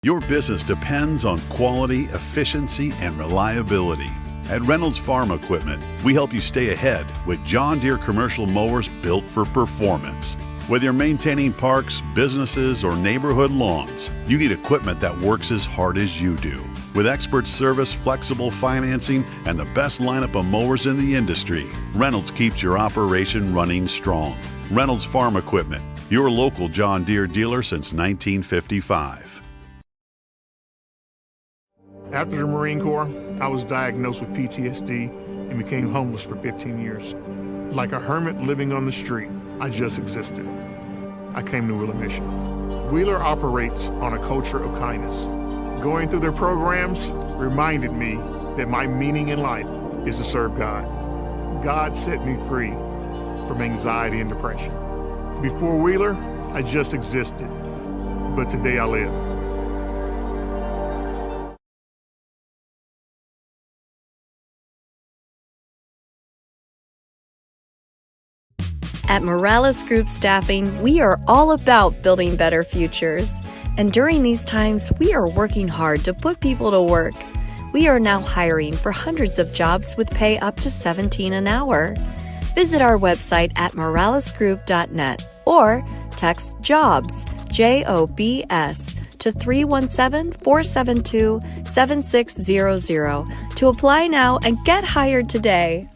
Your business depends on quality, efficiency, and reliability. At Reynolds Farm Equipment, we help you stay ahead with John Deere commercial mowers built for performance. Whether you're maintaining parks, businesses, or neighborhood lawns, you need equipment that works as hard as you do. With expert service, flexible financing, and the best lineup of mowers in the industry, Reynolds keeps your operation running strong. Reynolds Farm Equipment, your local John Deere dealer since 1955. After the Marine Corps, I was diagnosed with PTSD and became homeless for 15 years. Like a hermit living on the street, I just existed. I came to Wheeler Mission. Wheeler operates on a culture of kindness. Going through their programs reminded me that my meaning in life is to serve God. God set me free from anxiety and depression. Before Wheeler, I just existed, but today I live. At Morales Group Staffing, we are all about building better futures. And during these times, we are working hard to put people to work. We are now hiring for hundreds of jobs with pay up to $17 an hour. Visit our website at moralesgroup.net or text JOBS, JOBS, to 317-472-7600 to apply now and get hired today.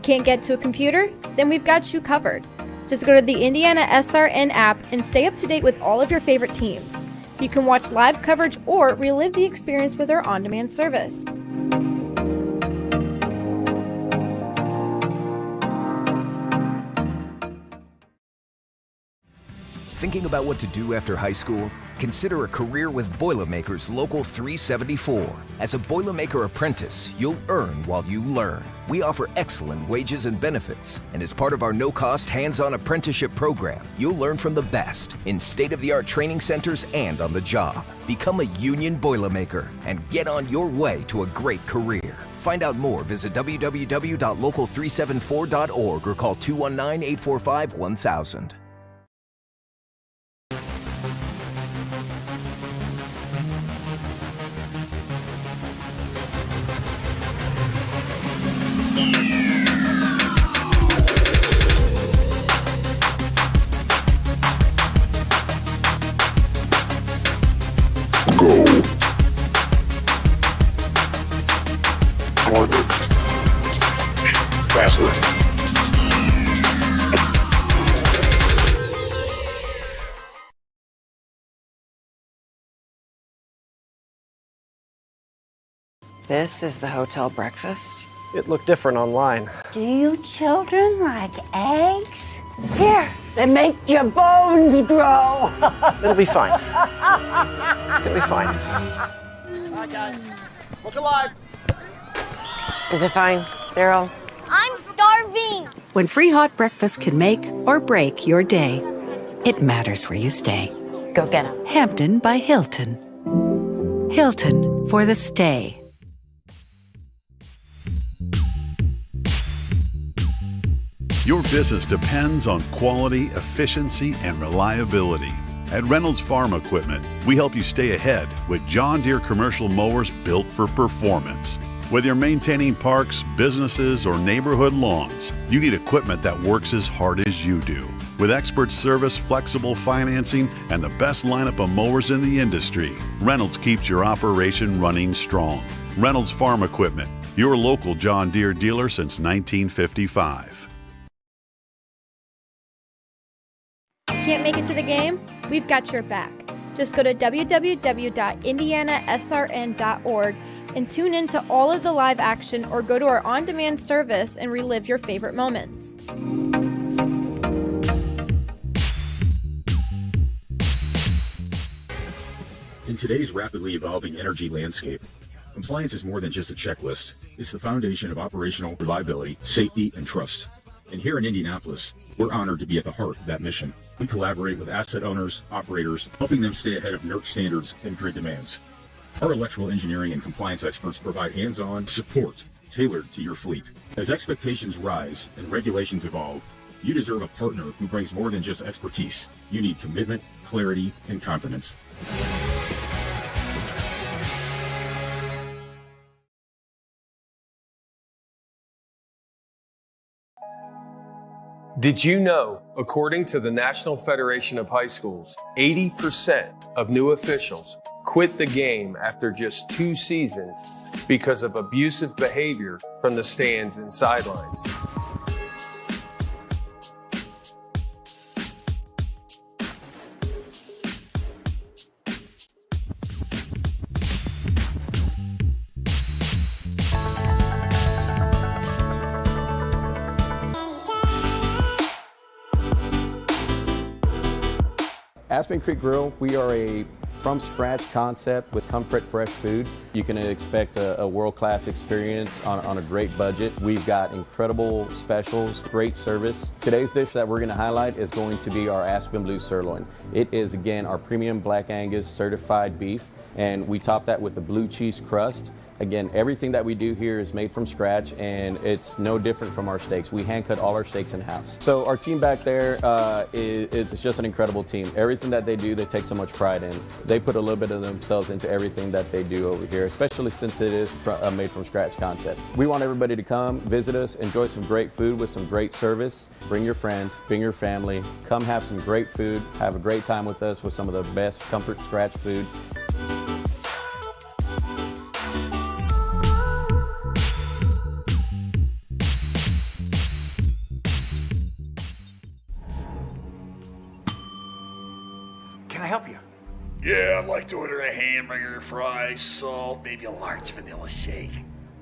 Can't get to a computer? Then we've got you covered. Just go to the IndianaSRN app and stay up to date with all of your favorite teams. You can watch live coverage or relive the experience with our on-demand service. Thinking about what to do after high school? Consider a career with Boilermakers Local 374. As a Boilermaker apprentice, you'll earn while you learn. We offer excellent wages and benefits, and as part of our no-cost hands-on apprenticeship program, you'll learn from the best in state-of-the-art training centers and on the job. Become a union Boilermaker and get on your way to a great career. Find out more, visit www.local374.org or call 219-845-1000. This is the hotel breakfast. It looked different online. Do you children like eggs? Here, they make your bones grow. It'll be fine. It's gonna be fine. All right, guys, look alive. Is it fine, Daryl? I'm starving. When free hot breakfast can make or break your day, it matters where you stay. Go get them. Hampton by Hilton. Hilton for the stay. Your business depends on quality, efficiency, and reliability. At Reynolds Farm Equipment, we help you stay ahead with John Deere commercial mowers built for performance. Whether you're maintaining parks, businesses, or neighborhood lawns, you need equipment that works as hard as you do. With expert service, flexible financing, and the best lineup of mowers in the industry, Reynolds keeps your operation running strong. Reynolds Farm Equipment, your local John Deere dealer since 1955. Can't make it to the game? We've got your back. Just go to www.IndianaSRN.org and tune in to all of the live action or go to our on-demand service and relive your favorite moments. In today's rapidly evolving energy landscape, compliance is more than just a checklist. It's the foundation of operational reliability, safety, and trust. And here in Indianapolis, we're honored to be at the heart of that mission. We collaborate with asset owners, operators, helping them stay ahead of NERC standards and grid demands. Our electrical engineering and compliance experts provide hands-on support tailored to your fleet. As expectations rise and regulations evolve, you deserve a partner who brings more than just expertise. You need commitment, clarity, and confidence. Did you know, according to the National Federation of High Schools, 80% of new officials quit the game after just 2 seasons because of abusive behavior from the stands and sidelines? Aspen Creek Grill, we are a from-scratch concept with comfort, fresh food. You can expect a world-class experience on a great budget. We've got incredible specials, great service. Today's dish that we're going to highlight is going to be our Aspen Blue Sirloin. It is, again, our premium Black Angus certified beef, and we top that with a blue cheese crust. Again, everything that we do here is made from scratch, and it's no different from our steaks. We hand cut all our steaks in-house. So our team back there, it's just an incredible team. Everything that they do, they take so much pride in. They put a little bit of themselves into everything that they do over here, especially since it is a made from scratch concept. We want everybody to come, visit us, enjoy some great food with some great service. Bring your friends, bring your family, come have some great food, have a great time with us with some of the best comfort scratch food. Can I help you? Yeah, I'd like to order a hamburger, fries, salt, maybe a large vanilla shake.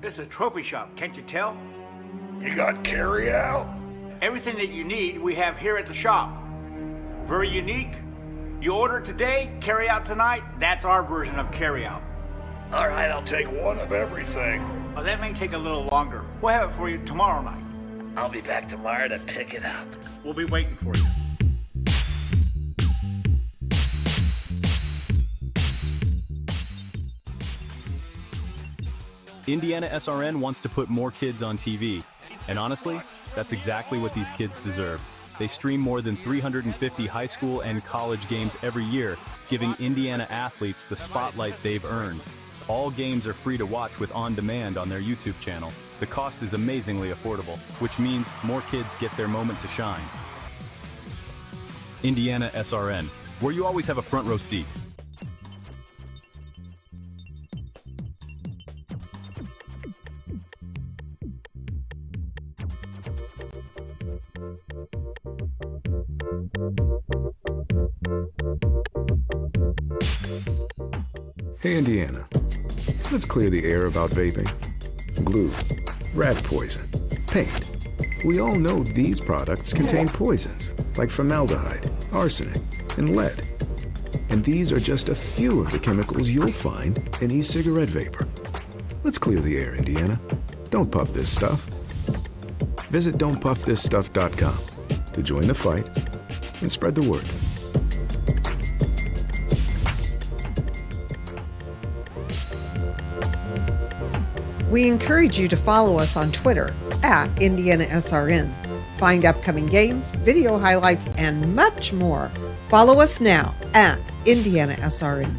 This is a trophy shop, can't you tell? You got carry out? Everything that you need, we have here at the shop. Very unique. You order today, carry out tonight. That's our version of carry out. All right, I'll take one of everything. Well, that may take a little longer. We'll have it for you tomorrow night. I'll be back tomorrow to pick it up. We'll be waiting for you. IndianaSRN wants to put more kids on TV. And honestly, that's exactly what these kids deserve. They stream more than 350 high school and college games every year, giving Indiana athletes the spotlight they've earned. All games are free to watch with On Demand on their YouTube channel. The cost is amazingly affordable, which means more kids get their moment to shine. IndianaSRN, where you always have a front row seat. Hey Indiana, let's clear the air about vaping. Glue, rat poison, paint. We all know these products contain poisons like formaldehyde, arsenic, and lead. And these are just a few of the chemicals you'll find in e-cigarette vapor. Let's clear the air, Indiana. Don't puff this stuff. Visit don'tpuffthisstuff.com to join the fight and spread the word. We encourage you to follow us on Twitter at IndianaSRN. Find upcoming games, video highlights, and much more. Follow us now at IndianaSRN.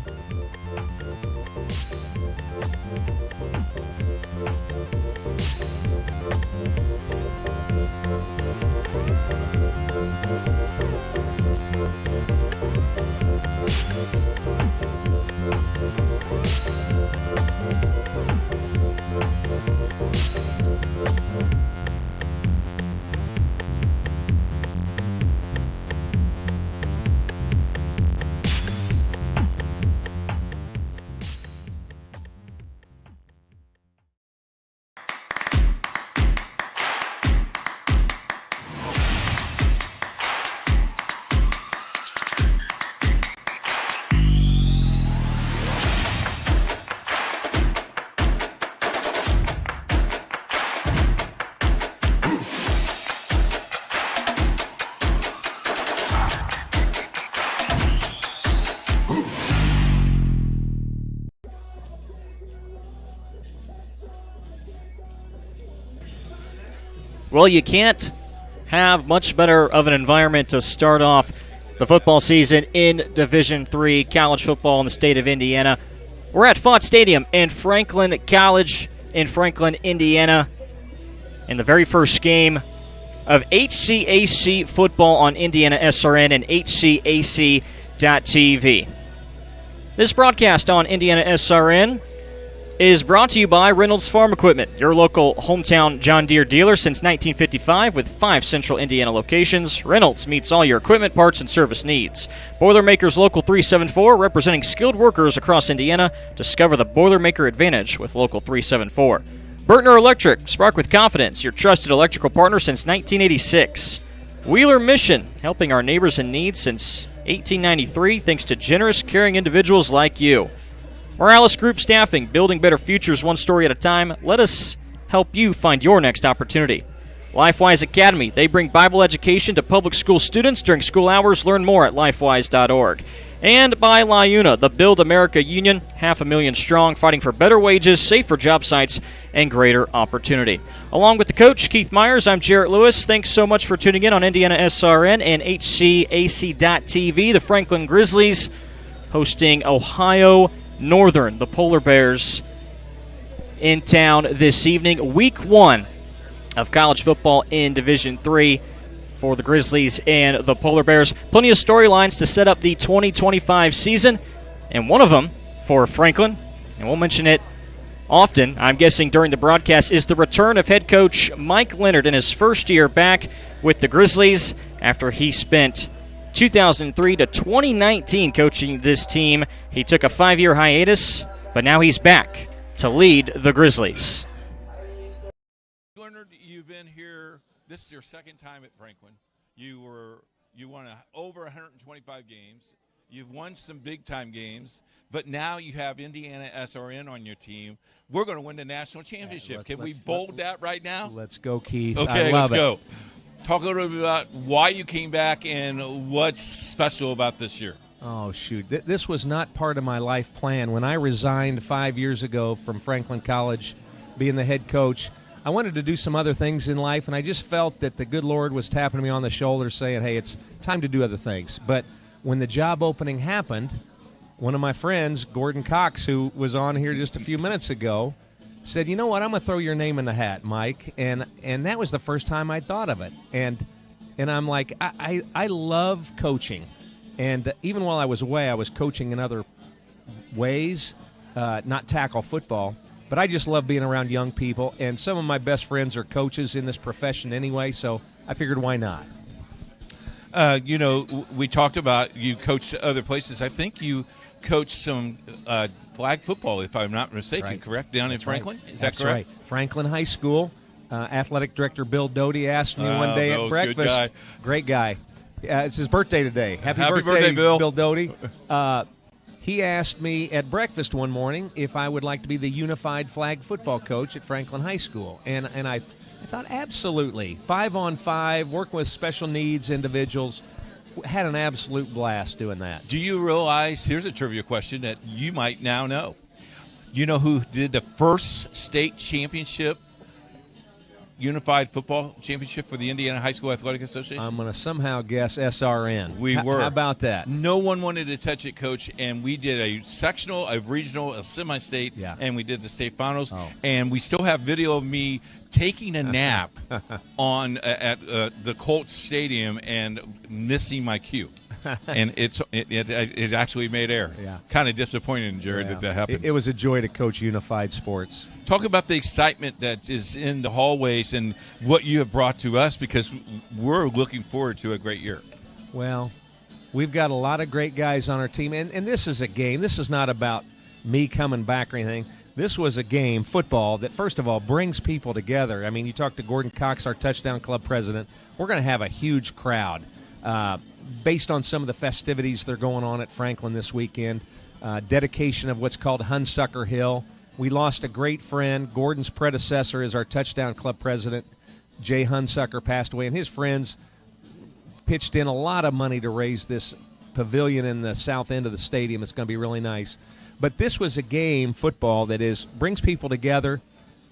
Well, you can't have much better of an environment to start off the football season in Division III college football in the state of Indiana. We're at Font Stadium in Franklin College in Franklin, Indiana, in the very first game of HCAC football on IndianaSRN and HCAC.tv. This broadcast on IndianaSRN is brought to you by Reynolds Farm Equipment, your local hometown John Deere dealer since 1955 with 5 central Indiana locations. Reynolds meets all your equipment, parts, and service needs. Boilermakers Local 374, representing skilled workers across Indiana. Discover the Boilermaker advantage with Local 374. Burtner Electric, spark with confidence, your trusted electrical partner since 1986. Wheeler Mission, helping our neighbors in need since 1893, thanks to generous, caring individuals like you. Morales Group Staffing, building better futures one story at a time. Let us help you find your next opportunity. LifeWise Academy, they bring Bible education to public school students during school hours. Learn more at lifewise.org. And by LiUNA, the Build America Union, 500,000 strong, fighting for better wages, safer job sites, and greater opportunity. Along with the coach, Keith Myers, I'm Jarrett Lewis. Thanks so much for tuning in on IndianaSRN and HCAC.tv. The Franklin Grizzlies hosting Ohio Northern, the Polar Bears, in town this evening. Week 1 of college football in Division III for the Grizzlies and the Polar Bears. Plenty of storylines to set up the 2025 season, and one of them for Franklin, and we'll mention it often, I'm guessing, during the broadcast, is the return of head coach Mike Leonard in his first year back with the Grizzlies after he spent 2003 to 2019 coaching this team. He took a 5-year hiatus, but now he's back to lead the Grizzlies. Leonard, you've been here. This is your second time at Franklin. You won over 125 games. You've won some big-time games, but now you have IndianaSRN on your team. We're going to win the national championship. Can we bold that right now? Let's go, Keith. Okay, let's go. Talk a little bit about why you came back and what's special about this year. Oh, shoot. This was not part of my life plan. When I resigned 5 years ago from Franklin College, being the head coach, I wanted to do some other things in life, and I just felt that the good Lord was tapping me on the shoulder saying, hey, it's time to do other things. But when the job opening happened, one of my friends, Gordon Cox, who was on here just a few minutes ago, said, you know what, I'm going to throw your name in the hat, Mike. And that was the first time I'd thought of it. And I'm like, I love coaching. And even while I was away, I was coaching in other ways, not tackle football. But I just love being around young people. And some of my best friends are coaches in this profession anyway, so I figured why not? We talked about you coached other places. I think you coached some flag football, if I'm not mistaken, correct, down in Franklin? Right. Is that correct? Right. Franklin High School. Athletic director Bill Doty asked me one day at breakfast. Good guy. Great guy. It's his birthday today. Happy birthday, Bill Doty. He asked me at breakfast one morning if I would like to be the unified flag football coach at Franklin High School. And I thought, absolutely. 5-on-5, working with special needs individuals. Had an absolute blast doing that. Do you realize, here's a trivia question that you might now know. You know who did the first state championship, unified football championship for the Indiana High School Athletic Association? I'm going to somehow guess SRN. We were. How about that? No one wanted to touch it, Coach, and we did a sectional, a regional, a semi-state, and we did the state finals. Oh. And we still have video of me taking a nap at the Colts Stadium and missing my cue. And it actually made air. Yeah. Kind of disappointing, Jared, that happened. It was a joy to coach unified sports. Talk about the excitement that is in the hallways and what you have brought to us, because we're looking forward to a great year. Well, we've got a lot of great guys on our team, and this is a game. This is not about me coming back or anything. This was a game, football, that, first of all, brings people together. I mean, you talk to Gordon Cox, our touchdown club president. We're going to have a huge crowd based on some of the festivities that are going on at Franklin this weekend. Dedication of what's called Hunsucker Hill. We lost a great friend. Gordon's predecessor is our touchdown club president. Jay Hunsucker passed away, and his friends pitched in a lot of money to raise this pavilion in the south end of the stadium. It's going to be really nice. But this was a game, football, that brings people together.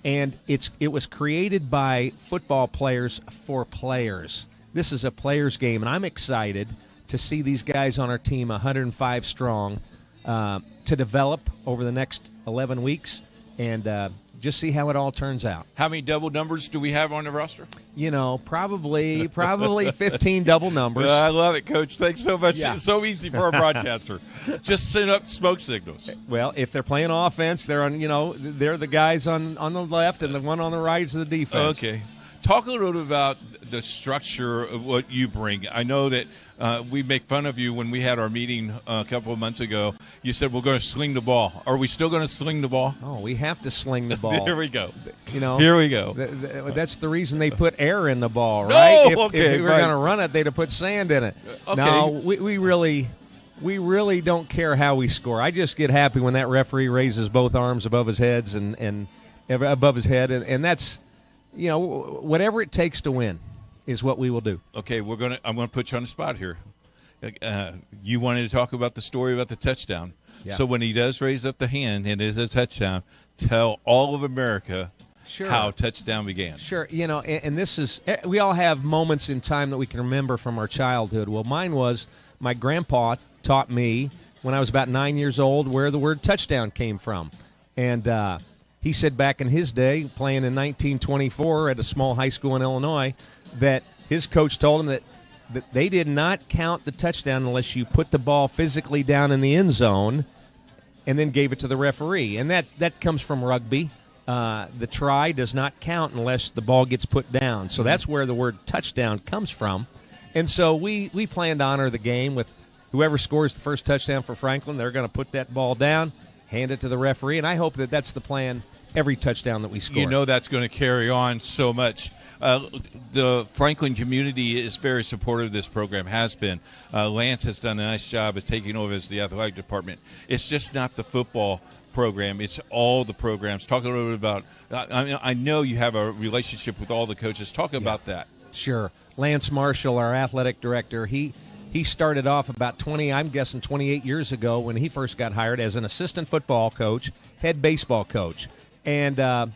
And it was created by football players for players. This is a players' game, and I'm excited to see these guys on our team, 105 strong, to develop over the next 11 weeks and just see how it all turns out. How many double numbers do we have on the roster? Probably 15 double numbers. I love it, Coach. Thanks so much. Yeah. It's so easy for a broadcaster. Just send up smoke signals. Well, if they're playing offense, they're on. They're the guys on the left, and the one on the right is the defense. Okay. Talk a little bit about the structure of what you bring. I know that we make fun of you when we had our meeting a couple of months ago. You said we're going to sling the ball. Are we still going to sling the ball? Oh, we have to sling the ball. There we go. Here we go. That's the reason they put air in the ball, right? No! If we were going to run it, they'd have put sand in it. Okay. No, we really don't care how we score. I just get happy when that referee raises both arms above his heads and above his head, and that's. Whatever it takes to win is what we will do. Okay, I'm gonna put you on the spot here. You wanted to talk about the story about the touchdown. Yeah. So when he does raise up the hand and it is a touchdown, tell all of America how touchdown began. Sure, and this is we all have moments in time that we can remember from our childhood. Well, mine was my grandpa taught me when I was about 9 years old where the word touchdown came from, and. He said back in his day, playing in 1924 at a small high school in Illinois, that his coach told him that they did not count the touchdown unless you put the ball physically down in the end zone and then gave it to the referee. And that comes from rugby. The try does not count unless the ball gets put down. So that's where the word touchdown comes from. And so we plan to honor the game with whoever scores the first touchdown for Franklin, they're going to put that ball down, hand it to the referee, and I hope that that's the plan every touchdown that we score. That's going to carry on so much. The Franklin community is very supportive of this program, has been. Lance has done a nice job of taking over as the athletic department. It's just not the football program. It's all the programs. Talk a little bit about I know you have a relationship with all the coaches. Talk about that. Sure. Lance Marshall, our athletic director, he started off about 28 years ago when he first got hired as an assistant football coach, head baseball coach. And,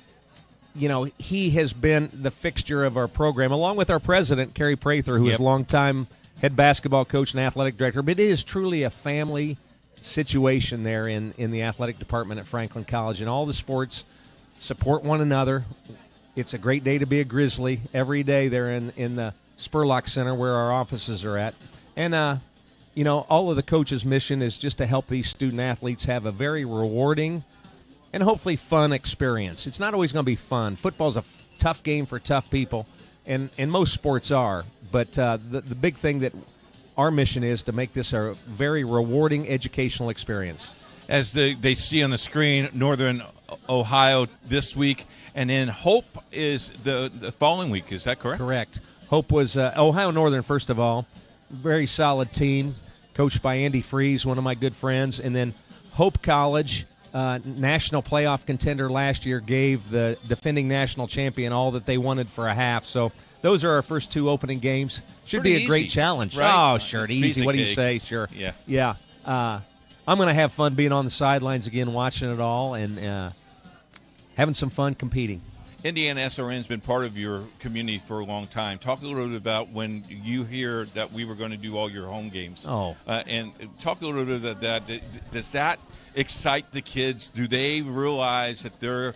he has been the fixture of our program, along with our president, Kerry Prather, who is a longtime head basketball coach and athletic director. But it is truly a family situation there in the athletic department at Franklin College. And all the sports support one another. It's a great day to be a Grizzly. Every day they're in the Spurlock Center where our offices are at. And, all of the coaches' mission is just to help these student-athletes have a very rewarding and hopefully fun experience. It's not always going to be fun. Football's a tough game for tough people, and most sports are. But the big thing that our mission is to make this a very rewarding educational experience. As they see on the screen, Northern Ohio this week, and then Hope is the following week. Is that correct? Correct. Hope was Ohio Northern, first of all. Very solid team, coached by Andy Freeze, one of my good friends. And then Hope College, national playoff contender last year, gave the defending national champion all that they wanted for a half. So those are our first two opening games. Should Pretty be a great easy, challenge. right? Oh, sure, easy. What do you say? Sure. Yeah. I'm going to have fun being on the sidelines again, watching it all, and having some fun competing. IndianaSRN has been part of your community for a long time. Talk a little bit about when you hear that we were going to do all your home games. And talk a little bit about that. Does that excite the kids? Do they realize that they're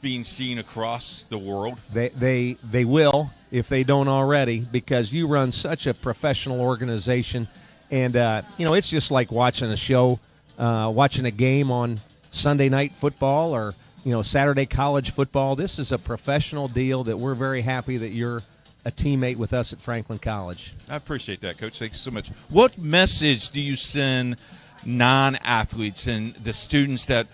being seen across the world? They will, if they don't already, because you run such a professional organization. And, it's just like watching a show, watching a game on Sunday Night Football or Saturday college football. This is a professional deal that we're very happy that you're a teammate with us at Franklin College. I appreciate that, Coach. Thanks so much. What message do you send non-athletes and the students that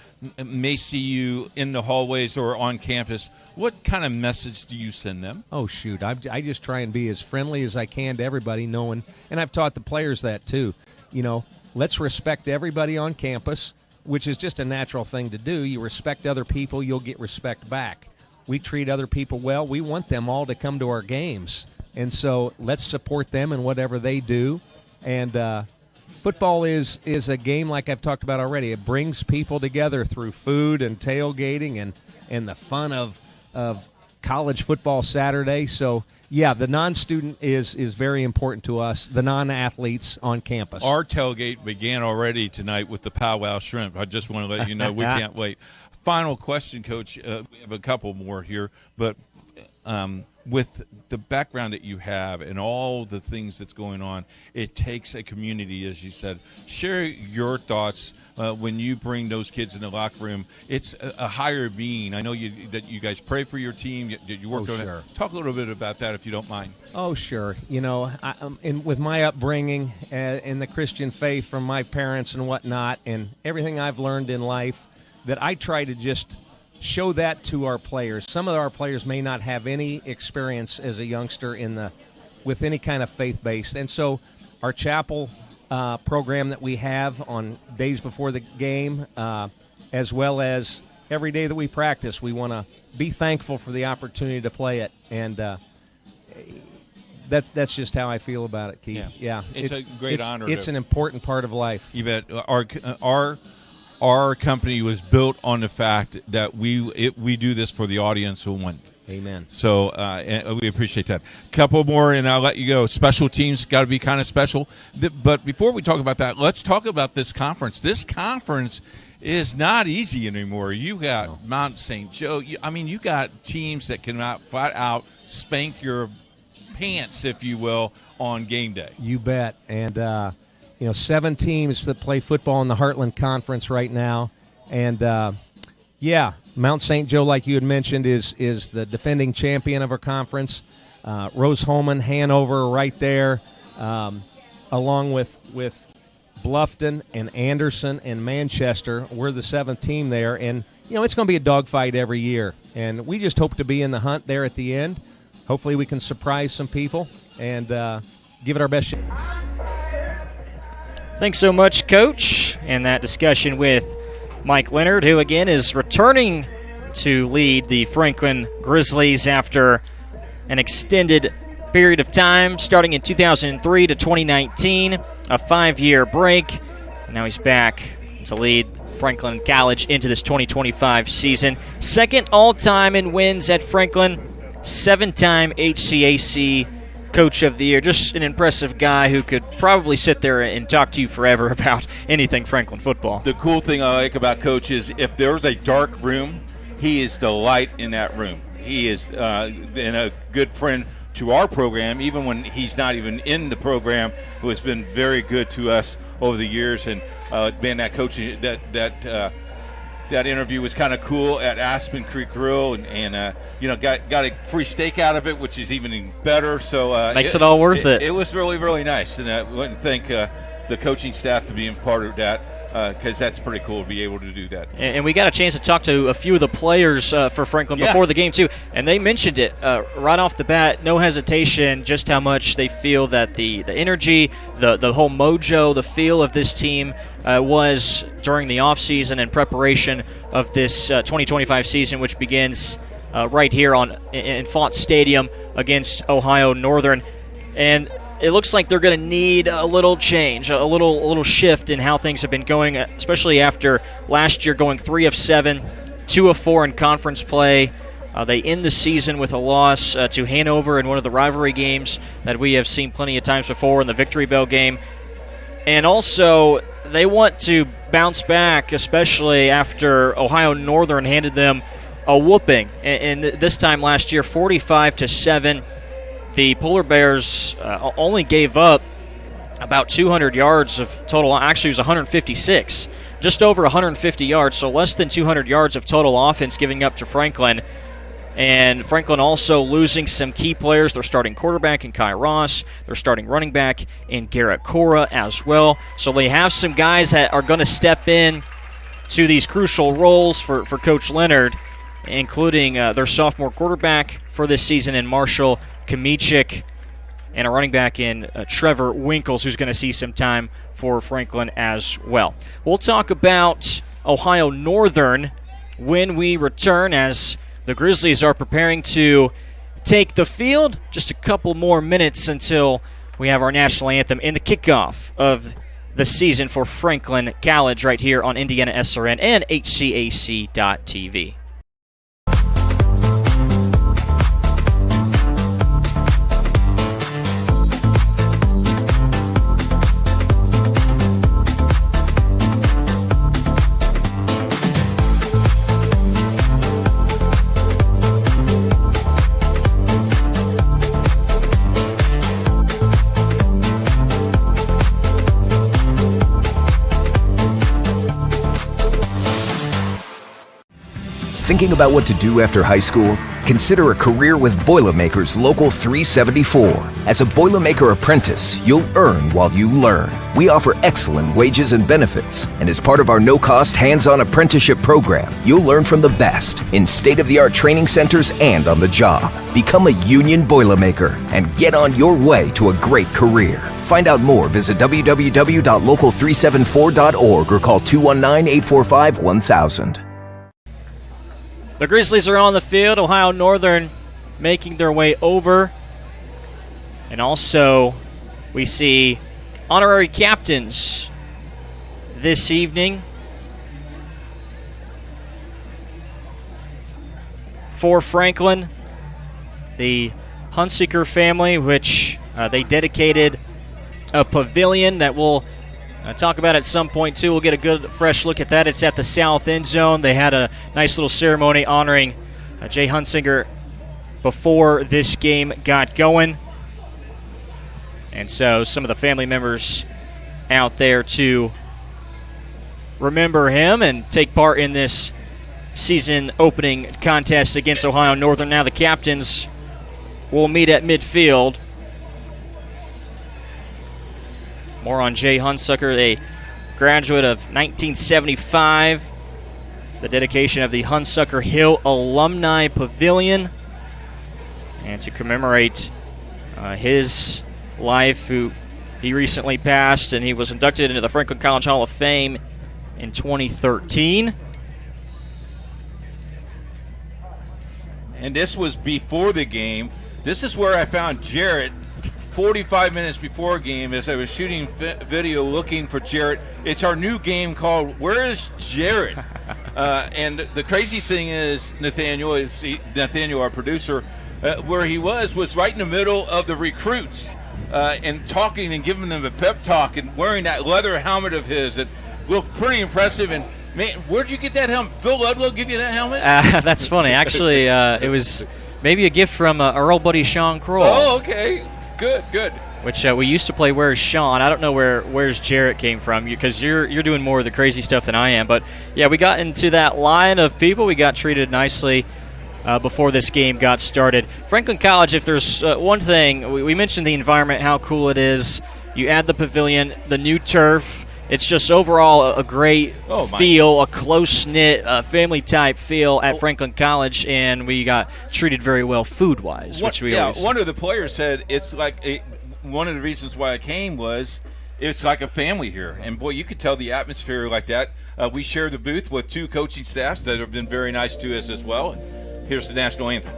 may see you in the hallways or on campus? What kind of message do you send them? Oh, shoot. I just try and be as friendly as I can to everybody, knowing, and I've taught the players that too. Let's respect everybody on campus, which is just a natural thing to do. You respect other people, you'll get respect back. We treat other people well. We want them all to come to our games. And so let's support them in whatever they do. And football is a game like I've talked about already. It brings people together through food and tailgating and the fun of of college football Saturday. So, yeah, the non-student is very important to us, the non-athletes on campus. Our tailgate began already tonight with the powwow shrimp. I just want to let you know we can't wait. Final question, Coach. We have a couple more here, but with the background that you have and all the things that's going on, it takes a community, as you said. Share your thoughts when you bring those kids in the locker room. It's a higher being. I know that you guys pray for your team. You work on sure. it. Talk a little bit about that, if you don't mind. Oh, sure. You know, with my upbringing in the Christian faith from my parents and whatnot, and everything I've learned in life, that I try to just show that to our players. Some of our players may not have any experience as a youngster with any kind of faith-based. And so our chapel program that we have on days before the game, as well as every day that we practice, we want to be thankful for the opportunity to play it. And that's just how I feel about it, Keith. Yeah. It's a great honor. It's an important part of life. You bet. Our company was built on the fact that we do this for the audience who won. Amen. So we appreciate that. Couple more, and I'll let you go. Special teams got to be kind of special. But before we talk about that, let's talk about this conference. This conference is not easy anymore. You got Mount St. Joe. You got teams that can flat out spank your pants, if you will, on game day. You bet. And 7 teams that play football in the Heartland Conference right now. And, Mount St. Joe, like you had mentioned, is the defending champion of our conference. Rose-Hulman, Hanover right there, along with Bluffton and Anderson and Manchester. We're the 7th team there. And, it's going to be a dogfight every year. And we just hope to be in the hunt there at the end. Hopefully we can surprise some people and give it our best shot. Thanks so much, Coach. And that discussion with Mike Leonard, who again is returning to lead the Franklin Grizzlies after an extended period of time, starting in 2003 to 2019, a 5-year break. And now he's back to lead Franklin College into this 2025 season. Second all-time in wins at Franklin, 7-time HCAC Coach of the Year. Just an impressive guy who could probably sit there and talk to you forever about anything Franklin football. The cool thing I like about Coach is if there's a dark room, he is the light in that room. He is and a good friend to our program, even when he's not even in the program, who has been very good to us over the years. And man, that coaching, that interview was kind of cool at Aspen Creek Grill, and got a free steak out of it, which is even better. So makes it all worth it. It was really, really nice, and I want to thank the coaching staff to be part of that, because that's pretty cool to be able to do that. And we got a chance to talk to a few of the players for Franklin before the game too, and they mentioned it right off the bat, no hesitation, just how much they feel that the energy, the whole mojo, the feel of this team was during the offseason and preparation of this 2025 season, which begins right here in Font Stadium against Ohio Northern. And it looks like they're going to need a little change, a little shift in how things have been going, especially after last year going 3 of 7, 2 of 4 in conference play. They end the season with a loss to Hanover in one of the rivalry games that we have seen plenty of times before in the Victory Bell game. And also, they want to bounce back, especially after Ohio Northern handed them a whooping. And this time last year, 45-7. The Polar Bears only gave up about 200 yards of total. Actually, it was 156. Just over 150 yards, so less than 200 yards of total offense giving up to Franklin. And Franklin also losing some key players. They're starting quarterback in Kai Ross. They're starting running back in Garrett Cora as well. So they have some guys that are going to step in to these crucial roles for Coach Leonard, including their sophomore quarterback for this season in Marshall Kamichik, and a running back in Trevor Winkles, who's going to see some time for Franklin as well. We'll talk about Ohio Northern when we return, as the Grizzlies are preparing to take the field. Just a couple more minutes until we have our national anthem in the kickoff of the season for Franklin College right here on IndianaSRN and HCAC.TV. Thinking about what to do after high school? Consider a career with Boilermakers Local 374. As a Boilermaker apprentice, you'll earn while you learn. We offer excellent wages and benefits, and as part of our no-cost hands-on apprenticeship program, you'll learn from the best in state-of-the-art training centers and on the job. Become a union Boilermaker and get on your way to a great career. Find out more, visit www.local374.org or call 219-845-1000. The Grizzlies are on the field. Ohio Northern making their way over. And also, we see honorary captains this evening. For Franklin, the Hunsaker family, which they dedicated a pavilion that we'll talk about at some point, too. We'll get a good, fresh look at that. It's at the south end zone. They had a nice little ceremony honoring Jay Hunsaker before this game got going. And so some of the family members out there to remember him and take part in this season opening contest against Ohio Northern. Now the captains will meet at midfield. More on Jay Hunsaker, a graduate of 1975. The dedication of the Hunsaker Hill Alumni Pavilion. And to commemorate his life, he recently passed, and he was inducted into the Franklin College Hall of Fame in 2013. And this was before the game. This is where I found Jarrett 45 minutes before game as I was shooting video looking for Jarrett. It's our new game called Where is Jarrett? And the crazy thing is, Nathaniel, our producer, where he was right in the middle of the recruits and talking and giving them a pep talk and wearing that leather helmet of his. It looked pretty impressive. And, man, where'd you get that helmet? Phil Ludlow give you that helmet? That's funny. Actually, it was maybe a gift from our old buddy Sean Kroll. Oh, okay. Good. Which we used to play Where's Sean. I don't know where's Jarrett came from, because you're doing more of the crazy stuff than I am. But, yeah, we got into that line of people. We got treated nicely before this game got started. Franklin College, if there's one thing, we mentioned the environment, how cool it is. You add the pavilion, the new turf. It's just overall a great feel, a close-knit, family-type feel at Franklin College, and we got treated very well food-wise, which we always... One of the players said it's like one of the reasons why I came was it's like a family here. And, boy, you could tell the atmosphere like that. We share the booth with two coaching staffs that have been very nice to us as well. And here's the national anthem.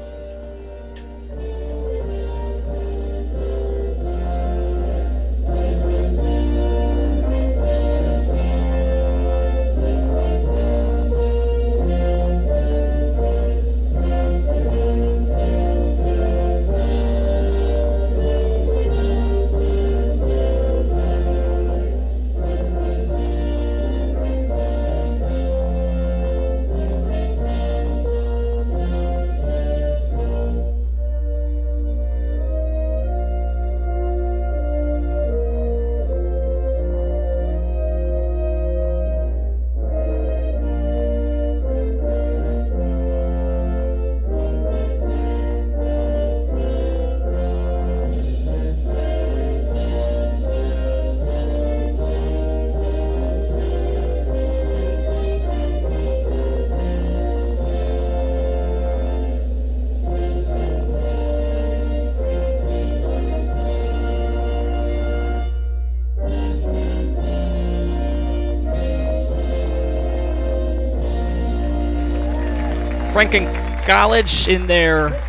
Franklin College in their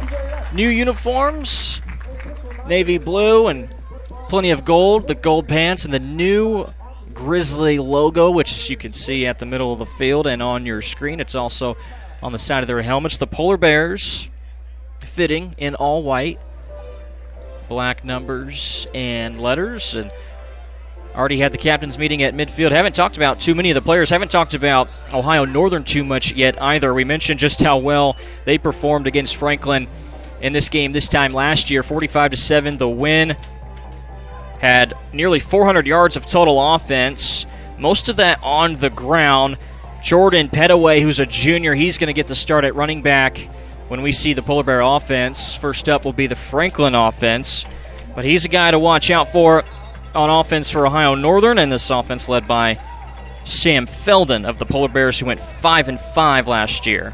new uniforms, navy blue and plenty of gold, the gold pants and the new Grizzly logo, which you can see at the middle of the field and on your screen. It's also on the side of their helmets. The Polar Bears fitting in all white, black numbers and letters, and already had the captains meeting at midfield. Haven't talked about too many of the players. Haven't talked about Ohio Northern too much yet either. We mentioned just how well they performed against Franklin in this game this time last year. 45-7 the win. Had nearly 400 yards of total offense. Most of that on the ground. Jordan Petaway, who's a junior. He's going to get the start at running back when we see the Polar Bear offense. First up will be the Franklin offense. But he's a guy to watch out for on offense for Ohio Northern, and this offense led by Sam Felden of the Polar Bears, who went 5-5 last year.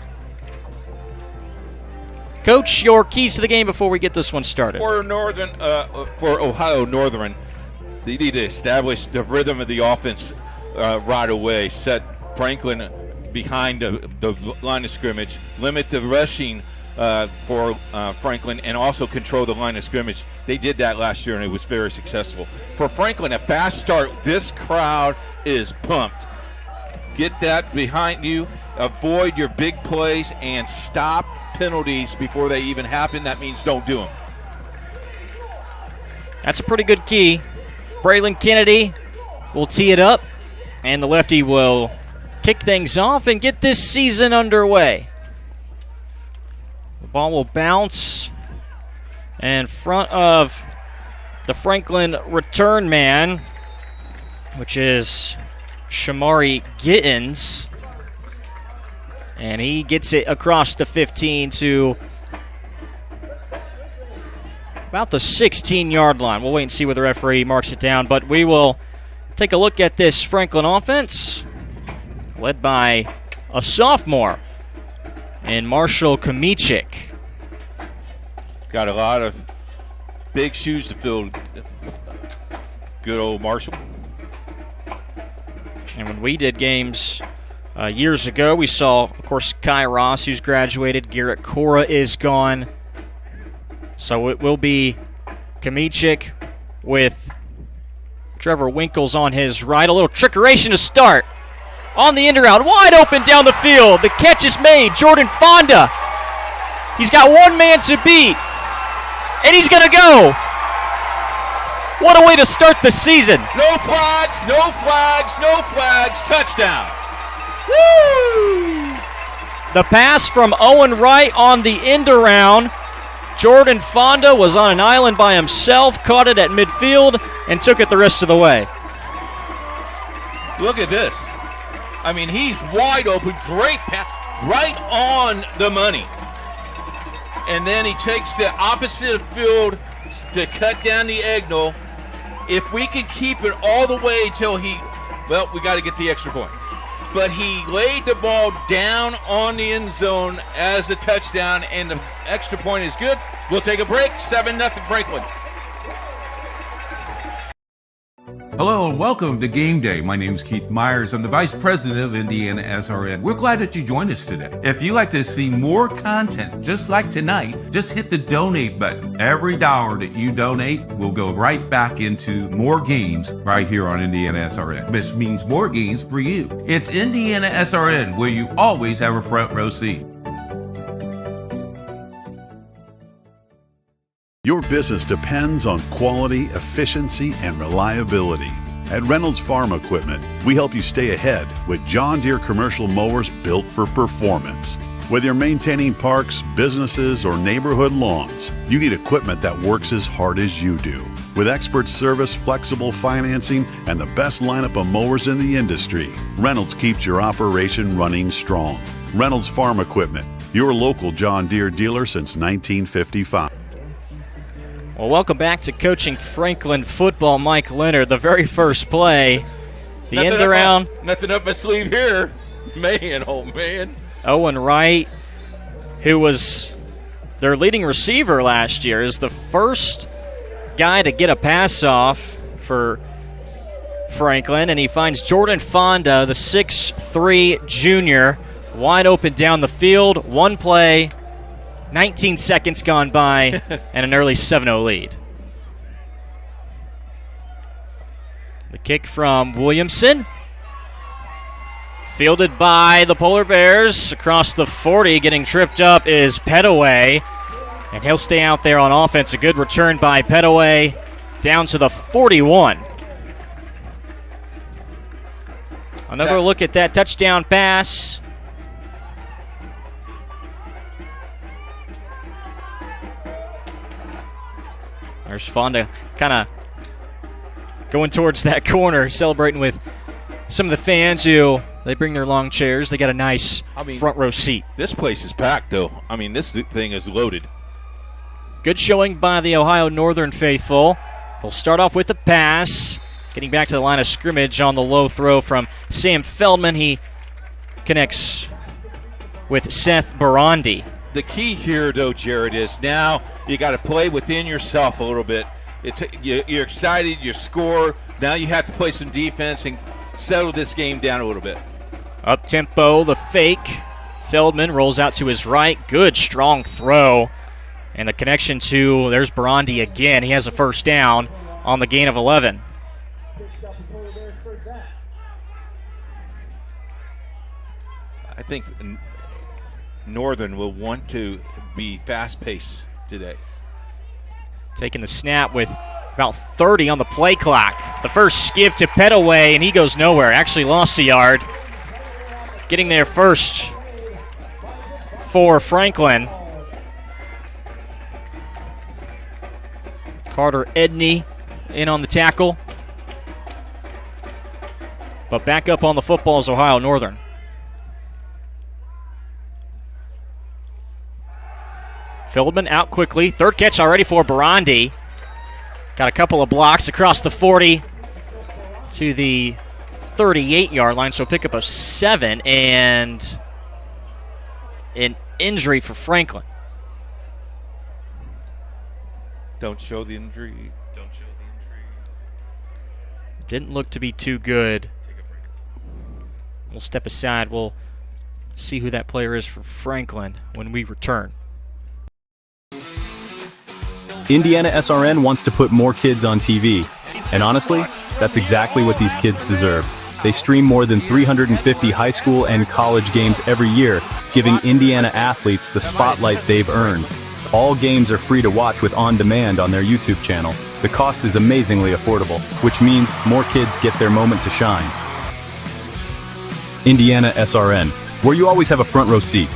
Coach, your keys to the game before we get this one started. For Ohio Northern, they need to establish the rhythm of the offense right away. Set Franklin behind the line of scrimmage. Limit the rushing for Franklin, and also control the line of scrimmage. They did that last year, and it was very successful. For Franklin, a fast start. This crowd is pumped. Get that behind you. Avoid your big plays and stop penalties before they even happen. That means don't do them. That's a pretty good key. Braylon Kennedy will tee it up, and the lefty will kick things off and get this season underway. The ball will bounce in front of the Franklin return man, which is Shamari Gittins. And he gets it across the 15 to about the 16-yard line. We'll wait and see where the referee marks it down, but we will take a look at this Franklin offense, led by a sophomore in Marshall Komichik. Got a lot of big shoes to fill. Good old Marshall. And when we did games years ago, we saw, of course, Kai Ross, who's graduated. Garrett Cora is gone. So it will be Komichik with Trevor Winkles on his right. A little trickeration to start. On the end route, wide open down the field. The catch is made. Jordan Fonda. He's got one man to beat. And he's going to go. What a way to start the season. No flags, no flags, no flags. Touchdown. Woo! The pass from Owen Wright on the end around. Jordan Fonda was on an island by himself, caught it at midfield, and took it the rest of the way. Look at this. I mean, he's wide open. Great pass. Right on the money. And then he takes the opposite field to cut down the diagonal. If we can keep it all the way till we got to get the extra point. But he laid the ball down on the end zone as a touchdown, and the extra point is good. We'll take a break. 7-0 Franklin. Hello and welcome to Game Day. My name is Keith Myers. I'm the Vice President of IndianaSRN. We're glad that you joined us today. If you'd like to see more content just like tonight, just hit the donate button. Every dollar that you donate will go right back into more games right here on IndianaSRN, which means more games for you. It's IndianaSRN, where you always have a front row seat. Your business depends on quality, efficiency, and reliability. At Reynolds Farm Equipment, we help you stay ahead with John Deere commercial mowers built for performance. Whether you're maintaining parks, businesses, or neighborhood lawns, you need equipment that works as hard as you do. With expert service, flexible financing, and the best lineup of mowers in the industry, Reynolds keeps your operation running strong. Reynolds Farm Equipment, your local John Deere dealer since 1955. Well, welcome back to Coaching Franklin Football. Mike Leonard, the very first play. The end around. Nothing up my sleeve here. Man, oh man. Owen Wright, who was their leading receiver last year, is the first guy to get a pass off for Franklin, and he finds Jordan Fonda, the 6'3 junior, wide open down the field. One play, 19 seconds gone by, and an early 7-0 lead. The kick from Williamson. Fielded by the Polar Bears across the 40. Getting tripped up is Petaway, and he'll stay out there on offense. A good return by Petaway down to the 41. Another look at that touchdown pass. There's Fonda kind of going towards that corner, celebrating with some of the fans who They bring their long chairs. They got a nice front row seat. This place is packed, though. I mean, this thing is loaded. Good showing by the Ohio Northern faithful. They'll start off with a pass. Getting back to the line of scrimmage on the low throw from Sam Feldman. He connects with Seth Barandi. The key here, though, Jared, is now you got to play within yourself a little bit. You're excited, you score. Now you have to play some defense and settle this game down a little bit. Up tempo, the fake. Feldman rolls out to his right. Good, strong throw. And the connection to, there's Barandi again. He has a first down on the gain of 11. I think Northern will want to be fast-paced today. Taking the snap with about 30 on the play clock. The first skiv to Petaway, and he goes nowhere. Actually lost a yard. Getting there first for Franklin. Carter Edney in on the tackle. But back up on the football is Ohio Northern. Feldman out quickly. Third catch already for Barandi. Got a couple of blocks across the 40 to the 38-yard line, so pick up a 7 and an injury for Franklin. Don't show the injury. Didn't look to be too good. We'll step aside. We'll see who that player is for Franklin when we return. IndianaSRN wants to put more kids on TV. And honestly, that's exactly what these kids deserve. They stream more than 350 high school and college games every year, giving Indiana athletes the spotlight they've earned. All games are free to watch with On Demand on their YouTube channel. The cost is amazingly affordable, which means more kids get their moment to shine. IndianaSRN, where you always have a front row seat.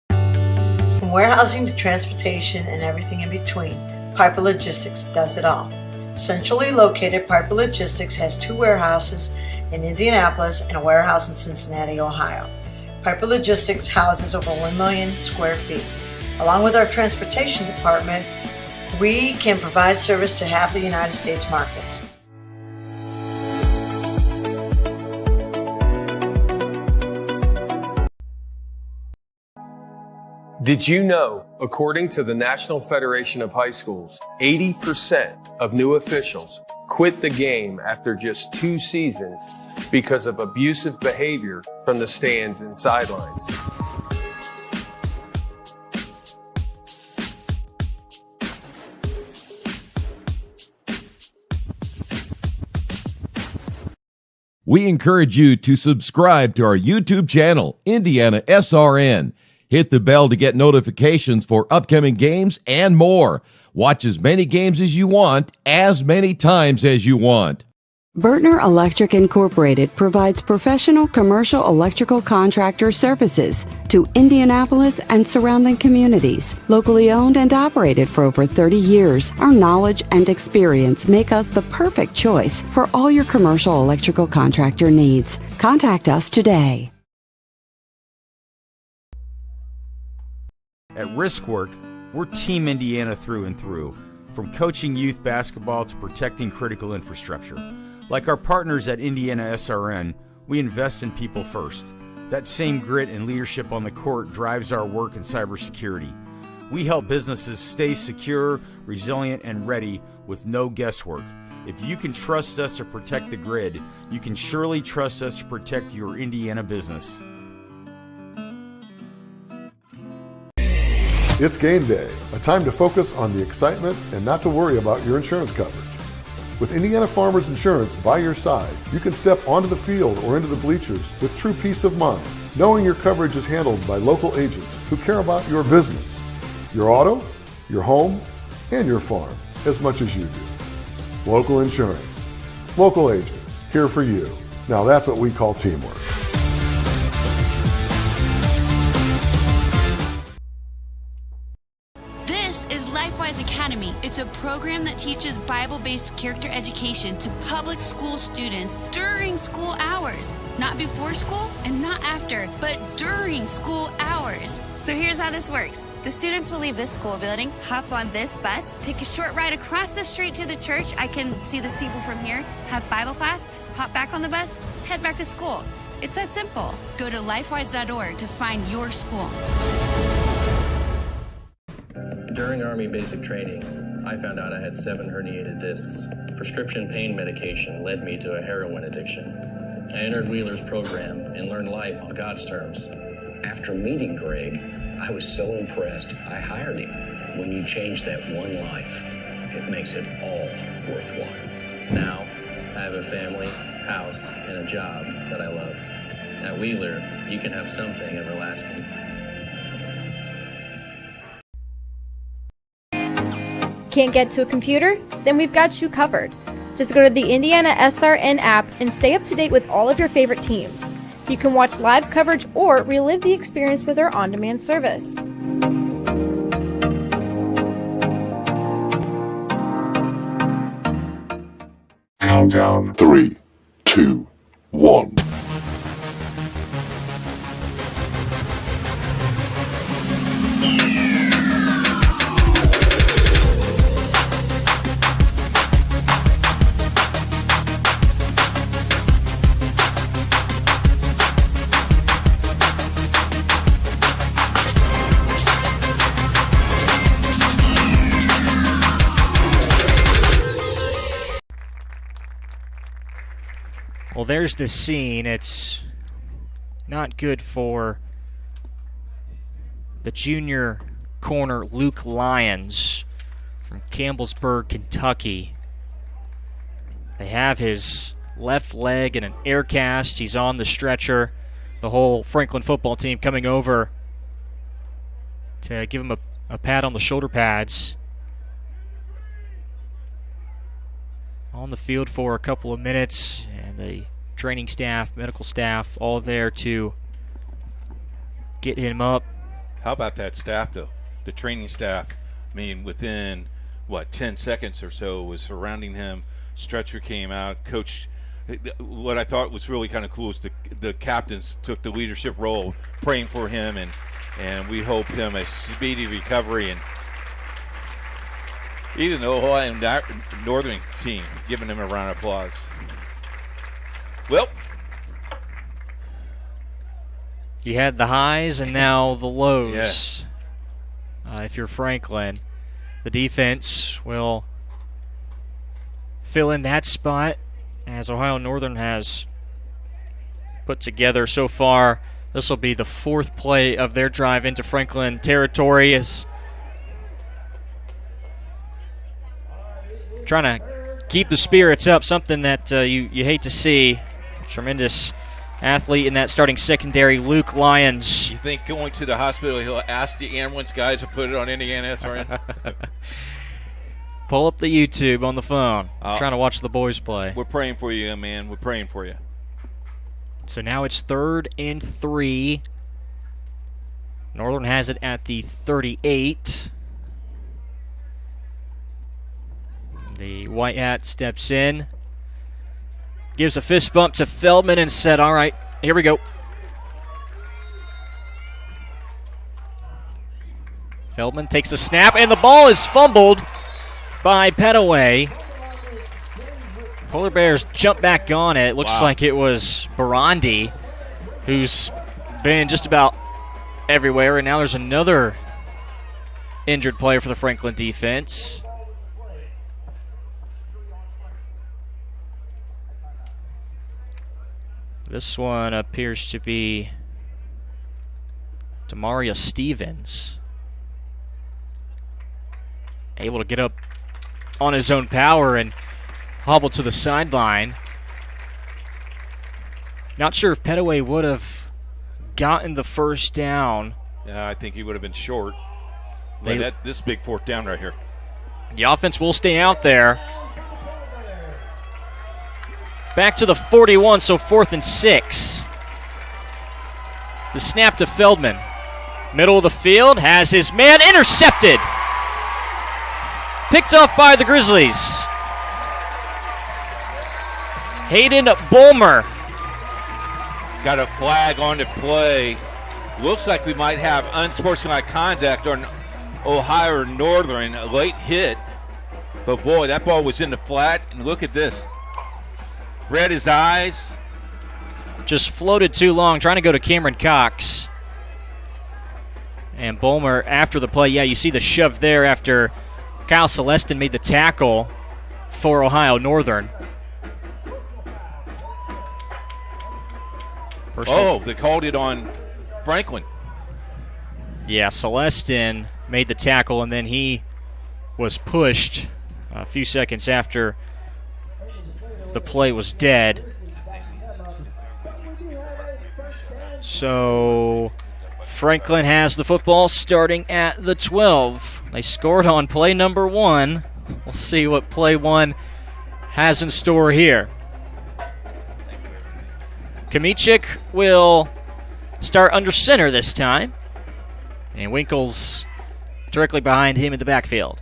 From warehousing to transportation and everything in between, Piper Logistics does it all. Centrally located, Piper Logistics has 2 warehouses in Indianapolis and a warehouse in Cincinnati, Ohio. Piper Logistics houses over 1 million square feet. Along with our transportation department, we can provide service to half the United States markets. Did you know, according to the National Federation of High Schools, 80% of new officials quit the game after just 2 seasons because of abusive behavior from the stands and sidelines? We encourage you to subscribe to our YouTube channel, IndianaSRN. Hit the bell to get notifications for upcoming games and more. Watch as many games as you want, as many times as you want. Bertner Electric Incorporated provides professional commercial electrical contractor services to Indianapolis and surrounding communities. Locally owned and operated for over 30 years, our knowledge and experience make us the perfect choice for all your commercial electrical contractor needs. Contact us today. At Riskwork, we're Team Indiana through and through, from coaching youth basketball to protecting critical infrastructure. Like our partners at IndianaSRN, we invest in people first. That same grit and leadership on the court drives our work in cybersecurity. We help businesses stay secure, resilient, and ready with no guesswork. If you can trust us to protect the grid, you can surely trust us to protect your Indiana business. It's game day, a time to focus on the excitement and not to worry about your insurance coverage. With Indiana Farmers Insurance by your side, you can step onto the field or into the bleachers with true peace of mind, knowing your coverage is handled by local agents who care about your business, your auto, your home, and your farm as much as you do. Local insurance, local agents, here for you. Now that's what we call teamwork. This is LifeWise Academy, Army. It's a program that teaches Bible-based character education to public school students during school hours. Not before school and not after, but during school hours. So here's how this works. The students will leave this school building, hop on this bus, take a short ride across the street to the church. I can see the steeple from here, have Bible class, hop back on the bus, head back to school. It's that simple. Go to lifewise.org to find your school. During Army basic training, I found out I had 7 herniated discs. Prescription pain medication led me to a heroin addiction. I entered Wheeler's program and learned life on God's terms. After meeting Greg, I was so impressed, I hired him. When you change that one life, it makes it all worthwhile. Now, I have a family, house, and a job that I love. At Wheeler, you can have something everlasting. Can't get to a computer? Then we've got you covered. Just go to the IndianaSRN app and stay up to date with all of your favorite teams. You can watch live coverage or relive the experience with our on-demand service. Countdown 3, 2, 1. Well, there's the scene. It's not good for the junior corner, Luke Lyons, from Campbellsburg, Kentucky. They have his left leg in an air cast. He's on the stretcher. The whole Franklin football team coming over to give him a pat on the shoulder pads. On the field for a couple of minutes, and the training staff, medical staff, all there to get him up. How about that staff, though? The training staff, I mean, within, 10 seconds or so was surrounding him. Stretcher came out. Coach, what I thought was really kind of cool is the captains took the leadership role, praying for him, and we hope him a speedy recovery. And even the Ohio Northern team giving him a round of applause. Well, you had the highs and now the lows. Yeah. If you're Franklin, the defense will fill in that spot as Ohio Northern has put together so far. This will be the 4th play of their drive into Franklin territory, as trying to keep the spirits up, something that you hate to see. Tremendous athlete in that starting secondary, Luke Lyons. You think going to the hospital, he'll ask the ambulance guy to put it on IndianaSRN? Pull up the YouTube on the phone. Trying to watch the boys play. We're praying for you, man. We're praying for you. So now it's 3rd and 3. Northern has it at the 38. The white hat steps in, gives a fist bump to Feldman and said, all right, here we go. Feldman takes the snap, and the ball is fumbled by Petaway. Polar Bears jump back on it. Looks like it was Barandi, who's been just about everywhere, and now there's another injured player for the Franklin defense. This one appears to be Demaria Stevens. Able to get up on his own power and hobble to the sideline. Not sure if Petaway would have gotten the first down. Yeah, I think he would have been short. But this big 4th down right here. The offense will stay out there. Back to the 41, so 4th and 6. The snap to Feldman. Middle of the field, has his man intercepted. Picked off by the Grizzlies. Hayden Bulmer. Got a flag on the play. Looks like we might have unsportsmanlike conduct on Ohio Northern, a late hit. But boy, that ball was in the flat, and look at this. Read his eyes. Just floated too long, trying to go to Cameron Cox. And Bulmer, after the play, you see the shove there after Kyle Celestin made the tackle for Ohio Northern. They called it on Franklin. Yeah, Celestin made the tackle, and then he was pushed a few seconds after the play was dead. So Franklin has the football starting at the 12. They scored on play number 1. We'll see what play 1 has in store here. Kamichik will start under center this time. And Winkles directly behind him in the backfield.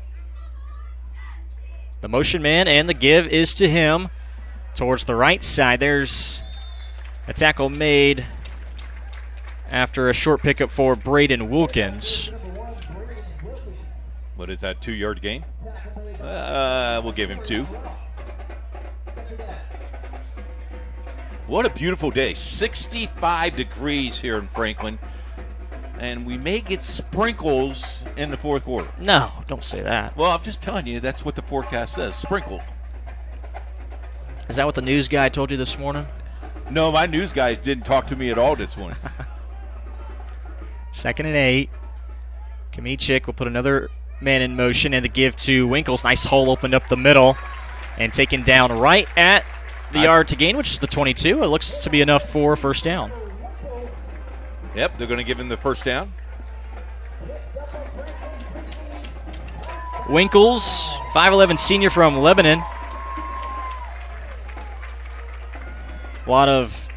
The motion man and the give is to him towards the right side. There's a tackle made after a short pickup for Braden Wilkins. What is that, 2-yard gain? We'll give him 2. What a beautiful day. 65 degrees here in Franklin. And we may get sprinkles in the fourth quarter. No, don't say that. Well, I'm just telling you, that's what the forecast says, sprinkle. Is that what the news guy told you this morning? No, my news guy didn't talk to me at all this morning. 2nd and 8. Kamichik will put another man in motion and the give to Winkles. Nice hole opened up the middle and taken down right at the yard to gain, which is the 22. It looks to be enough for first down. Yep, they're going to give him the first down. Winkles, 5'11 senior from Lebanon. A lot of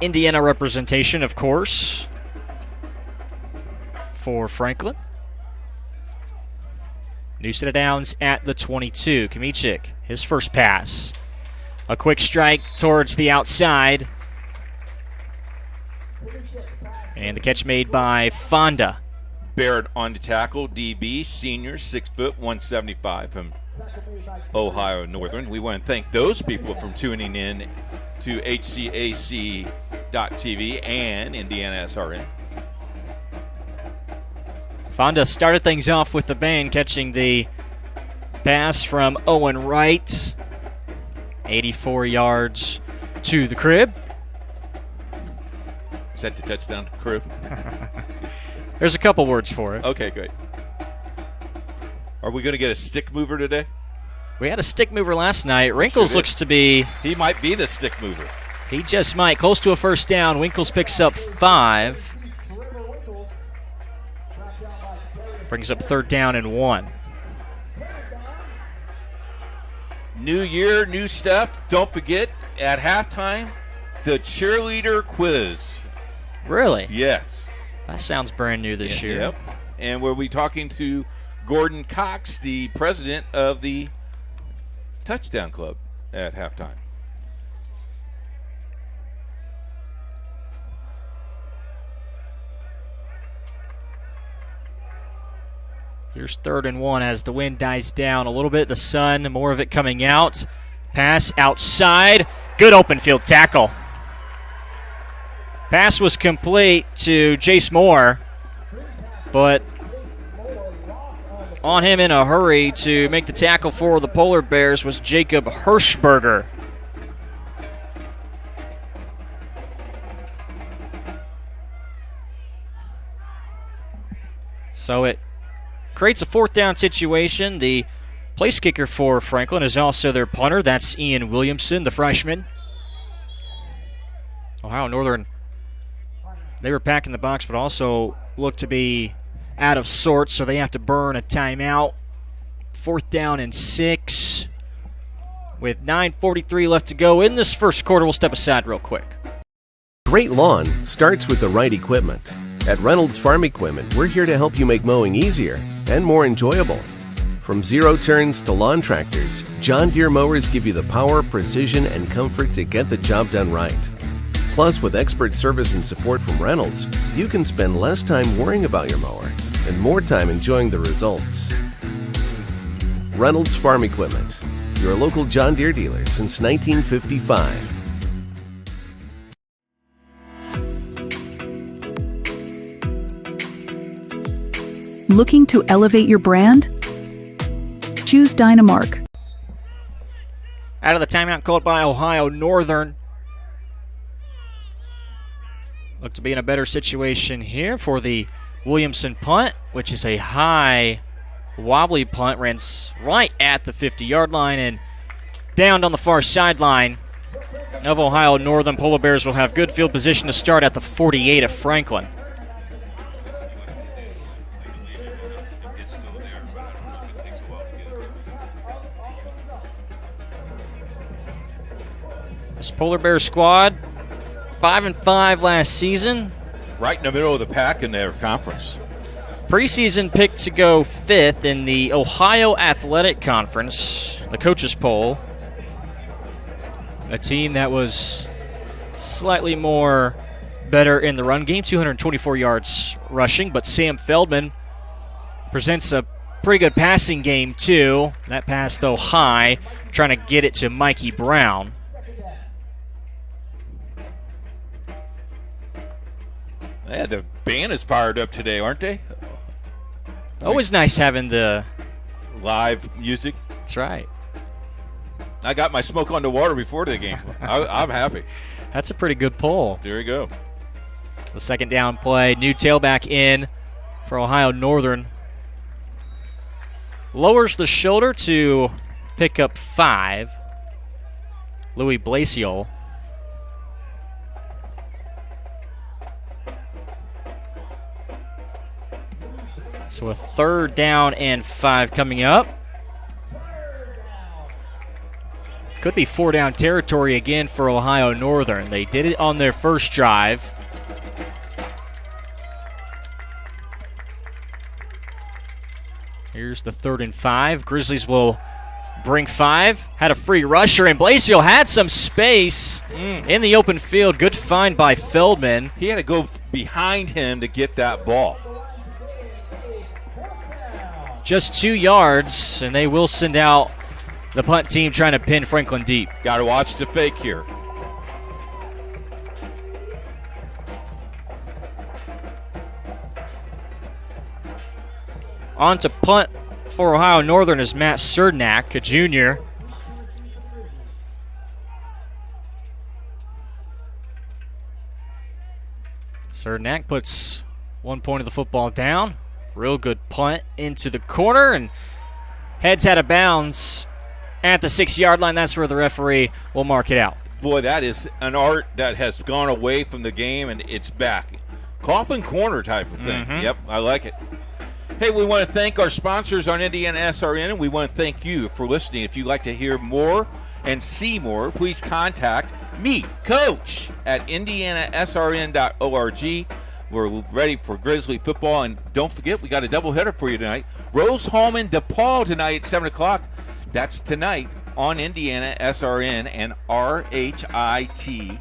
Indiana representation, of course, for Franklin. New set of downs at the 22. Kamichik, his first pass. A quick strike towards the outside. And the catch made by Fonda. Barrett on the tackle, DB, senior, 6 foot, 175 from Ohio Northern. We want to thank those people for tuning in to HCAC.TV and IndianaSRN. Fonda started things off with the bang, catching the pass from Owen Wright. 84 yards to the crib. Is that the touchdown to crib? There's a couple words for it. Okay, great. Are we going to get a stick mover today? We had a stick mover last night. Wrinkles looks to be... He might be the stick mover. He just might. Close to a first down. Winkles picks up 5. Brings up 3rd down and 1. New year, new stuff. Don't forget, at halftime, the cheerleader quiz. Really? Yes. That sounds brand new this year. Yep. And we'll be talking to Gordon Cox, the president of the Touchdown Club, at halftime. Here's 3rd and 1 as the wind dies down a little bit. The sun, more of it coming out. Pass outside. Good open field tackle. Pass was complete to Jace Moore, but on him in a hurry to make the tackle for the Polar Bears was Jacob Hirschberger. So it creates a 4th down situation. The place kicker for Franklin is also their punter. That's Ian Williamson, the freshman. Ohio Northern, they were packing the box, but also looked to be out of sorts, so they have to burn a timeout. 4th down and 6. With 9:43 left to go in this first quarter, we'll step aside real quick. Great lawn starts with the right equipment. At Reynolds Farm Equipment, we're here to help you make mowing easier and more enjoyable. From zero turns to lawn tractors, John Deere mowers give you the power, precision, and comfort to get the job done right. Plus, with expert service and support from Reynolds, you can spend less time worrying about your mower and more time enjoying the results. Reynolds Farm Equipment, your local John Deere dealer since 1955. Looking to elevate your brand? Choose Dynamark. Out of the timeout called by Ohio Northern. Look to be in a better situation here for the Williamson punt, which is a high, wobbly punt. Ran right at the 50-yard line and downed on the far sideline of Ohio Northern. Polar Bears will have good field position to start at the 48 of Franklin. This Polar Bear squad, 5-5 last season. Right in the middle of the pack in their conference. Preseason picked to go 5th in the Ohio Athletic Conference, the coaches poll. A team that was slightly more better in the run game, 224 yards rushing, but Sam Feldman presents a pretty good passing game too. That pass, though, high, trying to get it to Mikey Brown. Yeah, the band is fired up today, aren't they? Always nice having the live music. That's right. I got my smoke on the water before the game. I'm happy. That's a pretty good pull. There you go. The second down play, new tailback in for Ohio Northern. Lowers the shoulder to pick up 5. Louis Blasiol. So a 3rd down and 5 coming up. Could be 4-down territory again for Ohio Northern. They did it on their first drive. Here's the 3rd and 5. Grizzlies will bring 5. Had a free rusher, and Blasiol had some space in the open field. Good find by Feldman. He had to go behind him to get that ball. Just 2 yards, and they will send out the punt team trying to pin Franklin deep. Got to watch the fake here. On to punt for Ohio Northern is Matt Cernak, a junior. Cernak puts 1 point of the football down. Real good punt into the corner and heads out of bounds at the 6-yard line. That's where the referee will mark it out. Boy, that is an art that has gone away from the game, and it's back. Coffin corner type of thing. Yep, I like it. Hey, we want to thank our sponsors on IndianaSRN, and we want to thank you for listening. If you'd like to hear more and see more, please contact me, Coach, at IndianaSRN.org. We're ready for Grizzly football, and don't forget, we got a doubleheader for you tonight. Rose-Hulman DePaul tonight at 7 o'clock. That's tonight on IndianaSRN and RHIT.TV.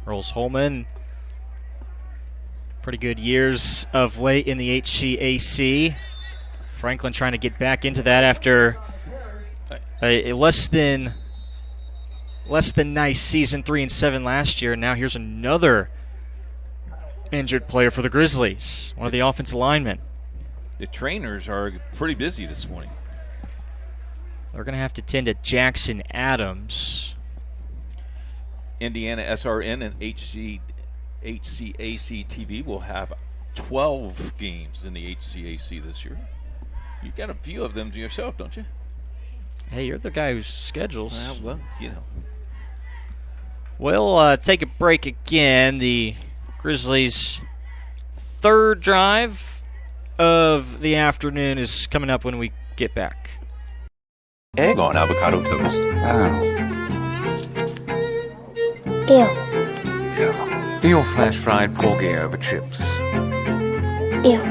Rose-Hulman, pretty good years of late in the HCAC. Franklin trying to get back into that after a less than nice season, 3-7 last year. Now here's another injured player for the Grizzlies, one of the offensive linemen. The trainers are pretty busy this morning. They're going to have to tend to Jackson Adams. IndianaSRN and HCAC TV will have 12 games in the HCAC this year. You got a few of them to yourself, don't you? Hey, you're the guy who schedules. Well, you know. We'll take a break again. The Grizzlies' 3rd drive of the afternoon is coming up when we get back. Egg on avocado toast. Ew. Yeah. Your flash-fried porgy over chips. Ew.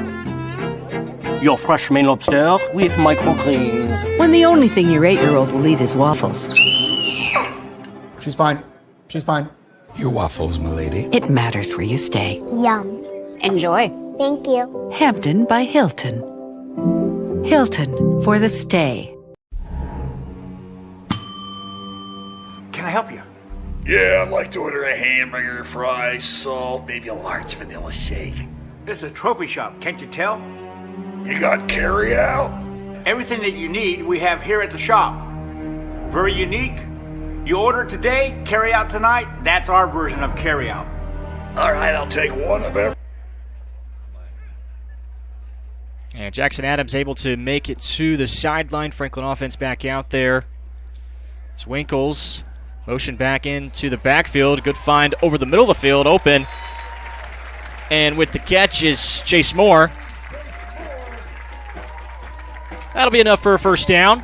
Your fresh Maine lobster with microgreens. When the only thing your 8-year-old will eat is waffles. She's fine. She's fine. Your waffles, milady. It matters where you stay. Yum. Enjoy. Thank you. Hampton by Hilton. Hilton for the stay. Can I help you? Yeah, I'd like to order a hamburger, fries, salt, maybe a large vanilla shake. This is a trophy shop, can't you tell? You got carry-out? Everything that you need, we have here at the shop. Very unique. You order today, carry out tonight. That's our version of carry out. All right, I'll take one of every. And Jackson Adams able to make it to the sideline. Franklin offense back out there. It's Winkles. Motion back into the backfield. Good find over the middle of the field. Open. And with the catch is Chase Moore. That'll be enough for a first down.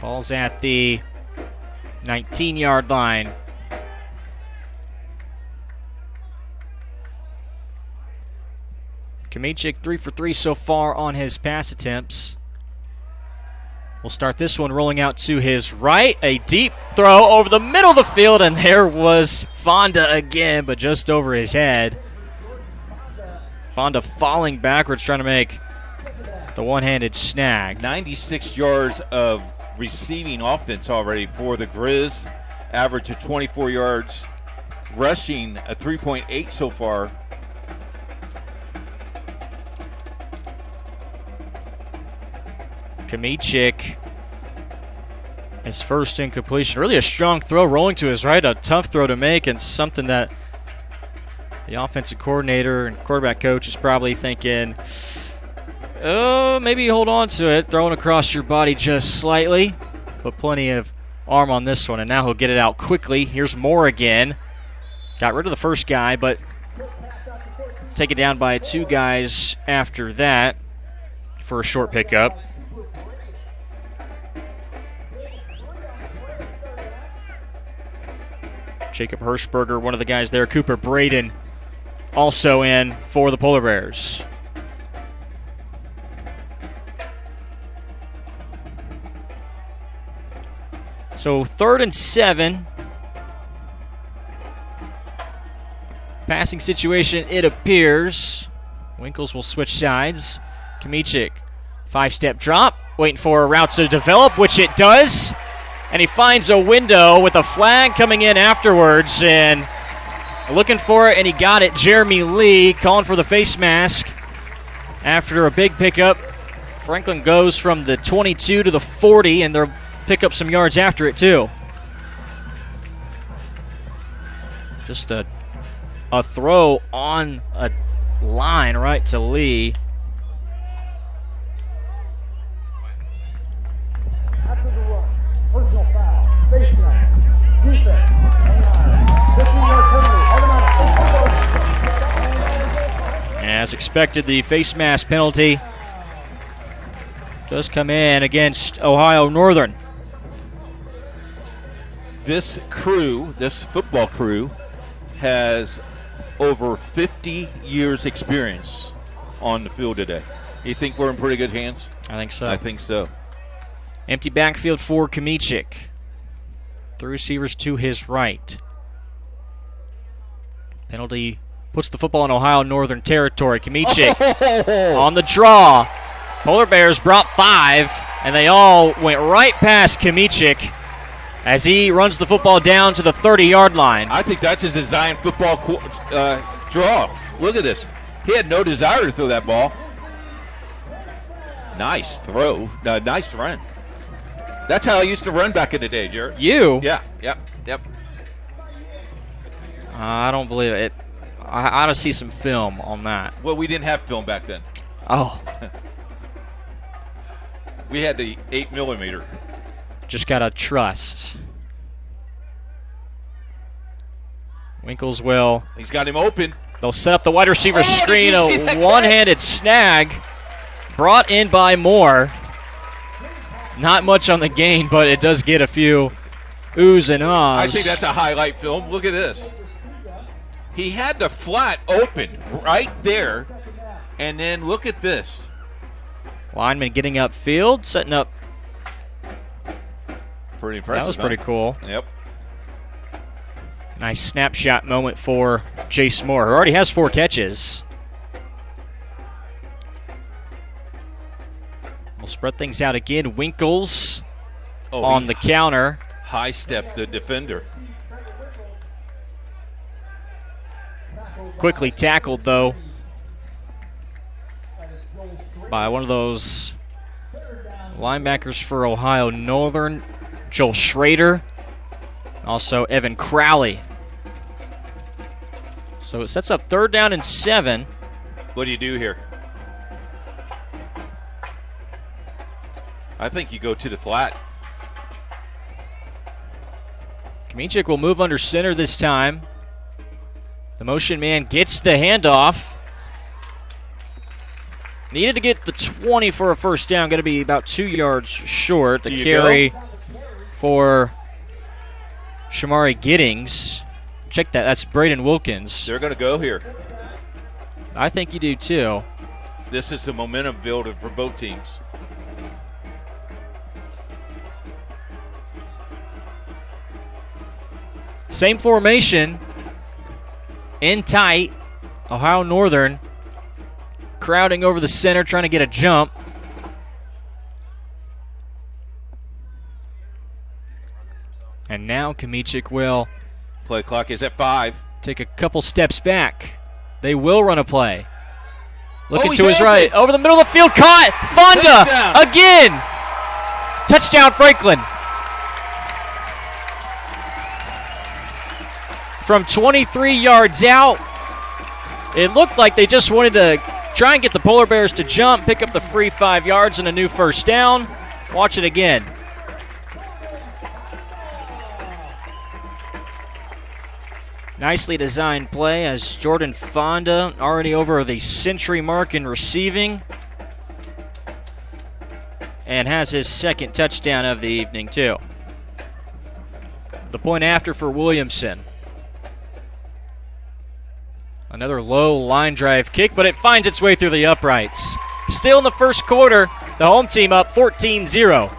Ball's at the 19-yard line. Kamichik 3 for 3 so far on his pass attempts. We'll start this one rolling out to his right. A deep throw over the middle of the field, and there was Fonda again, but just over his head. Fonda falling backwards, trying to make the one-handed snag. 96 yards of receiving offense already for the Grizz. Average of 24 yards. Rushing a 3.8 so far. Kamichik, his first incompletion. Really a strong throw rolling to his right. A tough throw to make, and something that the offensive coordinator and quarterback coach is probably thinking, oh, maybe hold on to it. Throwing across your body just slightly, but plenty of arm on this one, and now he'll get it out quickly. Here's Moore again. Got rid of the first guy, but taken down by 2 guys after that for a short pickup. Jacob Hirschberger, one of the guys there. Cooper Braden also in for the Polar Bears. So 3rd and 7. Passing situation, it appears. Winkles will switch sides. Kamichik, 5-step drop. Waiting for a route to develop, which it does. And he finds a window with a flag coming in afterwards, and looking for it, and he got it. Jeremy Lee calling for the face mask after a big pickup. Franklin goes from the 22 to the 40, and they'll pick up some yards after it too. Just a throw on a line right to Lee. As expected, the face mask penalty does come in against Ohio Northern. This crew, this football crew, has over 50 years experience on the field today. You think we're in pretty good hands? I think so. I think so. Empty backfield for Kamichik. 3 receivers to his right. Penalty puts the football in Ohio Northern territory. Kamichik on the draw. Polar Bears brought 5, and they all went right past Kamichik as he runs the football down to the 30-yard line. I think that's his design football draw. Look at this. He had no desire to throw that ball. Nice throw. Nice run. That's how I used to run back in the day, Jared. You? Yeah, yep. I don't believe it. I ought to see some film on that. Well, we didn't have film back then. Oh. We had the 8mm. Just got to trust. Winkles will. He's got him open. They'll set up the wide receiver screen. A one-handed snag brought in by Moore. Not much on the gain, but it does get a few oohs and ahs. I think that's a highlight film. Look at this. He had the flat open right there, and then look at this. Lineman getting upfield, setting up. Pretty impressive. That was pretty cool. Yep. Nice snapshot moment for Jace Moore, who already has 4 catches. We'll spread things out again. Winkles on the counter. High step the defender. Quickly tackled, though, by one of those linebackers for Ohio Northern, Joel Schrader. Also Evan Crowley. So it sets up 3rd down and 7. What do you do here? I think you go to the flat. Kamichik will move under center this time. The motion man gets the handoff. Needed to get the 20 for a first down. Going to be about 2 yards short. The carry for Shamari Giddings. Check that. That's Braden Wilkins. They're going to go here. I think you do too. This is the momentum builder for both teams. Same formation. In tight. Ohio Northern crowding over the center, trying to get a jump. And now Kamichik will play clock is at 5. Take a couple steps back. They will run a play. Looking to his right. Over the middle of the field. Caught. Fonda again. Touchdown Franklin. From 23 yards out. It looked like they just wanted to try and get the Polar Bears to jump, pick up the free 5 yards and a new first down. Watch it again. Nicely designed play as Jordan Fonda already over the century mark in receiving. And has his 2nd touchdown of the evening too. The point after for Williamson. Another low line drive kick, but it finds its way through the uprights. Still in the first quarter, the home team up 14-0.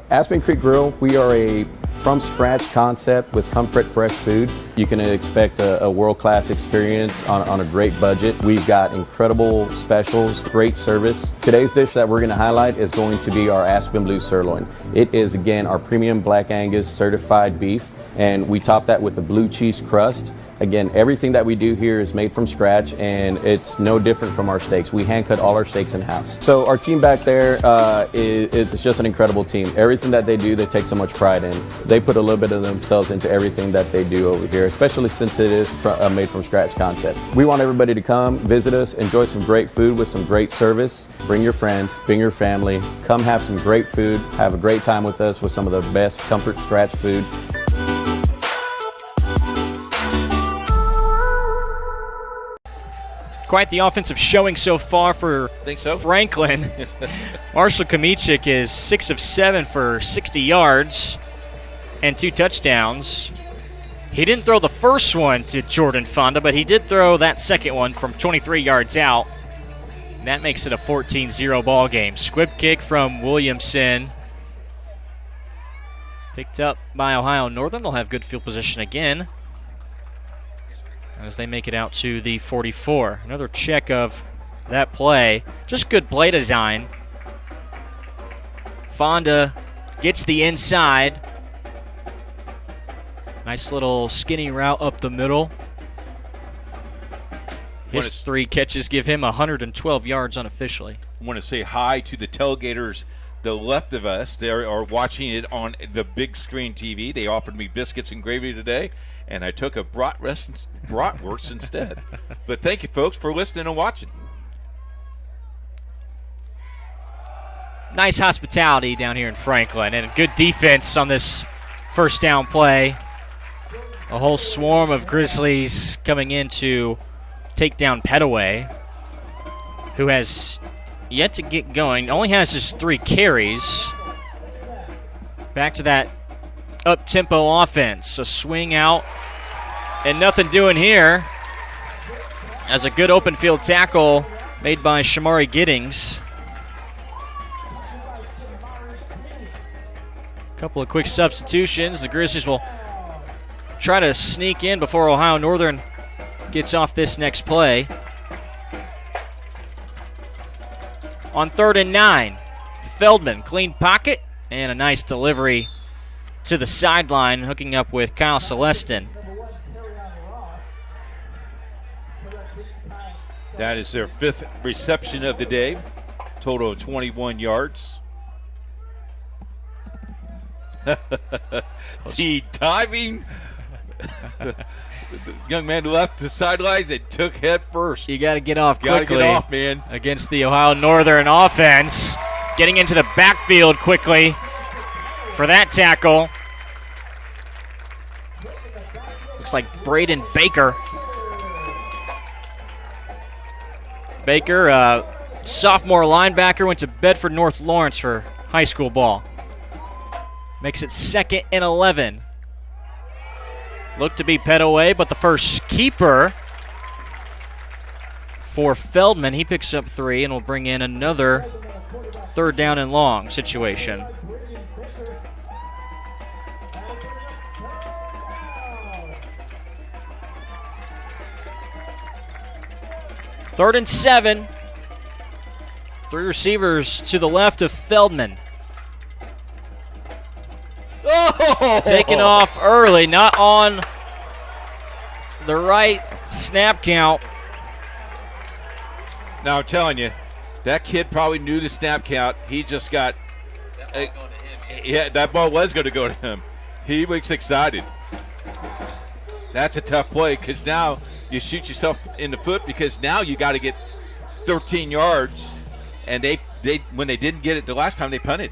Aspen Creek Grill, we are a from-scratch concept with comfort, fresh food. You can expect a world-class experience on a great budget. We've got incredible specials, great service. Today's dish that we're going to highlight is going to be our Aspen Blue Sirloin. It is, again, our premium Black Angus certified beef, and we top that with a blue cheese crust. Again, everything that we do here is made from scratch, and it's no different from our steaks. We hand cut all our steaks in-house. So our team back there, it's just an incredible team. Everything that they do, they take so much pride in. They put a little bit of themselves into everything that they do over here, especially since it is a made from scratch concept. We want everybody to come, visit us, enjoy some great food with some great service. Bring your friends, bring your family, come have some great food, have a great time with us with some of the best comfort scratch food. Quite the offensive showing so far for Franklin. Marshall Kamichik is 6 of 7 for 60 yards and 2 touchdowns. He didn't throw the first one to Jordan Fonda, but he did throw that second one from 23 yards out. And that makes it a 14-0 ball game. Squib kick from Williamson. Picked up by Ohio Northern. They'll have good field position again as they make it out to the 44. Another check of that play. Just good play design. Fonda gets the inside. Nice little skinny route up the middle. His 3 catches give him 112 yards unofficially. I want to say hi to the tailgaters the left of us. They are watching it on the big screen TV. They offered me biscuits and gravy today, and I took a bratwurst instead. But thank you, folks, for listening and watching. Nice hospitality down here in Franklin, and good defense on this first down play A whole swarm of Grizzlies coming in to take down Petaway, who has yet to get going. Only has just 3 carries. Back to that up-tempo offense. A swing out and nothing doing here. As a good open field tackle made by Shamari Giddings. Couple of quick substitutions. The Grizzlies will try to sneak in before Ohio Northern gets off this next play. On 3rd and 9, Feldman, clean pocket, and a nice delivery to the sideline, hooking up with Kyle Celestin. That is their 5th reception of the day, total of 21 yards. The diving. The young man left the sidelines and took head first. You got to get off quickly. Got to get off, man. Against the Ohio Northern offense. Getting into the backfield quickly for that tackle. Looks like Braden Baker. Baker, sophomore linebacker, went to Bedford North Lawrence for high school ball. Makes it 2nd and 11. Looked to be Petaway, but the first keeper for Feldman. He picks up 3 and will bring in another 3rd down and long situation. Third and 7. 3 receivers to the left of Feldman. Oh! Taken off early, not on the right snap count. Now I'm telling you, that kid probably knew the snap count. He just got, yeah, that ball was going to go to him. He was excited. That's a tough play because now you shoot yourself in the foot because now you got to get 13 yards, and they when they didn't get it the last time, they punted.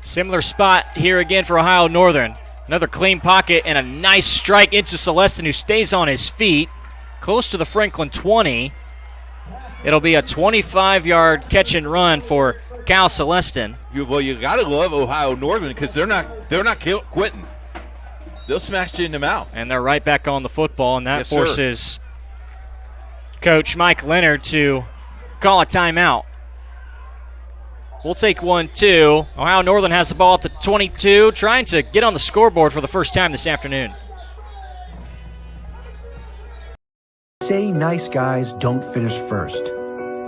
Similar spot here again for Ohio Northern. Another clean pocket and a nice strike into Celestin, who stays on his feet close to the Franklin 20. It'll be a 25-yard catch and run for Cal Celestin. Well, you got to love Ohio Northern because they're not quitting. They'll smash you in the mouth. And they're right back on the football, and that yes, forces sir. Coach Mike Leonard to call a timeout. We'll take 1-2. Ohio Northern has the ball at the 22, trying to get on the scoreboard for the first time this afternoon. Say nice guys don't finish first.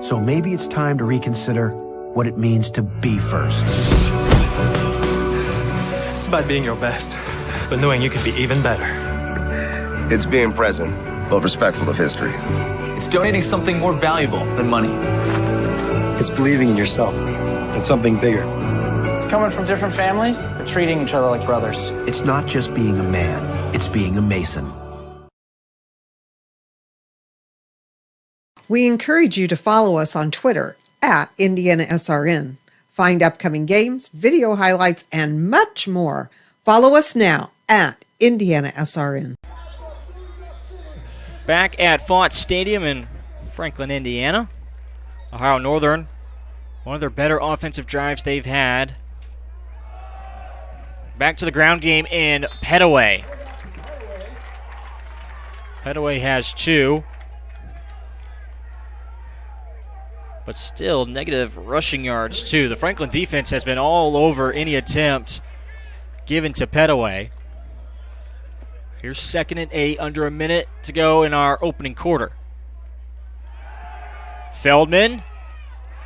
So maybe it's time to reconsider what it means to be first. It's about being your best, but knowing you can be even better. It's being present, but respectful of history. It's donating something more valuable than money. It's believing in yourself and something bigger. It's coming from different families, but treating each other like brothers. It's not just being a man, it's being a Mason. We encourage you to follow us on Twitter at IndianaSRN. Find upcoming games, video highlights, and much more. Follow us now at IndianaSRN. Back at Font Stadium in Franklin, Indiana. Ohio Northern, one of their better offensive drives they've had. Back to the ground game in Petaway. Petaway has 2. But still negative rushing yards, too. The Franklin defense has been all over any attempt given to Petaway. Here's 2nd and 8, under a minute to go in our opening quarter. Feldman.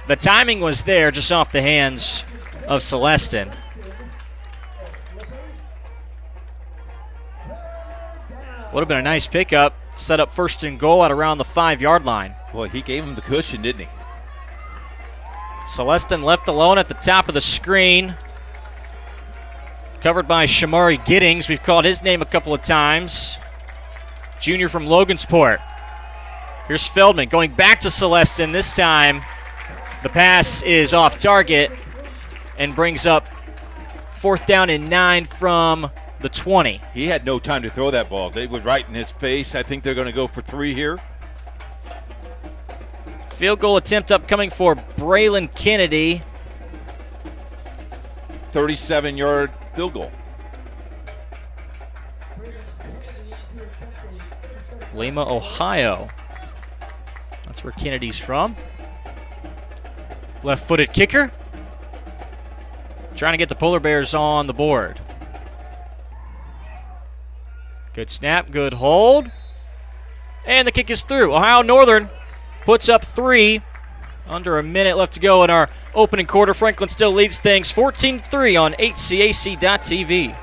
The timing was there, just off the hands of Celestin. Would have been a nice pickup. Set up 1st and goal at around the 5-yard line. Boy, he gave him the cushion, didn't he? Celestin left alone at the top of the screen. Covered by Shamari Giddings. We've called his name a couple of times. Junior from Logansport. Here's Feldman going back to Celestin. This time the pass is off target and brings up 4th down and 9 from the 20. He had no time to throw that ball. It was right in his face. I think they're going to go for 3 here. Field goal attempt upcoming for Braylon Kennedy. 37-yard field goal. Lima, Ohio. That's where Kennedy's from. Left-footed kicker. Trying to get the Polar Bears on the board. Good snap, good hold. And the kick is through. Ohio Northern puts up 3. Under a minute left to go in our opening quarter. Franklin still leads things 14-3 on HCAC.TV.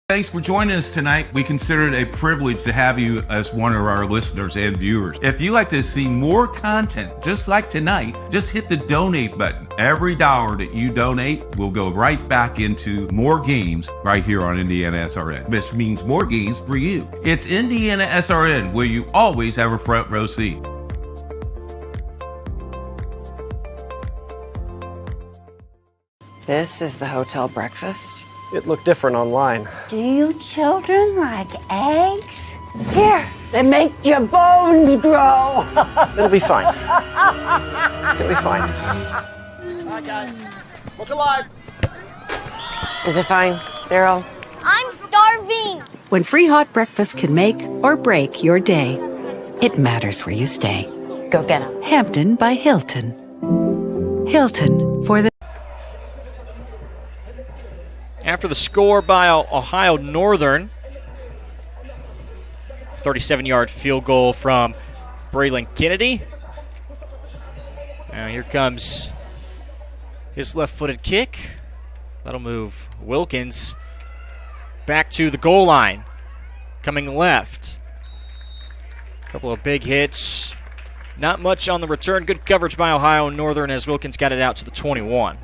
Thanks for joining us tonight. We consider it a privilege to have you as one of our listeners and viewers. If you'd like to see more content just like tonight, just hit the donate button. Every dollar that you donate will go right back into more games right here on IndianaSRN, which means more games for you. It's IndianaSRN, where you always have a front row seat. This is the hotel breakfast. It looked different online. Do you children like eggs? Here, they make your bones grow. It'll be fine. It's gonna be fine. All right, guys. Look alive. Is it fine, Daryl? I'm starving. When free hot breakfast can make or break your day, it matters where you stay. Go get him. Hampton by Hilton. Hilton for the... After the score by Ohio Northern, 37-yard field goal from Braylon Kennedy. Now here comes his left-footed kick. That'll move Wilkins back to the goal line. Coming left. A couple of big hits. Not much on the return. Good coverage by Ohio Northern as Wilkins got it out to the 21.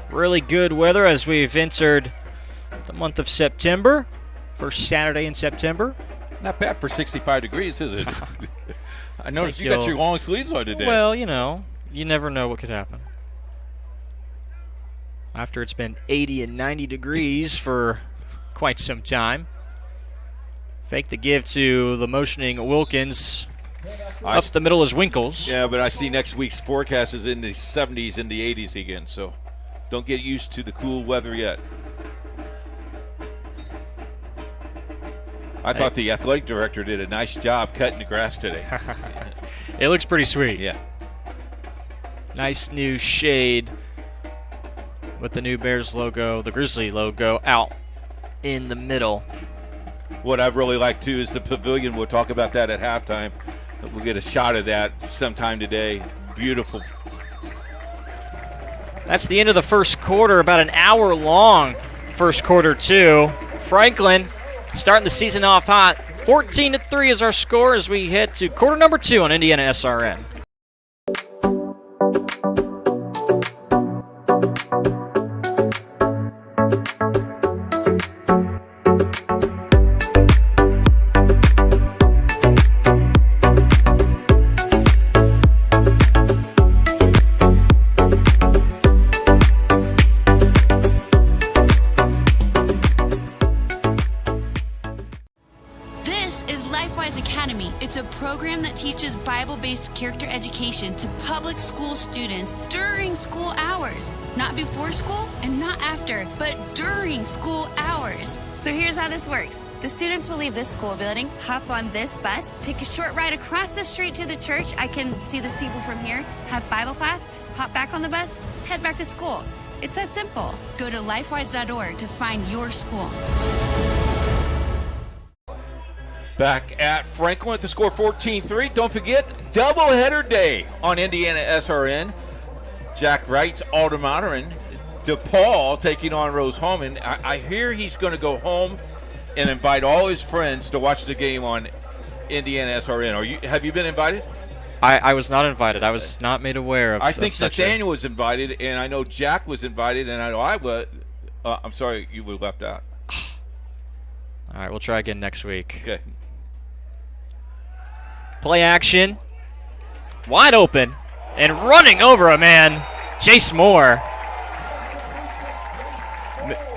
Really good weather as we've entered the month of September. First Saturday in September. Not bad for 65 degrees, is it? I noticed you got your long sleeves on today. Well, you know, you never know what could happen. After it's been 80 and 90 degrees for quite some time. Fake the give to the motioning Wilkins. Up the middle is Winkles. Yeah, but I see next week's forecast is in the 70s and the 80s again, so don't get used to the cool weather yet. I thought the athletic director did a nice job cutting the grass today. It looks pretty sweet. Yeah. Nice new shade with the new Bears logo, the Grizzly logo, out in the middle. What I really like, too, is the pavilion. We'll talk about that at halftime. We'll get a shot of that sometime today. Beautiful. That's the end of the first quarter, about an hour long first quarter, too. Franklin starting the season off hot. 14-3 is our score as we head to quarter number 2 on IndianaSRN. Teaches Bible-based character education to public school students during school hours. Not before school and not after, but during school hours. So here's how this works. The students will leave this school building, hop on this bus, take a short ride across the street to the church. I can see the steeple from here, have Bible class, hop back on the bus, head back to school. It's that simple. Go to lifewise.org to find your school. Back at Franklin with the score 14-3. Don't forget, doubleheader day on IndianaSRN. Jack Wright's alma mater and DePaul taking on Rose-Hulman. I hear he's going to go home and invite all his friends to watch the game on IndianaSRN. Have you been invited? I was not invited. I was not made aware of. I think Nathaniel was invited, and I know Jack was invited, and I know I'm sorry, you were left out. All right, we'll try again next week. Okay. Play action. Wide open. And running over a man, Chase Moore.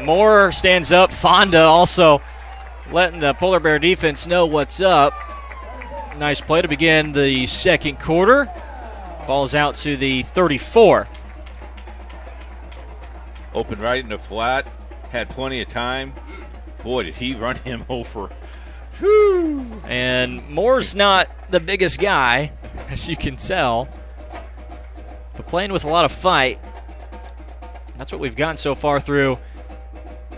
Moore stands up. Fonda also letting the Polar Bear defense know what's up. Nice play to begin the second quarter. Ball's out to the 34. Open right in the flat. Had plenty of time. Boy, did he run him over. Whew. And Moore's not the biggest guy, as you can tell, but playing with a lot of fight. That's what we've gotten so far through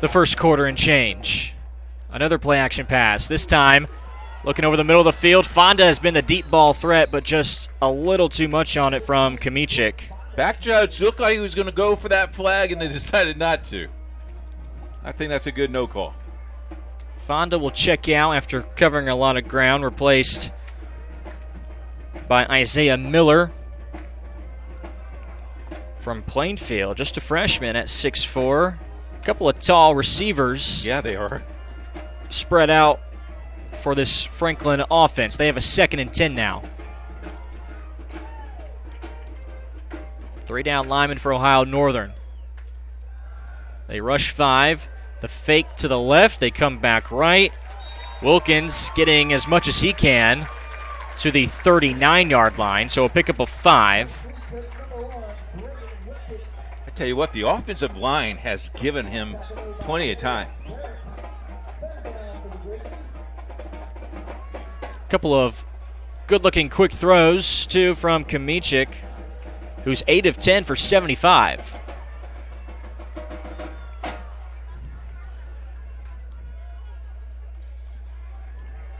the first quarter and change. Another play action pass. This time, looking over the middle of the field, Fonda has been the deep ball threat, but just a little too much on it from Kamichik. Back judge looked like he was going to go for that flag, and they decided not to. I think that's a good no call. Fonda will check out after covering a lot of ground, replaced by Isaiah Miller from Plainfield, just a freshman at 6'4". A couple of tall receivers. Yeah, they are. Spread out for this Franklin offense. They have a 2nd and 10 now. 3 down linemen for Ohio Northern. They rush 5. The fake to the left. They come back right. Wilkins getting as much as he can to the 39-yard line, so a pickup of 5. I tell you what, the offensive line has given him plenty of time. Couple of good-looking quick throws, too, from Kamichik, who's 8 of 10 for 75.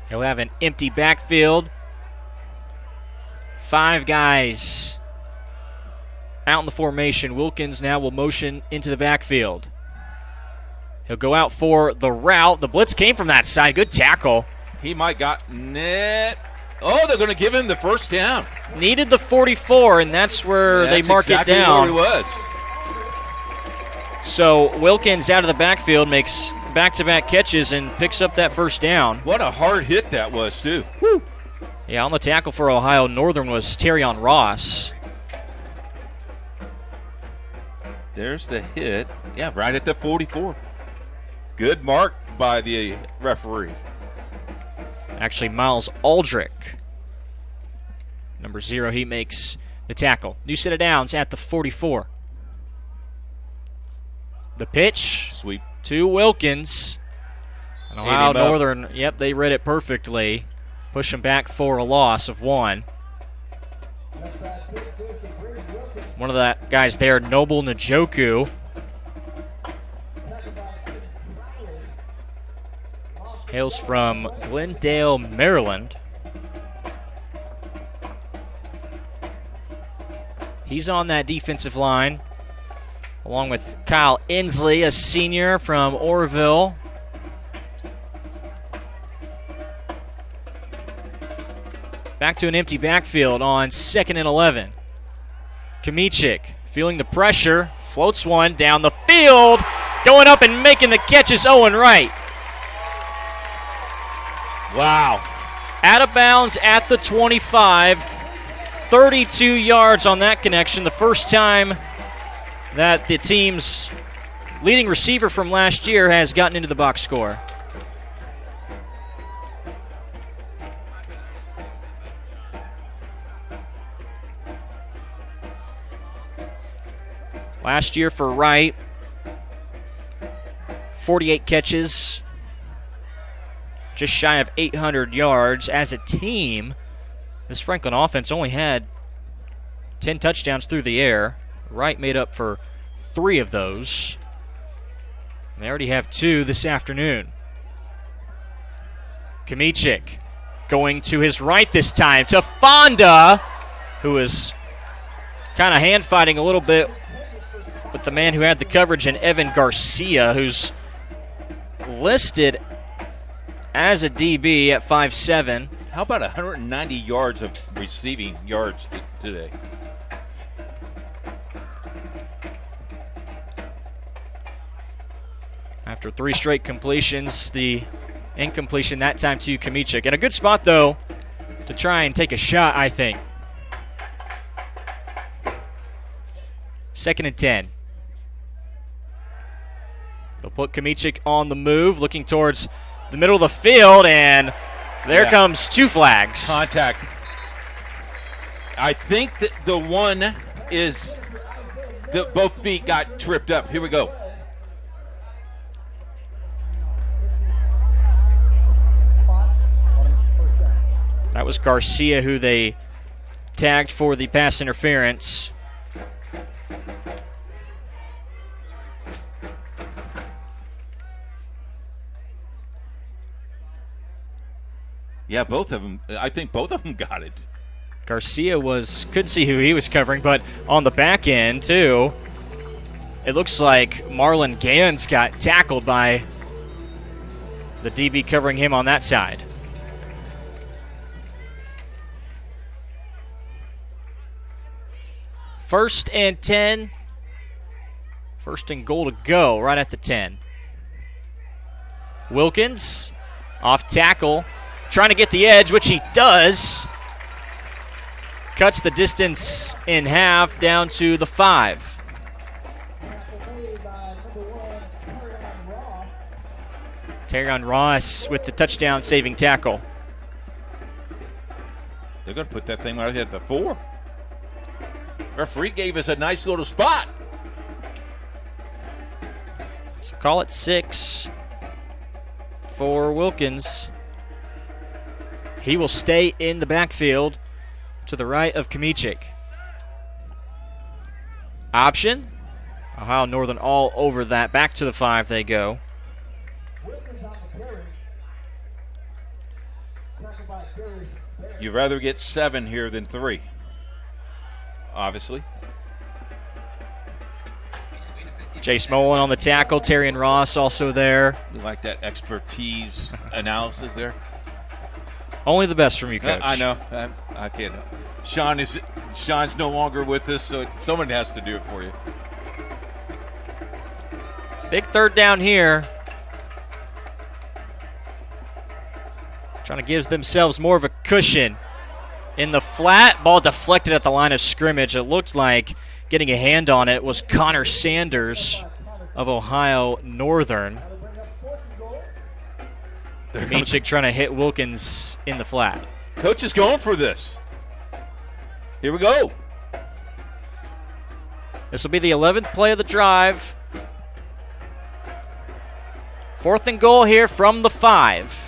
He'll have an empty backfield. 5 guys out in the formation. Wilkins now will motion into the backfield. He'll go out for the route. The blitz came from that side. Good tackle. He might got net. Oh, they're going to give him the first down. Needed the 44, and that's where they mark exactly it down. Where he was. So Wilkins out of the backfield makes back-to-back catches and picks up that first down. What a hard hit that was, too. Woo. Yeah, on the tackle for Ohio Northern was Terrion Ross. There's the hit. Yeah, right at the 44. Good mark by the referee. Actually, Miles Aldrich, number 0, he makes the tackle. New set of downs at the 44. The pitch. Sweep. To Wilkins. And Ohio Northern, yep, they read it perfectly. Push him back for a loss of 1. One of the guys there, Noble Njoku. Hails from Glendale, Maryland. He's on that defensive line, along with Kyle Inslee, a senior from Orville. Back to an empty backfield on 2nd and 11. Kamichik feeling the pressure, floats one down the field, going up and making the catch is Owen Wright. Wow. Out of bounds at the 25. 32 yards on that connection. The first time that the team's leading receiver from last year has gotten into the box score. Last year for Wright, 48 catches, just shy of 800 yards. As a team, this Franklin offense only had 10 touchdowns through the air. Wright made up for 3 of those. And they already have 2 this afternoon. Kamichik going to his right this time to Fonda, who is kind of hand fighting a little bit with the man who had the coverage, and Evan Garcia, who's listed as a DB at 5'7". How about 190 yards of receiving yards today? After 3 straight completions, the incompletion that time to Kamichik. And a good spot, though, to try and take a shot, I think. 2nd and 10. They'll put Kamichik on the move, looking towards the middle of the field, and there comes 2 flags. Contact. I think that the one is that both feet got tripped up. Here we go. That was Garcia who they tagged for the pass interference. Yeah, both of them. I think both of them got it. Garcia couldn't see who he was covering, but on the back end, too, it looks like Marlon Gans got tackled by the DB covering him on that side. First and 10. 1st and goal to go right at the 10. Wilkins off tackle, trying to get the edge, which he does. Cuts the distance in half down to the 5. Terrion Ross with the touchdown saving tackle. They're going to put that thing right at the 4. Referee gave us a nice little spot. So call it 6 for Wilkins. He will stay in the backfield to the right of Kamichik. Option. Ohio Northern all over that. Back to the 5 they go. You'd rather get 7 here than 3. Obviously. Chase Mullen on the tackle. Terrion Ross also there. You like that expertise analysis there? Only the best from you, Coach. I know. I can't. Sean's no longer with us, so someone has to do it for you. Big 3rd down here. Trying to give themselves more of a cushion. In the flat, ball deflected at the line of scrimmage. It looked like getting a hand on it was Connor Sanders of Ohio Northern. Kamichik trying to hit Wilkins in the flat. Coach is going for this. Here we go. This will be the 11th play of the drive. 4th and goal here from the 5.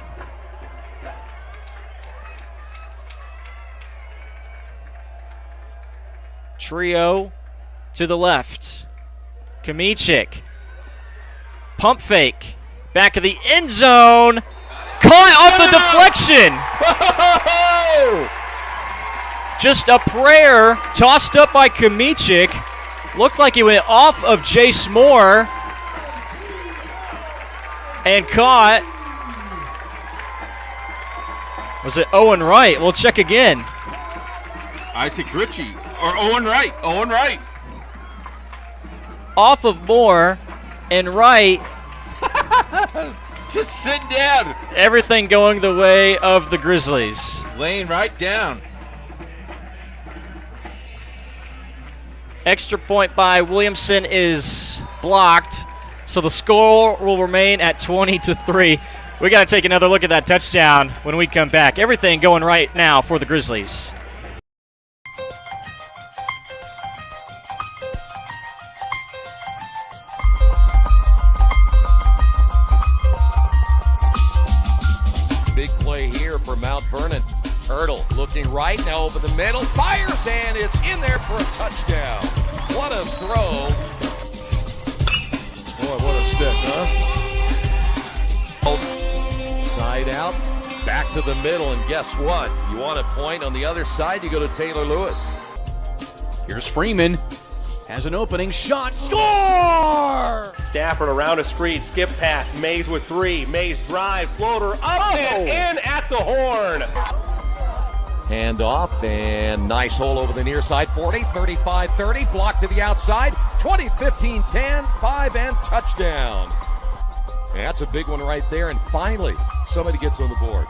Trio to the left. Kamichik. Pump fake. Back of the end zone. Caught off the deflection. Just a prayer tossed up by Kamichik. Looked like he went off of Jace Moore. And caught. Was it Owen Wright? We'll check again. Isaac Ritchie. Or Owen Wright. Owen Wright. Off of Moore and Wright. Just sitting down. Everything going the way of the Grizzlies. Laying right down. Extra point by Williamson is blocked. So the score will remain at 20-3. We got to take another look at that touchdown when we come back. Everything going right now for the Grizzlies. Big play here for Mount Vernon. Hurdle looking right, now over the middle, fires, and it's in there for a touchdown. What a throw. Boy, what a stick, huh? Side out, back to the middle, and guess what? You want a point on the other side, you go to Taylor Lewis. Here's Freeman. Has an opening shot. Score! Stafford around a screen, skip pass. Mays with 3. Mays drive, floater up and in at the horn. Hand off, and nice hole over the near side. 40, 35, 30. Block to the outside. 20, 15, 10, 5, and touchdown. And that's a big one right there. And finally, somebody gets on the board.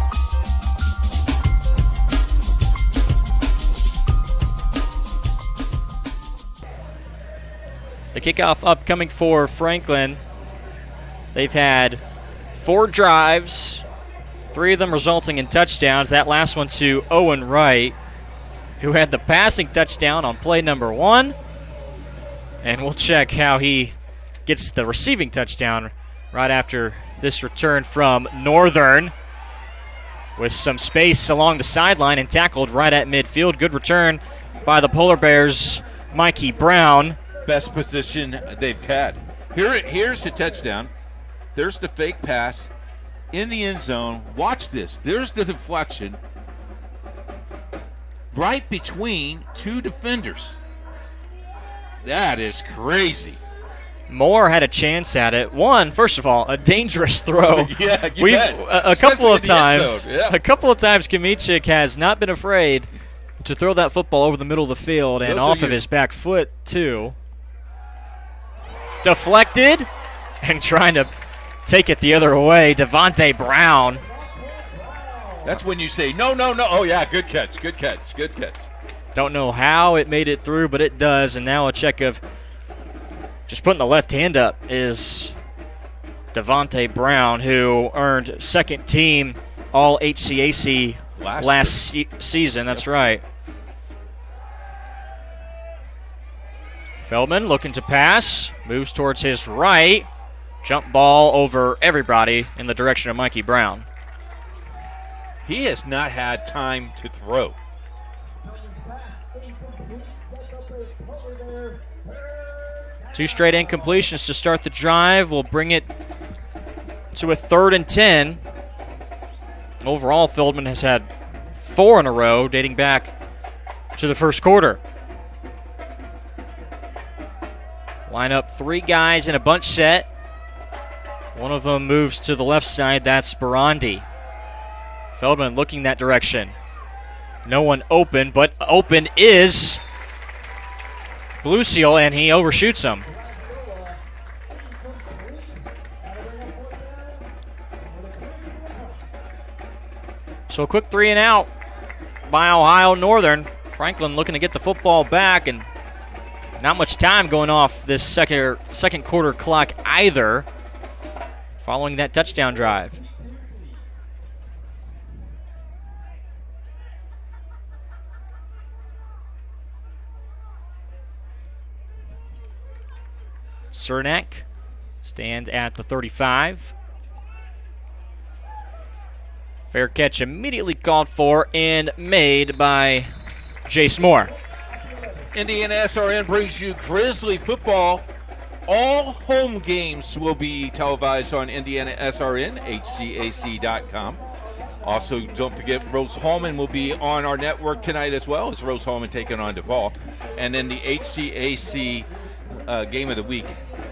The kickoff upcoming for Franklin. They've had 4 drives, 3 of them resulting in touchdowns. That last one to Owen Wright, who had the passing touchdown on play number 1. And we'll check how he gets the receiving touchdown right after this return from Northern, with some space along the sideline and tackled right at midfield. Good return by the Polar Bears' Mikey Brown. Best position they've had. Here's the touchdown. There's the fake pass in the end zone. Watch this. There's the deflection right between 2 defenders. That is crazy. Moore had a chance at it. First of all, a dangerous throw. Yeah, a couple of times. A couple of times, Kamichik has not been afraid to throw that football over the middle of the field and off of his back foot too. Deflected and trying to take it the other way. Devontae Brown. That's when you say no. Oh yeah, good catch. Don't know how it made it through, but it does. And now a check of just putting the left hand up is Devontae Brown, who earned second team all HCAC last season. That's right. Feldman looking to pass, moves towards his right. Jump ball over everybody in the direction of Mikey Brown. He has not had time to throw. Two straight incompletions to start the drive will bring it to a 3rd and 10. Overall, Feldman has had 4 in a row dating back to the first quarter. Line up 3 guys in a bunch set. One of them moves to the left side. That's Barandi. Feldman looking that direction. No one open, but open is Blue Seal, and he overshoots him. So a quick 3 and out by Ohio Northern. Franklin looking to get the football back, and not much time going off this second quarter clock either, following that touchdown drive. Cernak stand at the 35. Fair catch immediately called for and made by Jace Moore. IndianaSRN brings you Grizzly football. All home games will be televised on IndianaSRN, HCAC.com. Also, don't forget Rose-Hulman will be on our network tonight as well, as Rose-Hulman taking on DePaul. And then the HCAC game of the week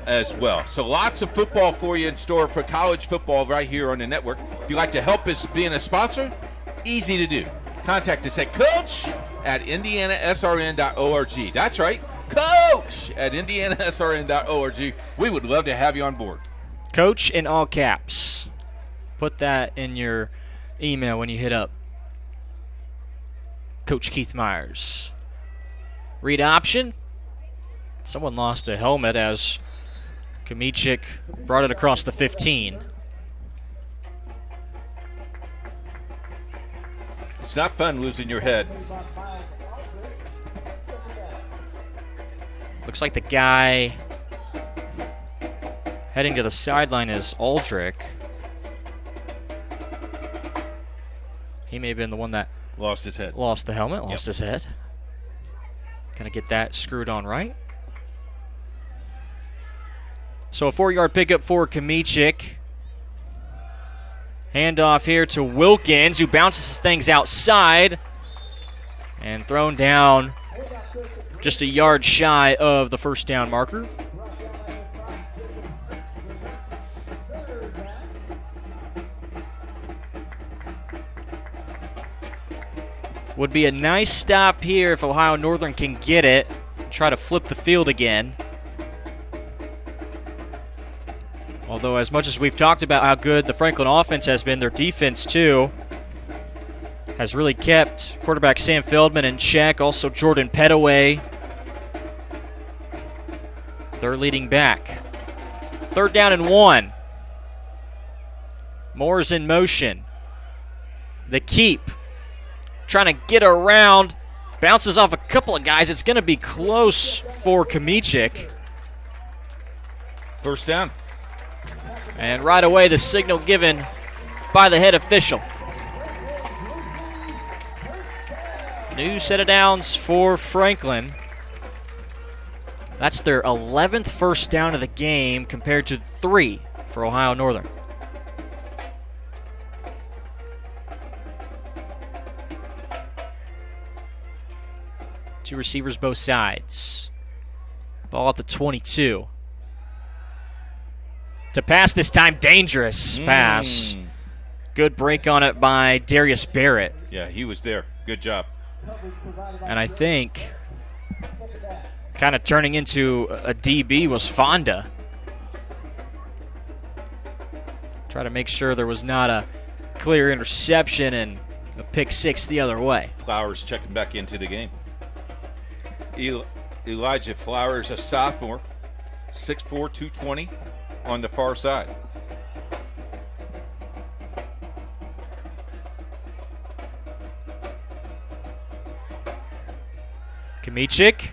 as well. So lots of football for you in store for college football right here on the network. If you'd like to help us being a sponsor, easy to do. Contact us at coach@indianasrn.org. That's right, coach@indianasrn.org. We would love to have you on board. Coach in all caps. Put that in your email when you hit up Coach Keith Myers. Read option. Someone lost a helmet as Kamichik brought it across the 15. It's not fun losing your head. Looks like the guy heading to the sideline is Aldrich. He may have been the one that lost his head. Lost the helmet, lost his head. Gonna get that screwed on right. So a 4-yard pickup for Kamichik. Handoff here to Wilkins, who bounces things outside and thrown down just a yard shy of the first down marker. Would be a nice stop here if Ohio Northern can get it and try to flip the field again. Although as much as we've talked about how good the Franklin offense has been, their defense too has really kept quarterback Sam Feldman in check. Also Jordan Pettaway, their leading back. 3rd down and 1. Moore's in motion. The keep. Trying to get around. Bounces off a couple of guys. It's going to be close for Kamichik. 1st down. And right away, the signal given by the head official. New set of downs for Franklin. That's their 11th first down of the game compared to 3 for Ohio Northern. Two receivers both sides. Ball at the 22. To pass this time, dangerous pass. Good break on it by Darius Barrett. Yeah, he was there. Good job. And I think kind of turning into a DB was Fonda. Try to make sure there was not a clear interception and a pick 6 the other way. Flowers checking back into the game. Elijah Flowers, a sophomore, 6'4", 220 on the far side. Kamichik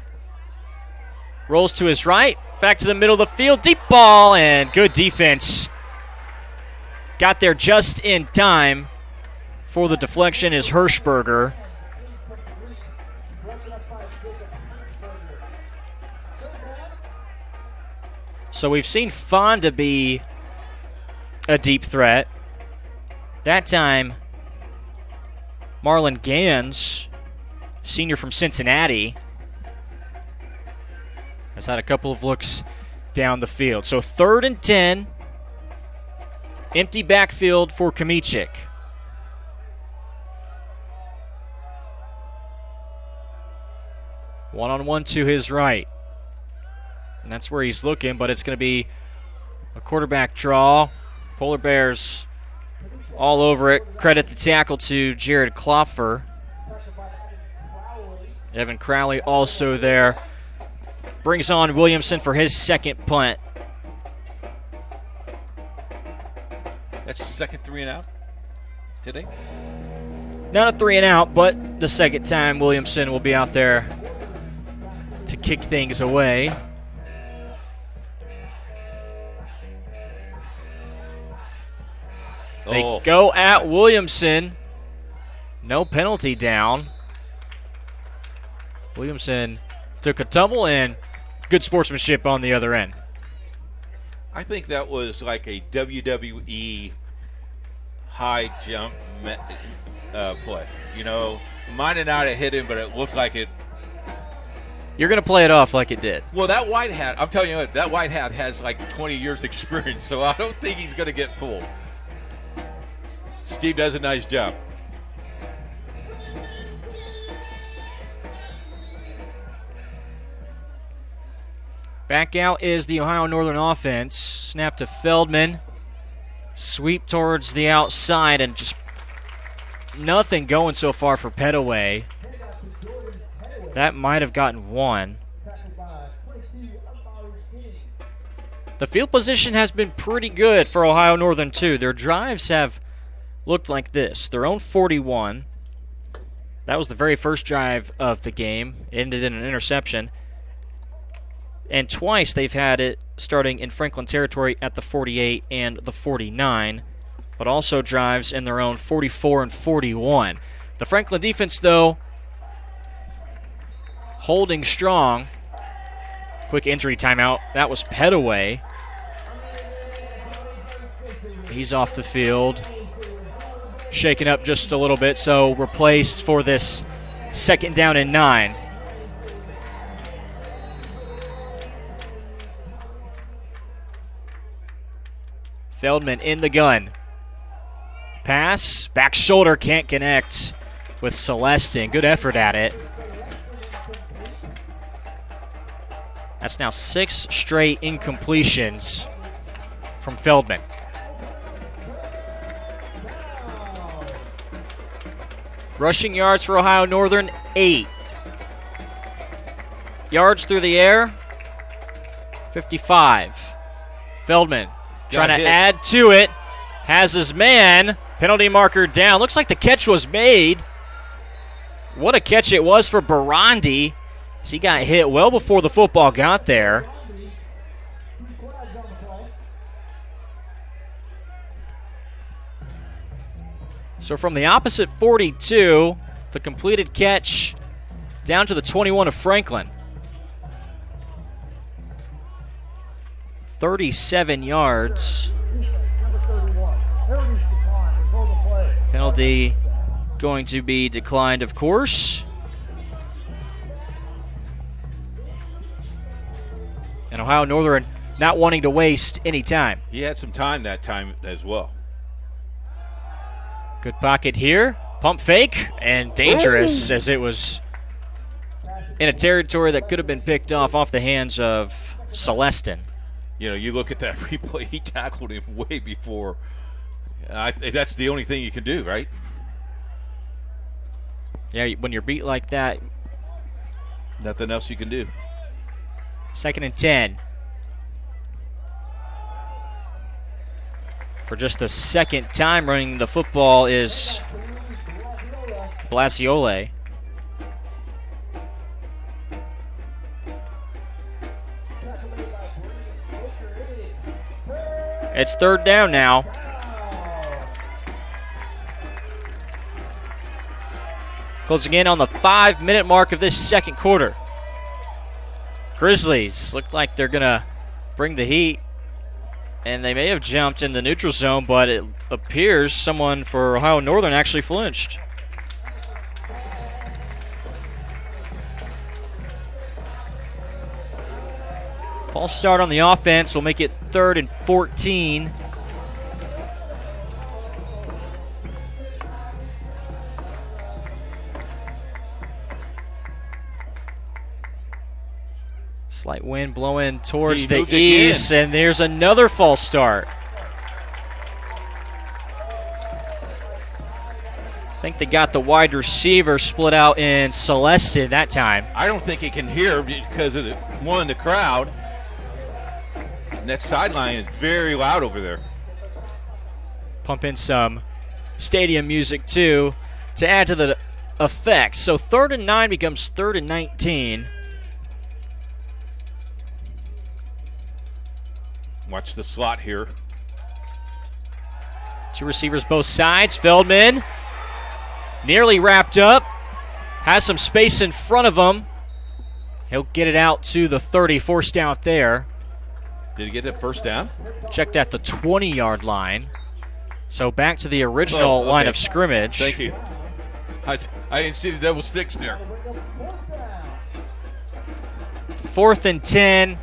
rolls to his right, back to the middle of the field, deep ball, and good defense. Got there just in time for the deflection is Hirschberger. So we've seen Fonda be a deep threat. That time, Marlon Gans, senior from Cincinnati, has had a couple of looks down the field. So 3rd and 10. Empty backfield for Kamichik. One-on-one to his right. And that's where he's looking, but it's going to be a quarterback draw. Polar Bears all over it. Credit the tackle to Jared Klopfer. Evan Crowley also there. Brings on Williamson for his 2nd punt. That's 2nd 3 and out today? Not a 3 and out, but the 2nd time Williamson will be out there to kick things away. They go at Williamson. No penalty down. Williamson took a tumble and good sportsmanship on the other end. I think that was like a WWE high jump play. You know, might have not hit him, but it looked like it. You're going to play it off like it did. Well, that white hat, I'm telling you what, that white hat has like 20 years experience, so I don't think he's going to get pulled. Steve does a nice job. Back out is the Ohio Northern offense. Snap to Feldman. Sweep towards the outside and just nothing going so far for Pettaway. That might have gotten 1. The field position has been pretty good for Ohio Northern too. Their drives have looked like this. Their own 41. That was the very first drive of the game. Ended in an interception. And twice they've had it starting in Franklin territory at the 48 and the 49, but also drives in their own 44 and 41. The Franklin defense, though, holding strong. Quick injury timeout. That was Pettaway. He's off the field. Shaken up just a little bit, so replaced for this 2nd down and 9. Feldman in the gun. Pass, back shoulder, can't connect with Celestin. Good effort at it. That's now 6 straight incompletions from Feldman. Rushing yards for Ohio Northern, 8. Yards through the air, 55. Feldman trying to add to it. Has his man. Penalty marker down. Looks like the catch was made. What a catch it was for Barandi, as he got hit well before the football got there. So from the opposite 42, the completed catch down to the 21 of Franklin. 37 yards. Penalty going to be declined, of course. And Ohio Northern not wanting to waste any time. He had some time that time as well. Good pocket here. Pump fake and dangerous as it was in a territory that could have been picked off the hands of Celestin. You know, you look at that replay, he tackled him way before. That's the only thing you can do, right? Yeah, when you're beat like that. Nothing else you can do. 2nd and 10. For just the second time running the football is Blasiole. It's 3rd down now. Closing in on the 5-minute mark of this second quarter. Grizzlies look like they're going to bring the heat. And they may have jumped in the neutral zone, but it appears someone for Ohio Northern actually flinched. False start on the offense will make it 3rd and 14. Slight wind blowing towards the east, and there's another false start. I think they got the wide receiver split out in Celestin that time. I don't think he can hear because of the crowd. And that sideline is very loud over there. Pump in some stadium music, too, to add to the effect. So 3rd and 9 becomes 3rd and 19. Watch the slot here. 2 receivers both sides. Feldman nearly wrapped up. Has some space in front of him. He'll get it out to the 30, forced out there. Did he get it first down? Checked at the 20-yard line. So back to the original line of scrimmage. Thank you. I didn't see the double sticks there. 4th and 10.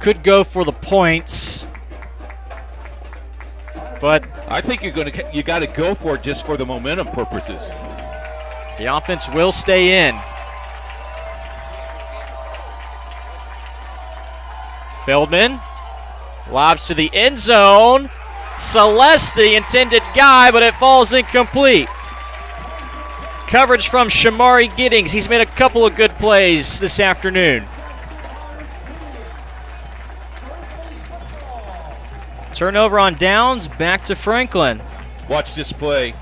Could go for the points. But I think you got to go for it just for the momentum purposes. The offense will stay in. Feldman lobs to the end zone. Celeste, the intended guy, but it falls incomplete. Coverage from Shamari Giddings. He's made a couple of good plays this afternoon. Turnover on downs, back to Franklin. Watch this play.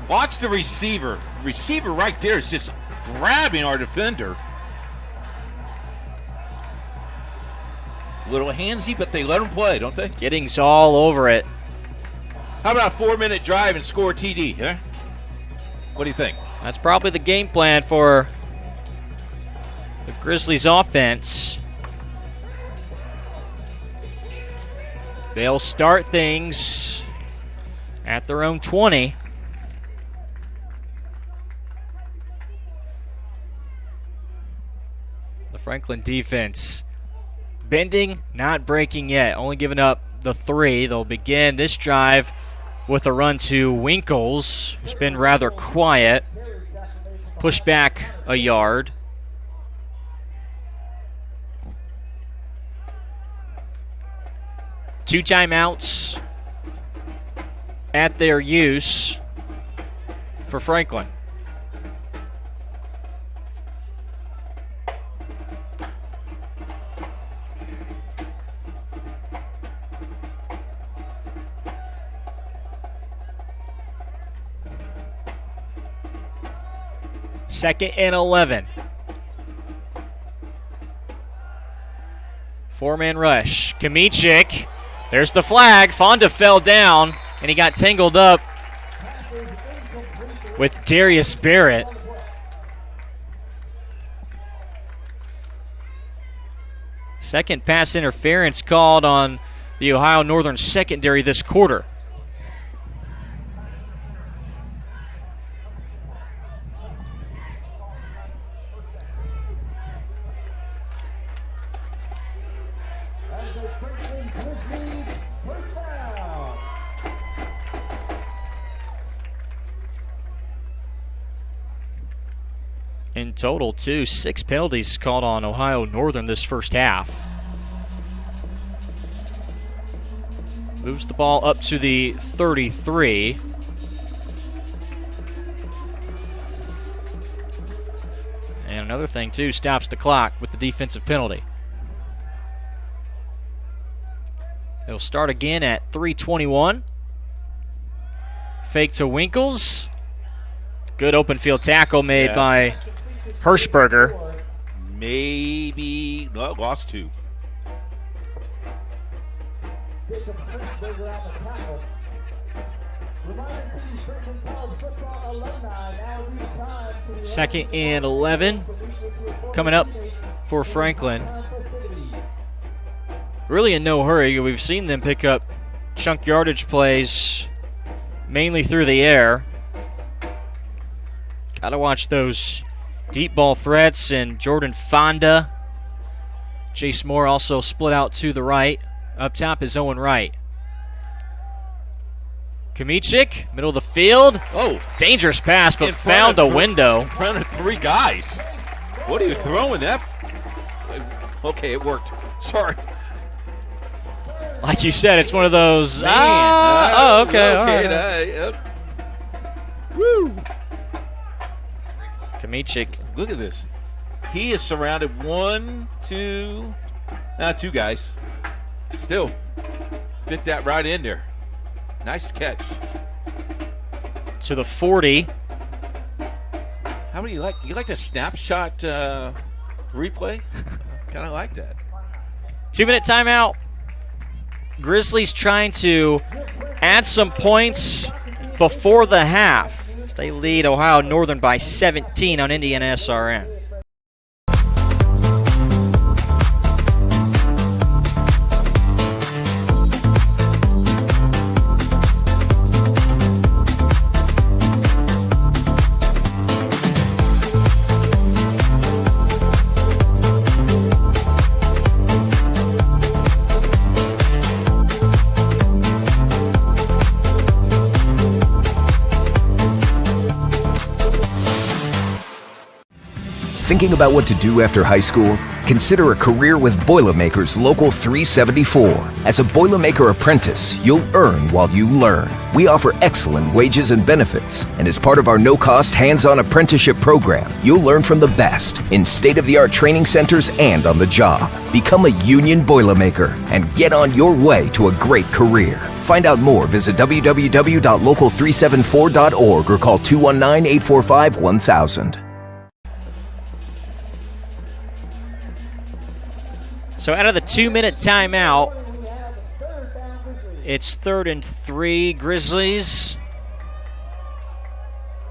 Watch the receiver. The receiver right there is just grabbing our defender. A little handsy, but they let him play, don't they? Giddings all over it. How about a 4-minute drive and score a TD, huh? What do you think? That's probably the game plan for the Grizzlies offense. They'll start things at their own 20. The Franklin defense bending, not breaking yet. Only giving up the 3. They'll begin this drive with a run to Winkles, who's been rather quiet. Push back a yard. 2 timeouts at their use for Franklin. Second and 11. 4-man rush. Kamichik. There's the flag. Fonda fell down, and he got tangled up with Darius Barrett. Second pass interference called on the Ohio Northern secondary this quarter. In total, too, 6 penalties called on Ohio Northern this first half. Moves the ball up to the 33. And another thing, too, stops the clock with the defensive penalty. It'll start again at 3:21. Fake to Winkles. Good open field tackle made by Hirschberger. Maybe, no, lost 2. Second and 11 coming up for Franklin. Really in no hurry. We've seen them pick up chunk yardage plays mainly through the air. Got to watch those deep ball threats, and Jordan Fonda. Jace Moore also split out to the right. Up top is Owen Wright. Kamichik, middle of the field. Oh, dangerous pass, but found a window. In front of 3 guys. What are you throwing that? Okay, it worked. Sorry. Like you said, it's one of those. Man. Okay. All right. Woo. Kamichik. Look at this. He is surrounded 2 guys. Still fit that right in there. Nice catch. To the 40. How many you like a snapshot replay? Kind of like that. 2-minute timeout. Grizzlies trying to add some points before the half. They lead Ohio Northern by 17 on IndianaSRN. Thinking about what to do after high school? Consider a career with Boilermakers Local 374. As a Boilermaker apprentice, you'll earn while you learn. We offer excellent wages and benefits, and as part of our no-cost hands-on apprenticeship program, you'll learn from the best in state-of-the-art training centers and on the job. Become a union Boilermaker and get on your way to a great career. Find out more, visit www.local374.org or call 219-845-1000. So out of the 2-minute timeout, it's 3rd and 3. Grizzlies.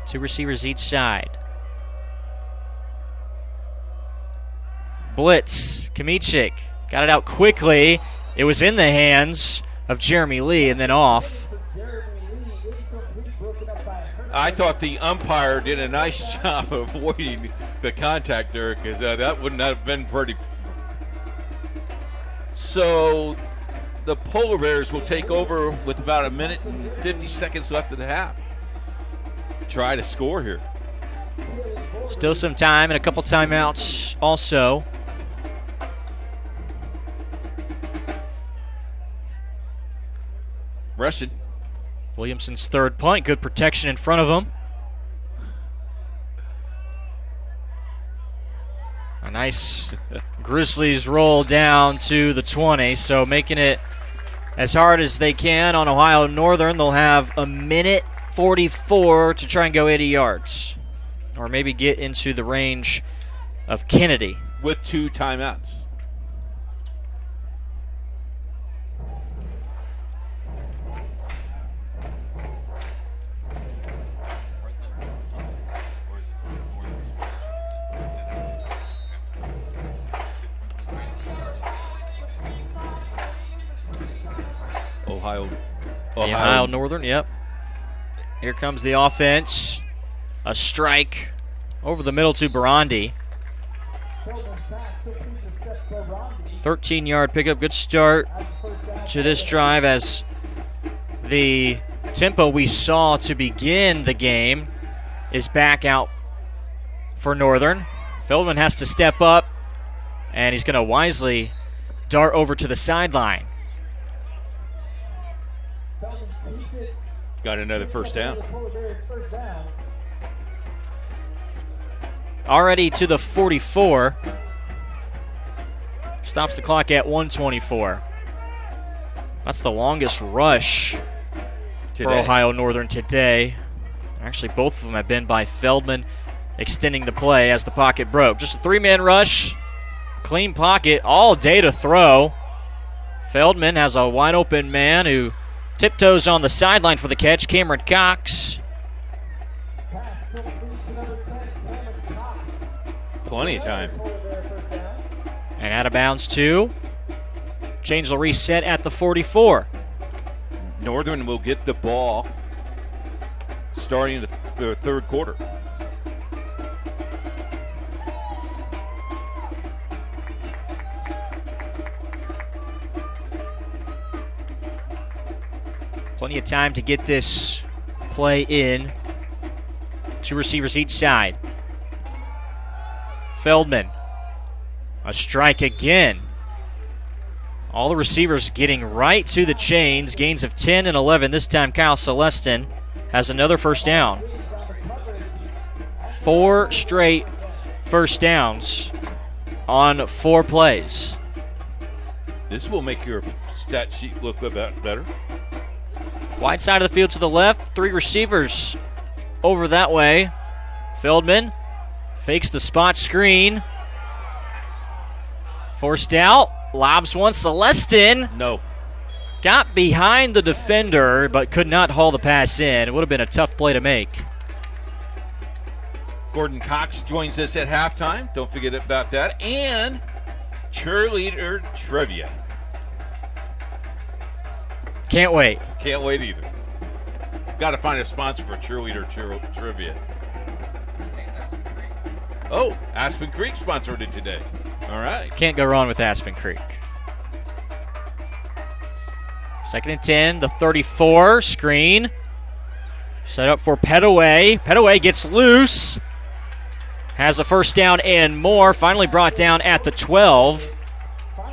2 receivers each side. Blitz. Kamichik got it out quickly. It was in the hands of Jeremy Lee and then off. I thought the umpire did a nice job of avoiding the contact there, because that wouldn't have been pretty. So the Polar Bears will take over with about 1 minute and 50 seconds left of the half. Try to score here. Still some time and a couple timeouts also. Rushing. Williamson's third punt. Good protection in front of him. A nice Grizzlies roll down to the 20, so making it as hard as they can on Ohio Northern. They'll have a minute 44 to try and go 80 yards, or maybe get into the range of Kennedy. With 2 timeouts. Ohio Northern, yep. Here comes the offense. A strike over the middle to Barandi. 13-yard pickup. Good start to this drive as the tempo we saw to begin the game is back out for Northern. Feldman has to step up, and he's going to wisely dart over to the sideline. Got another first down. Already to the 44. Stops the clock at 1:24. That's the longest rush for Ohio Northern today. Actually, both of them have been by Feldman, extending the play as the pocket broke. Just a 3-man rush. Clean pocket all day to throw. Feldman has a wide open man who tiptoes on the sideline for the catch. Cameron Cox. Plenty of time. And out of bounds too. Change will reset at the 44. Northern will get the ball starting the third quarter. Plenty of time to get this play in. 2 receivers each side. Feldman. A strike again. All the receivers getting right to the chains. Gains of 10 and 11. This time Kyle Celestin has another first down. 4 straight first downs on 4 plays. This will make your stat sheet look a bit better. Wide side of the field to the left. 3 receivers over that way. Feldman fakes the spot screen. Forced out. Lobs one. Celestin. No. Got behind the defender, but could not haul the pass in. It would have been a tough play to make. Gordon Cox joins us at halftime. Don't forget about that. And cheerleader trivia. Can't wait. Can't wait either. Got to find a sponsor for cheerleader trivia. Oh, Aspen Creek sponsored it today. All right. Can't go wrong with Aspen Creek. 2nd and 10, the 34, screen. Set up for Petaway. Petaway gets loose. Has a first down and more. Finally brought down at the 12.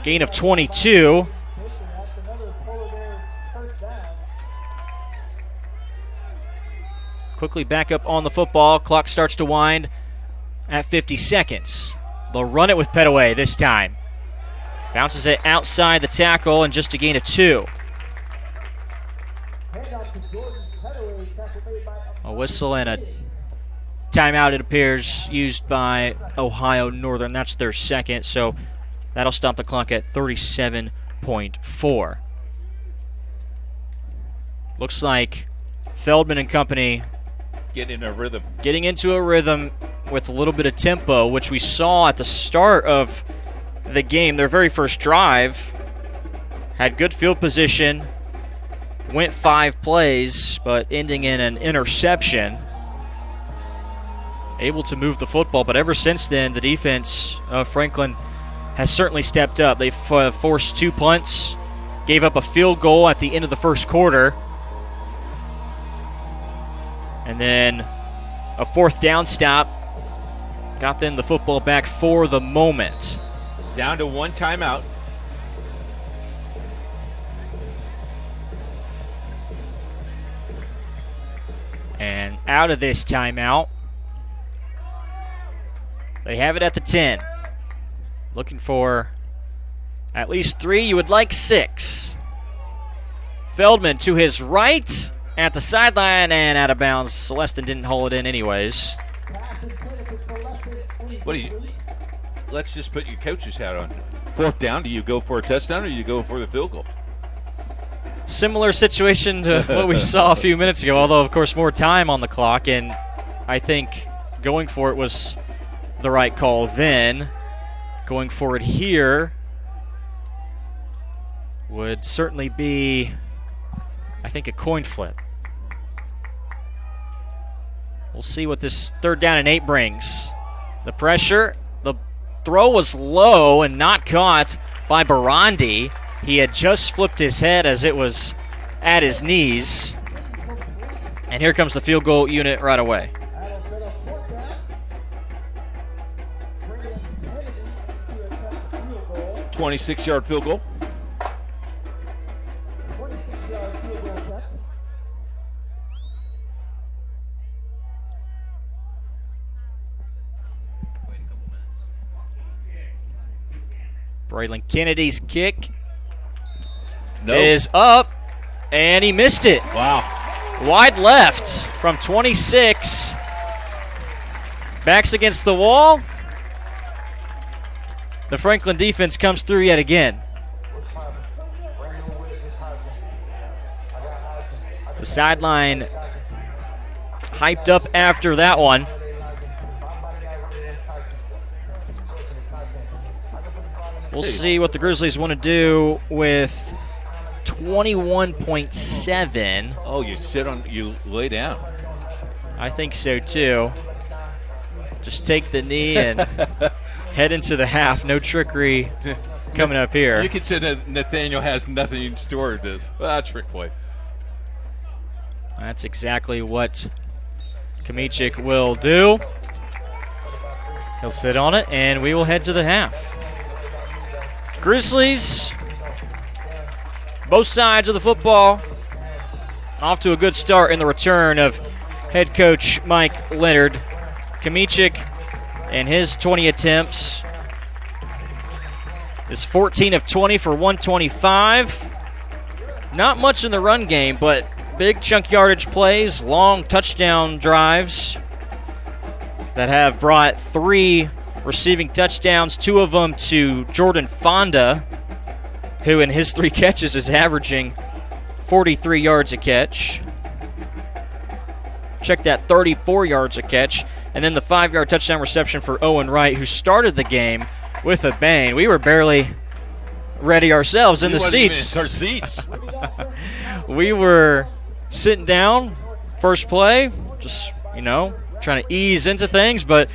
Gain of 22. Quickly back up on the football. Clock starts to wind at 50 seconds. They'll run it with Petaway this time. Bounces it outside the tackle and just a gain of 2. A whistle and a timeout, it appears, used by Ohio Northern. That's their second, so that'll stop the clock at 37.4. Looks like Feldman and company getting into a rhythm with a little bit of tempo, which we saw at the start of the game. Their very first drive had good field position, went 5 plays, but ending in an interception. Able to move the football, but ever since then, the defense of Franklin has certainly stepped up. They've forced 2 punts, gave up a field goal at the end of the first quarter, and then a 4th down stop. Got them the football back for the moment. Down to 1 timeout. And out of this timeout, they have it at the 10. Looking for at least 3. You would like 6. Feldman to his right at the sideline and out of bounds. Celestin didn't hold it in anyways. Let's just put your coach's hat on. 4th down, do you go for a touchdown or do you go for the field goal? Similar situation to what we saw a few minutes ago, although, of course, more time on the clock, and I think going for it was the right call then. Going for it here would certainly be, I think, a coin flip. We'll see what this 3rd down and 8 brings. The pressure, the throw was low and not caught by Barandi. He had just flipped his head as it was at his knees. And here comes the field goal unit right away. $26-yard field goal. Braylon Kennedy's kick is up, and he missed it. Wow. Wide left from 26. Backs against the wall. The Franklin defense comes through yet again. The sideline hyped up after that one. We'll see what the Grizzlies want to do with 21.7. Oh, you lay down. I think so too. Just take the knee and head into the half. No trickery coming up here. You could say that Nathaniel has nothing in store with this. Trick play. That's exactly what Kamichik will do. He'll sit on it, and we will head to the half. Grizzlies, both sides of the football, off to a good start in the return of head coach Mike Leonard. Kamichik and his 20 attempts is 14 of 20 for 125. Not much in the run game, but big chunk yardage plays, long touchdown drives that have brought 3 receiving touchdowns, 2 of them to Jordan Fonda, who in his 3 catches is averaging 43 yards a catch. Check that, 34 yards a catch. And then the 5-yard touchdown reception for Owen Wright, who started the game with a bang. We were barely ready ourselves in the seats. Our seats. We were sitting down, first play, just, trying to ease into things, but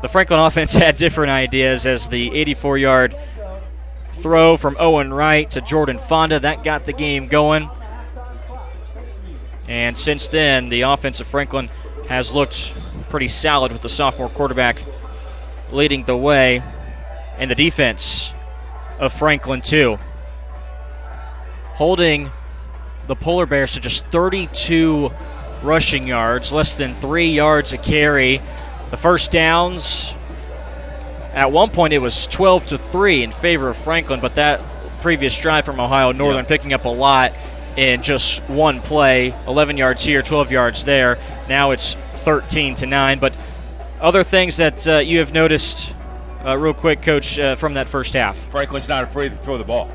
the Franklin offense had different ideas as the 84-yard throw from Owen Wright to Jordan Fonda, that got the game going. And since then, the offense of Franklin has looked pretty solid with the sophomore quarterback leading the way, and the defense of Franklin too, holding the Polar Bears to just 32 rushing yards, less than 3 yards a carry. The first downs, at one point it was 12-3 in favor of Franklin, but that previous drive from Ohio Northern picking up a lot in just one play, 11 yards here, 12 yards there. Now it's 13-9. But other things that you have noticed real quick, Coach, from that first half? Franklin's not afraid to throw the ball.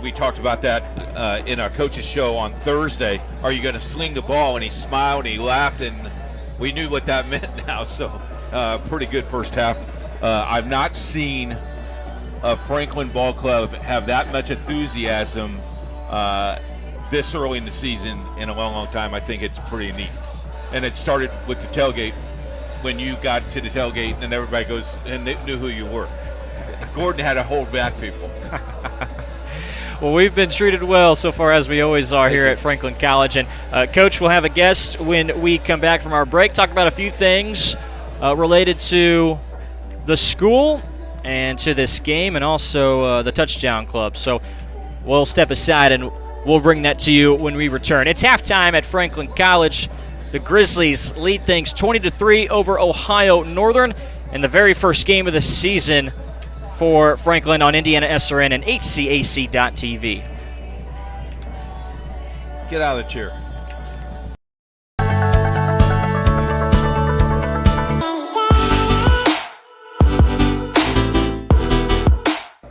We talked about that in our coaches show on Thursday. Are you going to sling the ball? And he smiled and he laughed, and we knew what that meant now. So pretty good first half. I've not seen a Franklin ball club have that much enthusiasm this early in the season in a long, long time. I think it's pretty neat. And it started with the tailgate. When you got to the tailgate and everybody goes and they knew who you were. Gordon had to hold back people. Well, we've been treated well so far, as we always are here at Franklin College. And Coach will have a guest when we come back from our break, talk about a few things related to the school and to this game, and also the touchdown club. So we'll step aside and we'll bring that to you when we return. It's halftime at Franklin College. The Grizzlies lead things 20-3 over Ohio Northern in the very first game of the season for Franklin on IndianaSRN and HCAC.tv. Get out of the chair.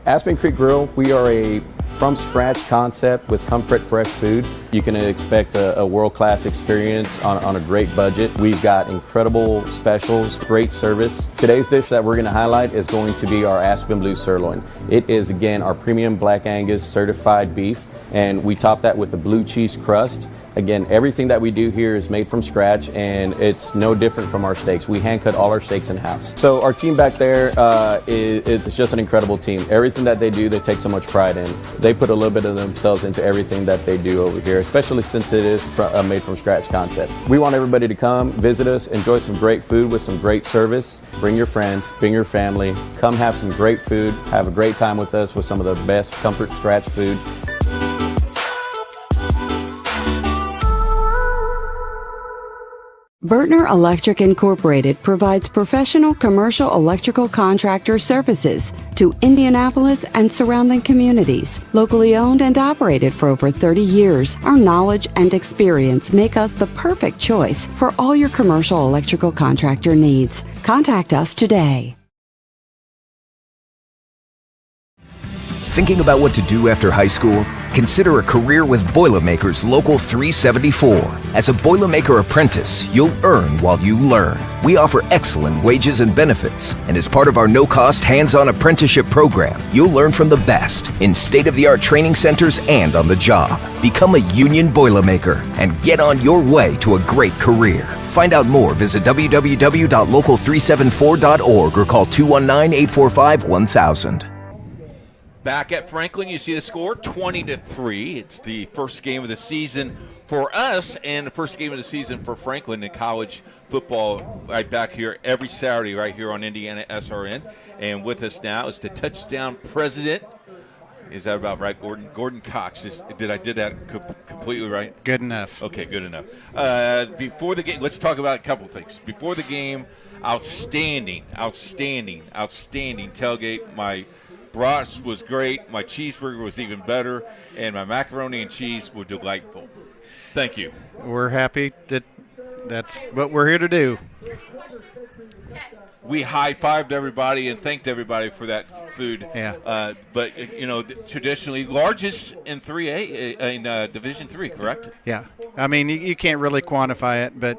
Aspen Creek Grill, we are a from-scratch concept with comfort fresh food. You can expect a world-class experience on a great budget. We've got incredible specials, great service. Today's dish that we're going to highlight is going to be our Aspen Blue Sirloin. It is, again, our premium Black Angus certified beef, and we top that with a blue cheese crust. Again, everything that we do here is made from scratch, and it's no different from our steaks. We hand cut all our steaks in-house. So our team back there is just an incredible team. Everything that they do, they take so much pride in. They put a little bit of themselves into everything that they do over here, especially since it is a made from scratch concept. We want everybody to come, visit us, enjoy some great food with some great service. Bring your friends, bring your family, come have some great food, have a great time with us with some of the best comfort scratch food. Bertner Electric Incorporated provides professional commercial electrical contractor services to Indianapolis and surrounding communities. Locally owned and operated for over 30 years, our knowledge and experience make us the perfect choice for all your commercial electrical contractor needs. Contact us today. Thinking about what to do after high school? Consider a career with Boilermakers Local 374. As a Boilermaker apprentice, you'll earn while you learn. We offer excellent wages and benefits, and as part of our no-cost hands-on apprenticeship program, you'll learn from the best in state-of-the-art training centers and on the job. Become a union Boilermaker and get on your way to a great career. Find out more, visit www.local374.org or call 219-845-1000. Back at Franklin, you see the score, 20-3. It's the first game of the season for us and the first game of the season for Franklin in college football right back here every Saturday right here on IndianaSRN. And with us now is the touchdown president. Is that about right, Gordon? Gordon Cox. Did I did that completely right? Good enough. Okay, good enough. Before the game, let's talk about a couple things. Before the game, outstanding tailgate. My brats was great. My cheeseburger was even better, and my macaroni and cheese were delightful. Thank you. We're happy that that's what we're here to do. We high-fived everybody and thanked everybody for that food. Yeah. But traditionally largest in 3A in Division 3, correct? Yeah. I mean, you can't really quantify it, but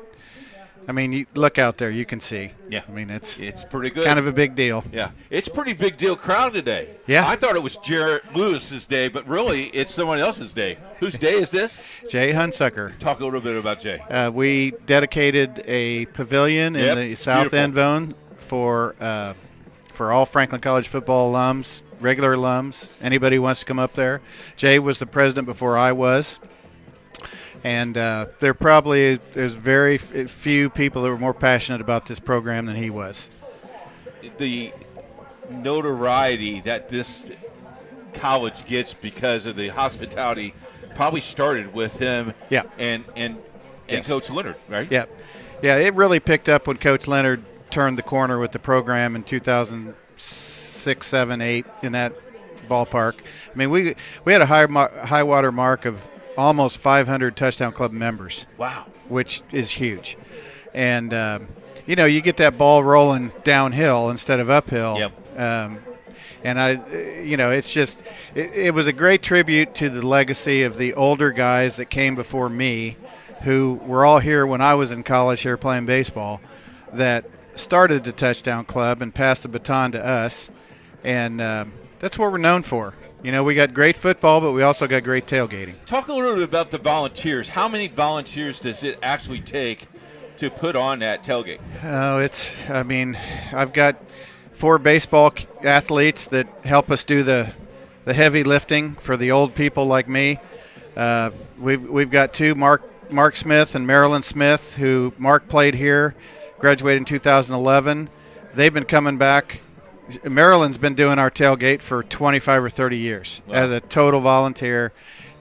I mean, you look out there, you can see. Yeah. I mean, it's pretty good. Kind of a big deal. Yeah. It's a pretty big deal crowd today. Yeah. I thought it was Jarrett Lewis's day, but really it's someone else's day. Whose day is this? Jay Hunsucker. Talk a little bit about Jay. We dedicated a pavilion in the South End Zone for all Franklin College football alums, regular alums, anybody who wants to come up there. Jay was the president before I was. And there's very few people that were more passionate about this program than he was. The notoriety that this college gets because of the hospitality probably started with him and Yes. Coach Leonard, right? Yeah. Yeah, it really picked up when Coach Leonard turned the corner with the program in 2006, 7, 8, in that ballpark. I mean, we had a high water mark of almost 500 Touchdown Club members. Wow. Which is huge. And, you get that ball rolling downhill instead of uphill. Yep. It's just it was a great tribute to the legacy of the older guys that came before me, who were all here when I was in college here playing baseball, that started the Touchdown Club and passed the baton to us. And that's what we're known for. We got great football, but we also got great tailgating. Talk a little bit about the volunteers. How many volunteers does it actually take to put on that tailgate? Oh, I've got 4 baseball athletes that help us do the heavy lifting for the old people like me. We've got 2, Mark Smith and Marilyn Smith, who Mark played here, graduated in 2011. They've been coming back. Marilyn's been doing our tailgate for 25 or 30 years as a total volunteer,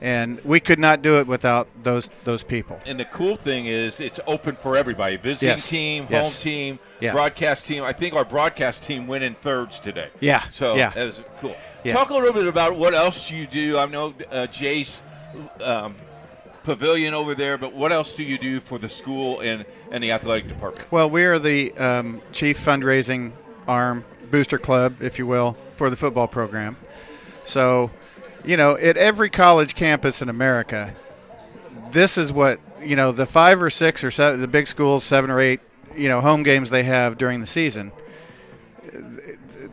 And we could not do it without those people. And the cool thing is it's open for everybody. Visiting team, home team, broadcast team. I think our broadcast team went in thirds today. Yeah. So that was cool. Yeah. Talk a little bit about what else you do. I know Jay's pavilion over there, but what else do you do for the school and the athletic department? Well, we are the chief fundraising arm, booster club, if you will, for the football program. So, at every college campus in America, this is what, the 5 or 6 or 7, the big schools, 7 or 8, home games they have during the season,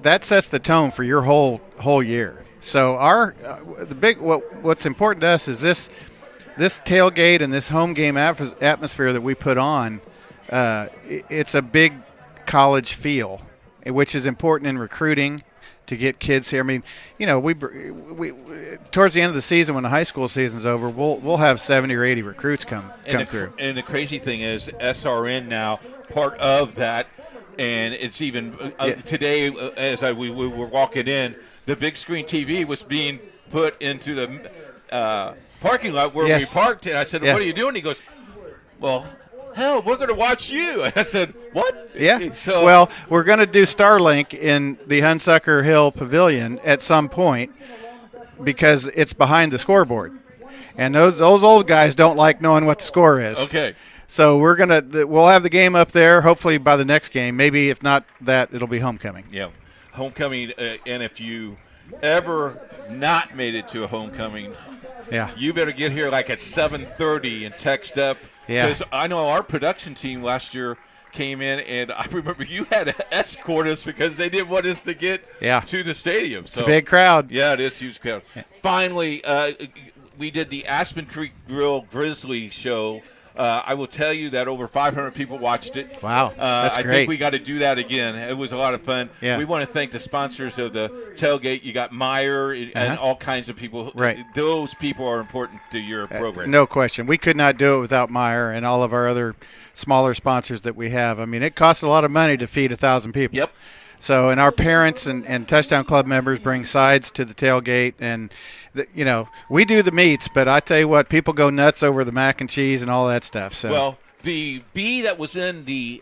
that sets the tone for your whole year. So what's important to us is this tailgate and this home game atmosphere that we put on. It's a big college feel, which is important in recruiting to get kids here. I mean, we towards the end of the season, when the high school season's over, we'll have 70 or 80 recruits come through. And the crazy thing is, SRN now part of that, and it's even today as we were walking in, the big screen TV was being put into the parking lot where we parked. And I said, "What are you doing?" He goes, "Well, hell, we're going to watch you." And I said, "What?" Yeah. Well, we're going to do Starlink in the Hunsucker Hill Pavilion at some point because it's behind the scoreboard, and those old guys don't like knowing what the score is. Okay. So we'll have the game up there. Hopefully by the next game, maybe if not that, it'll be homecoming. Yeah, homecoming. And if you ever not made it to a homecoming, you better get here like at 7:30 and text up. Yeah. Because I know our production team last year came in, and I remember you had to escort us because they didn't want us to get to the stadium. So, it's a big crowd. Yeah, it is a huge crowd. Finally, we did the Aspen Creek Grill Grizzly show. I will tell you that over 500 people watched it. Wow, that's great. I think we got to do that again. It was a lot of fun. Yeah. We want to thank the sponsors of the tailgate. You got Meyer and all kinds of people. Right. Those people are important to your program. No question. We could not do it without Meyer and all of our other smaller sponsors that we have. I mean, it costs a lot of money to feed 1,000 people. Yep. So, and our parents and Touchdown Club members bring sides to the tailgate, and we do the meats, but I tell you what, people go nuts over the mac and cheese and all that stuff. So, well, the bee that was in the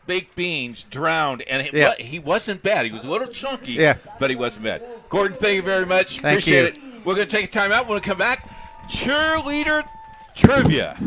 baked beans drowned, and he wasn't bad. He was a little chunky, but he wasn't bad. Gordon, thank you very much. Appreciate it. We're going to take a time out. When we come back, cheerleader trivia.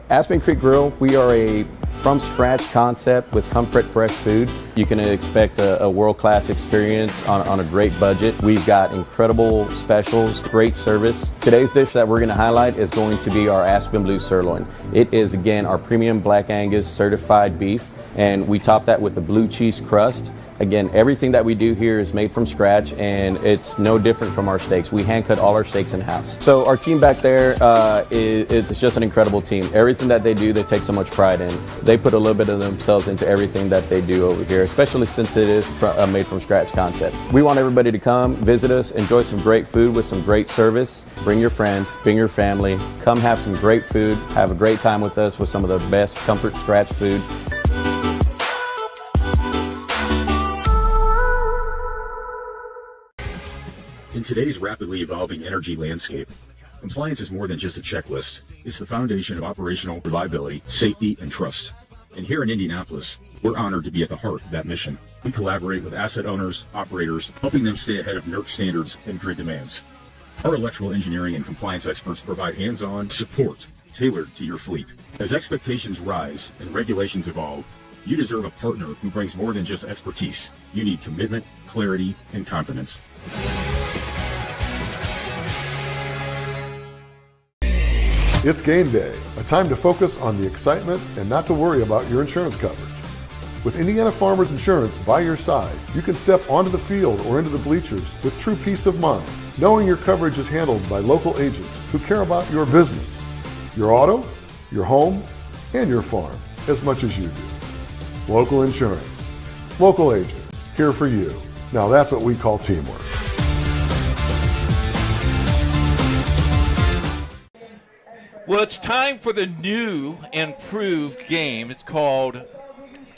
Aspen Creek Grill, we are a from-scratch concept with comfort fresh food. You can expect a world-class experience on a great budget. We've got incredible specials, great service. Today's dish that we're going to highlight is going to be our Aspen Blue Sirloin. It is, again, our premium Black Angus certified beef, and we top that with the blue cheese crust. Again, everything that we do here is made from scratch, and it's no different from our steaks. We hand cut all our steaks in-house. So our team back there, it's just an incredible team. Everything that they do, they take so much pride in. They put a little bit of themselves into everything that they do over here, especially since it is a made from scratch concept. We want everybody to come, visit us, enjoy some great food with some great service. Bring your friends, bring your family, come have some great food, have a great time with us with some of the best comfort scratch food. In today's rapidly evolving energy landscape, compliance is more than just a checklist. It's the foundation of operational reliability, safety, and trust. And here in Indianapolis, we're honored to be at the heart of that mission. We collaborate with asset owners, operators, helping them stay ahead of NERC standards and grid demands. Our electrical engineering and compliance experts provide hands-on support tailored to your fleet. As expectations rise and regulations evolve, you deserve a partner who brings more than just expertise. You need commitment, clarity, and confidence. It's game day, a time to focus on the excitement and not to worry about your insurance coverage. With Indiana Farmers Insurance by your side, you can step onto the field or into the bleachers with true peace of mind, knowing your coverage is handled by local agents who care about your business, your auto, your home, and your farm as much as you do. Local insurance, local agents, here for you. Now that's what we call teamwork. Well, it's time for the new improved game. It's called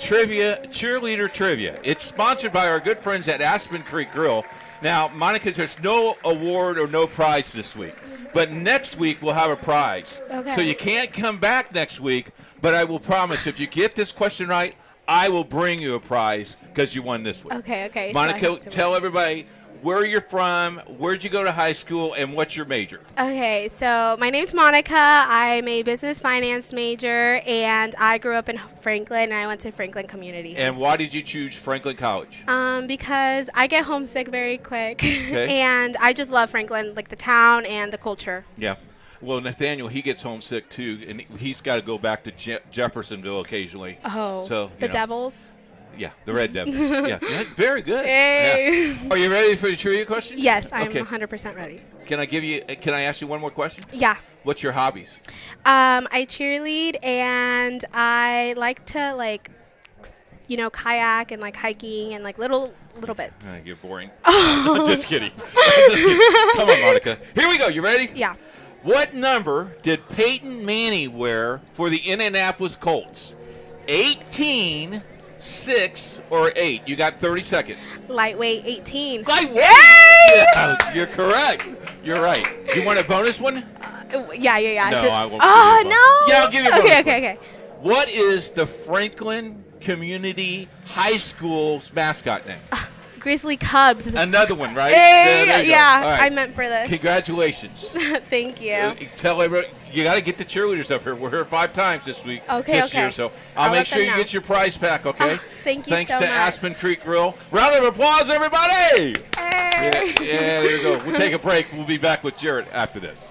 Cheerleader Trivia. It's sponsored by our good friends at Aspen Creek Grill. Now, Monica, there's no award or no prize this week. But next week we'll have a prize. Okay. So you can't come back next week, but I will promise if you get this question right, I will bring you a prize because you won this week. Okay. Monica, tell everybody where you're from, where'd you go to high school, and what's your major? Okay, so my name's Monica. I'm a business finance major, and I grew up in Franklin, and I went to Franklin Community. And why did you choose Franklin College? Because I get homesick very quick, Okay. and I just love Franklin, like the town and the culture. Yeah. Well, Nathaniel, he gets homesick too, and he's got to go back to Jeffersonville occasionally. Oh, so the Devils? Yeah, the Red Devils. Yeah, very good. Hey. Yeah. Are you ready for the trivia question? Yes, I'm Okay. 100% ready. Can I ask you one more question? Yeah. What's your hobbies? I cheerlead, and I like to kayak and like hiking and like little bits. You're boring. Oh. Just kidding. Just kidding. Come on, Monica. Here we go. You ready? Yeah. What number did Peyton Manning wear for the Indianapolis Colts? 18, 6, or 8? You got 30 seconds. Lightweight 18. Lightweight? Yay! Yeah, you're correct. You're right. You want a bonus one? Yeah. No, I won't. Oh, give you a bonus. no. Yeah, I'll give you a bonus. Okay. What is the Franklin Community High School's mascot name? Grizzly Cubs. Another one, right? Hey, There you go. yeah, All right. I meant for this. Congratulations. Thank you. Tell everybody, you got to get the cheerleaders up here. We're here 5 times this week. This year, so I'll make let sure them you know. get your prize pack, okay? Thank you Thanks so to much. Aspen Creek Grill. Round of applause, everybody! Hey. Yeah, there we go. We'll take a break. We'll be back with Jarrett after this.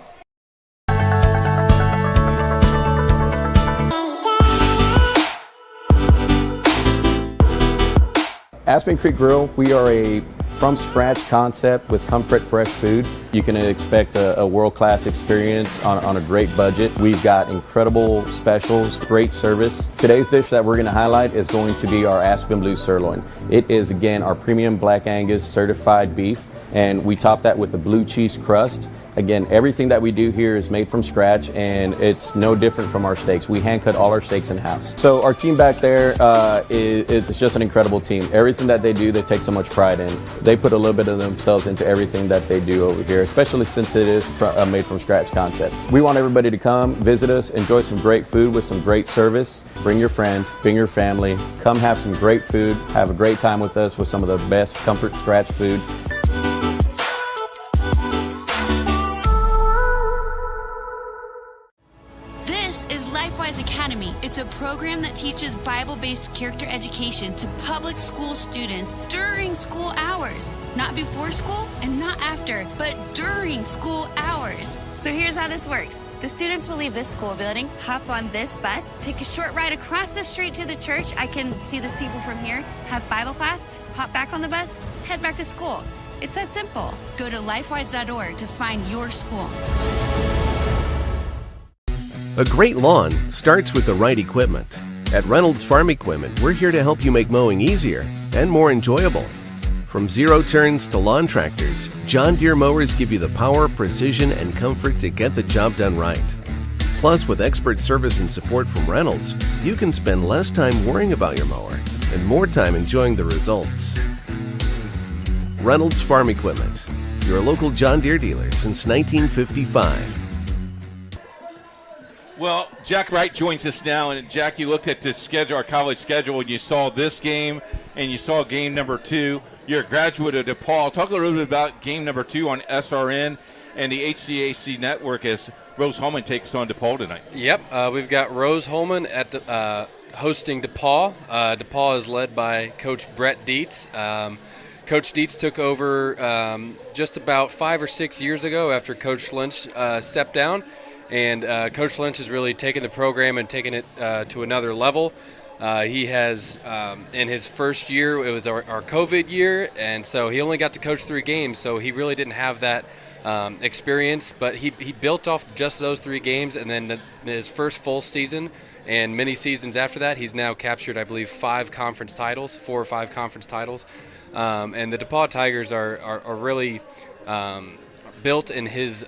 Aspen Creek Grill, we are a from-scratch concept with comfort fresh food. You can expect a world-class experience on a great budget. We've got incredible specials, great service. Today's dish that we're going to highlight is going to be our Aspen Blue Sirloin. It is, again, our premium Black Angus certified beef, and we top that with a blue cheese crust. Again, everything that we do here is made from scratch, and it's no different from our steaks. We hand cut all our steaks in-house. So our team back there it's just an incredible team. Everything that they do, they take so much pride in. They put a little bit of themselves into everything that they do over here, especially since it is a made from scratch concept. We want everybody to come, visit us, enjoy some great food with some great service. Bring your friends, bring your family, come have some great food, have a great time with us with some of the best comfort scratch food. This is LifeWise Academy. It's a program that teaches Bible-based character education to public school students during school hours. Not before school and not after, but during school hours. So here's how this works. The students will leave this school building, hop on this bus, take a short ride across the street to the church. I can see the steeple from here, have Bible class, hop back on the bus, head back to school. It's that simple. Go to lifewise.org to find your school. A great lawn starts with the right equipment. At Reynolds Farm Equipment, we're here to help you make mowing easier and more enjoyable. From zero turns to lawn tractors, John Deere mowers give you the power, precision, and comfort to get the job done right. Plus, with expert service and support from Reynolds, you can spend less time worrying about your mower and more time enjoying the results. Reynolds Farm Equipment, your local John Deere dealer since 1955. Well, Jack Wright joins us now, and Jack, you looked at the schedule, our college schedule, and you saw this game, and you saw game number 2. You're a graduate of DePaul. Talk a little bit about game number 2 on SRN and the HCAC network as Rose Holman takes on DePaul tonight. Yep, we've got Rose Holman at hosting DePaul. DePaul is led by Coach Brett Dietz. Coach Dietz took over just about 5 or 6 years ago after Coach Lynch stepped down. And Coach Lynch has really taken the program and taken it to another level. He has, in his first year, it was our COVID year, and so he only got to coach 3 games, so he really didn't have that experience. But he built off just those 3 games, and then his first full season and many seasons after that, he's now captured, I believe, 5 conference titles, 4 or 5 conference titles. And the DePaul Tigers are really built in his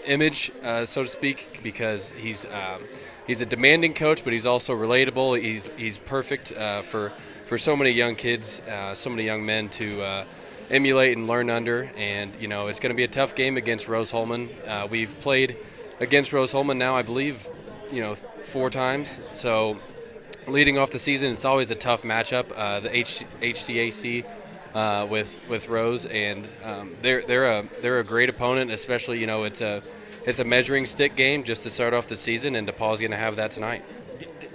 image, so to speak, because he's a demanding coach, but he's also relatable. He's perfect for so many young kids, so many young men to emulate and learn under. And it's going to be a tough game against Rose-Hulman. We've played against Rose-Hulman now, I believe, 4 times. So leading off the season, it's always a tough matchup. The HCAC with Rose, and they're a great opponent, especially it's a measuring stick game just to start off the season, and DePaul's going to have that tonight.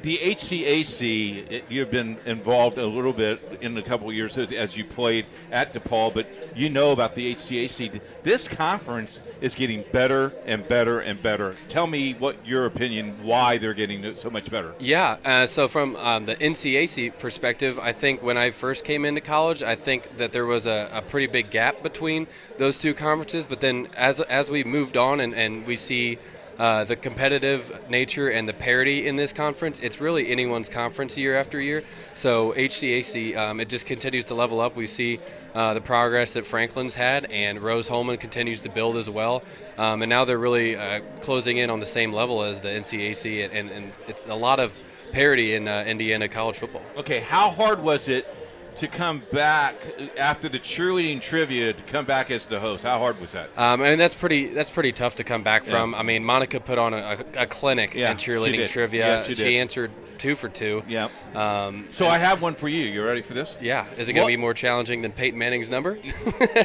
The HCAC, you've been involved a little bit in a couple of years as you played at DePaul, but you know about the HCAC. This conference is getting better and better and better. Tell me what your opinion, why they're getting so much better. Yeah, so from the NCAC perspective, I think when I first came into college, I think that there was a pretty big gap between those two conferences, but then as we moved on and we see the competitive nature and the parity in this conference, it's really anyone's conference year after year. So HCAC, it just continues to level up. We see the progress that Franklin's had, and Rose-Hulman continues to build as well. And now they're really closing in on the same level as the NCAC, and it's a lot of parity in Indiana college football. Okay, how hard was it to come back after the cheerleading trivia, to come back as the host? How hard was that? And that's pretty tough to come back from. I mean, Monica put on a clinic in cheerleading trivia. Yeah, she answered 2 for 2. Yeah. So I have one for you. You ready for this? Yeah. Is it going to be more challenging than Peyton Manning's number?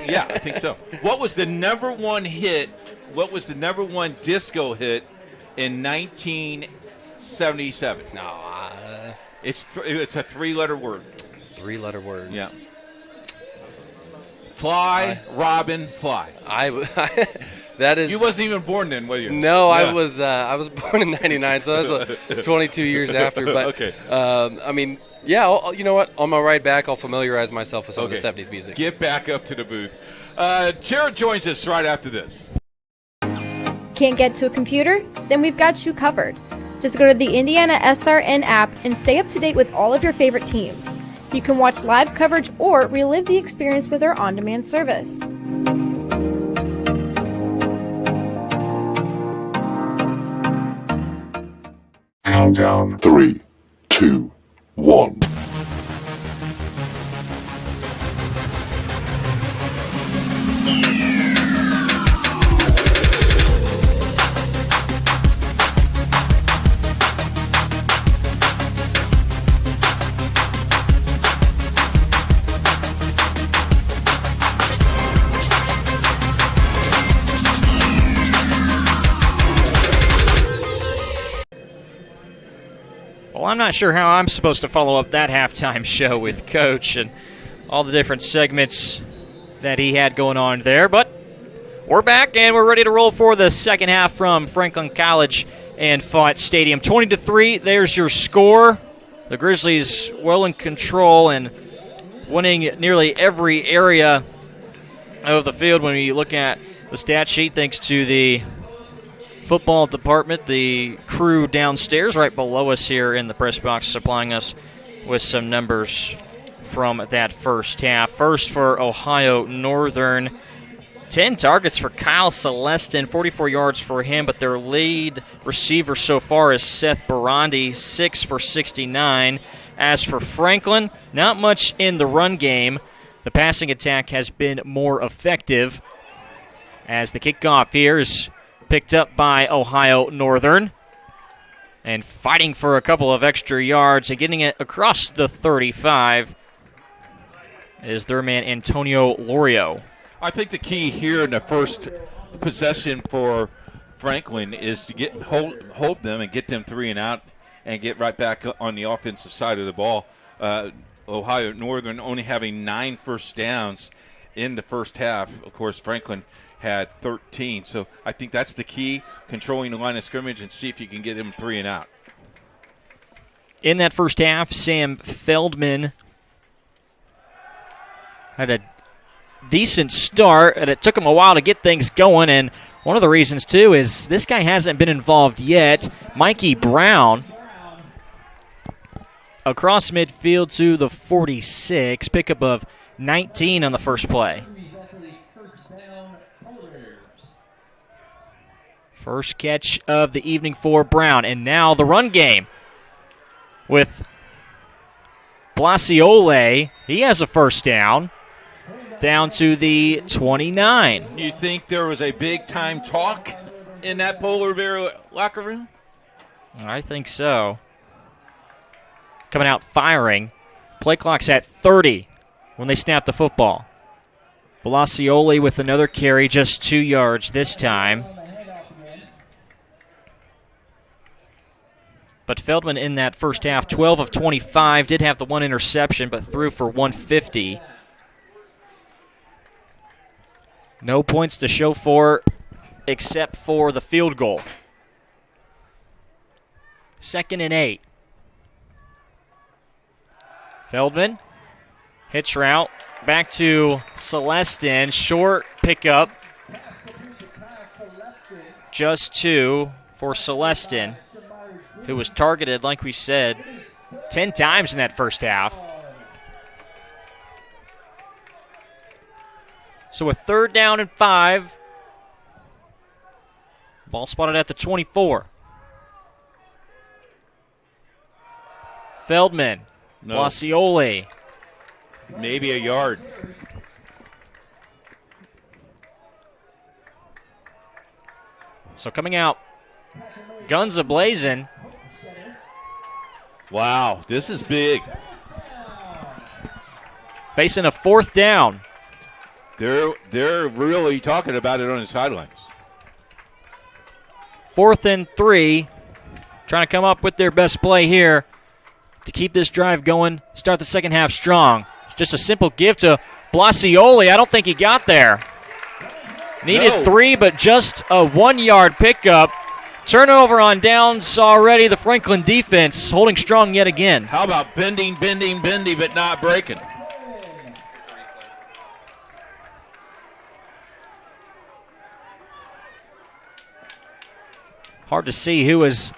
Yeah, I think so. What was the number one hit? What was the number one disco hit in 1977? No. It's a 3-letter word. 3-letter word. Yeah. Fly, Robin, fly. That is. You wasn't even born then, were you? No, Yeah. I was born in '99, so that was 22 years after. But okay. I mean, yeah. You know what? On my ride back, I'll familiarize myself with some of the '70s music. Get back up to the booth. Jared joins us right after this. Can't get to a computer? Then we've got you covered. Just go to the IndianaSRN app and stay up to date with all of your favorite teams. You can watch live coverage or relive the experience with our on-demand service. Countdown 3, 2, 1. Well, I'm not sure how I'm supposed to follow up that halftime show with Coach and all the different segments that he had going on there, but we're back and we're ready to roll for the second half from Franklin College and Fott Stadium. 20-3, there's your score. The Grizzlies well in control and winning nearly every area of the field when you look at the stat sheet, thanks to the football department, the crew downstairs right below us here in the press box, supplying us with some numbers from that first half. First for Ohio Northern, 10 targets for Kyle Celestin, 44 yards for him, but their lead receiver so far is Seth Barandi, 6 for 69. As for Franklin, not much in the run game. The passing attack has been more effective, as the kickoff here is picked up by Ohio Northern, and fighting for a couple of extra yards and getting it across the 35 is their man Antonio Lorio. I think the key here in the first possession for Franklin is to hold them and get them 3 and out and get right back on the offensive side of the ball. Ohio Northern only having 9 first downs in the first half. Of course, Franklin had 13. So I think that's the key, controlling the line of scrimmage and see if you can get them 3 and out. In that first half, Sam Feldman had a decent start, and it took him a while to get things going, and one of the reasons, too, is this guy hasn't been involved yet. Mikey Brown across midfield to the 46, pickup of 19 on the first play. First catch of the evening for Brown. And now the run game with Blasiole. He has a first down. Down to the 29. You think there was a big-time talk in that Polar Bear locker room? I think so. Coming out firing. Play clock's at 30 when they snap the football. Blasiole with another carry, just 2 yards this time. But Feldman in that first half, 12 of 25, did have the one interception, but threw for 150. No points to show for except for the field goal. 2nd and 8. Feldman, hitch route, back to Celestin, short pickup. Just 2 for Celestin, who was targeted, like we said, 10 times in that first half. So a 3rd down and 5. Ball spotted at the 24. Feldman. No. Blasiole. Maybe a yard. So coming out, guns a-blazing. Wow, this is big. Facing a 4th down. They're really talking about it on the sidelines. 4th and 3. Trying to come up with their best play here to keep this drive going, start the second half strong. It's just a simple give to Blasiole. I don't think he got there. Needed 3, but just a 1-yard pickup. Turnover on downs already. The Franklin defense holding strong yet again. How about bending, but not breaking? Hard to see who is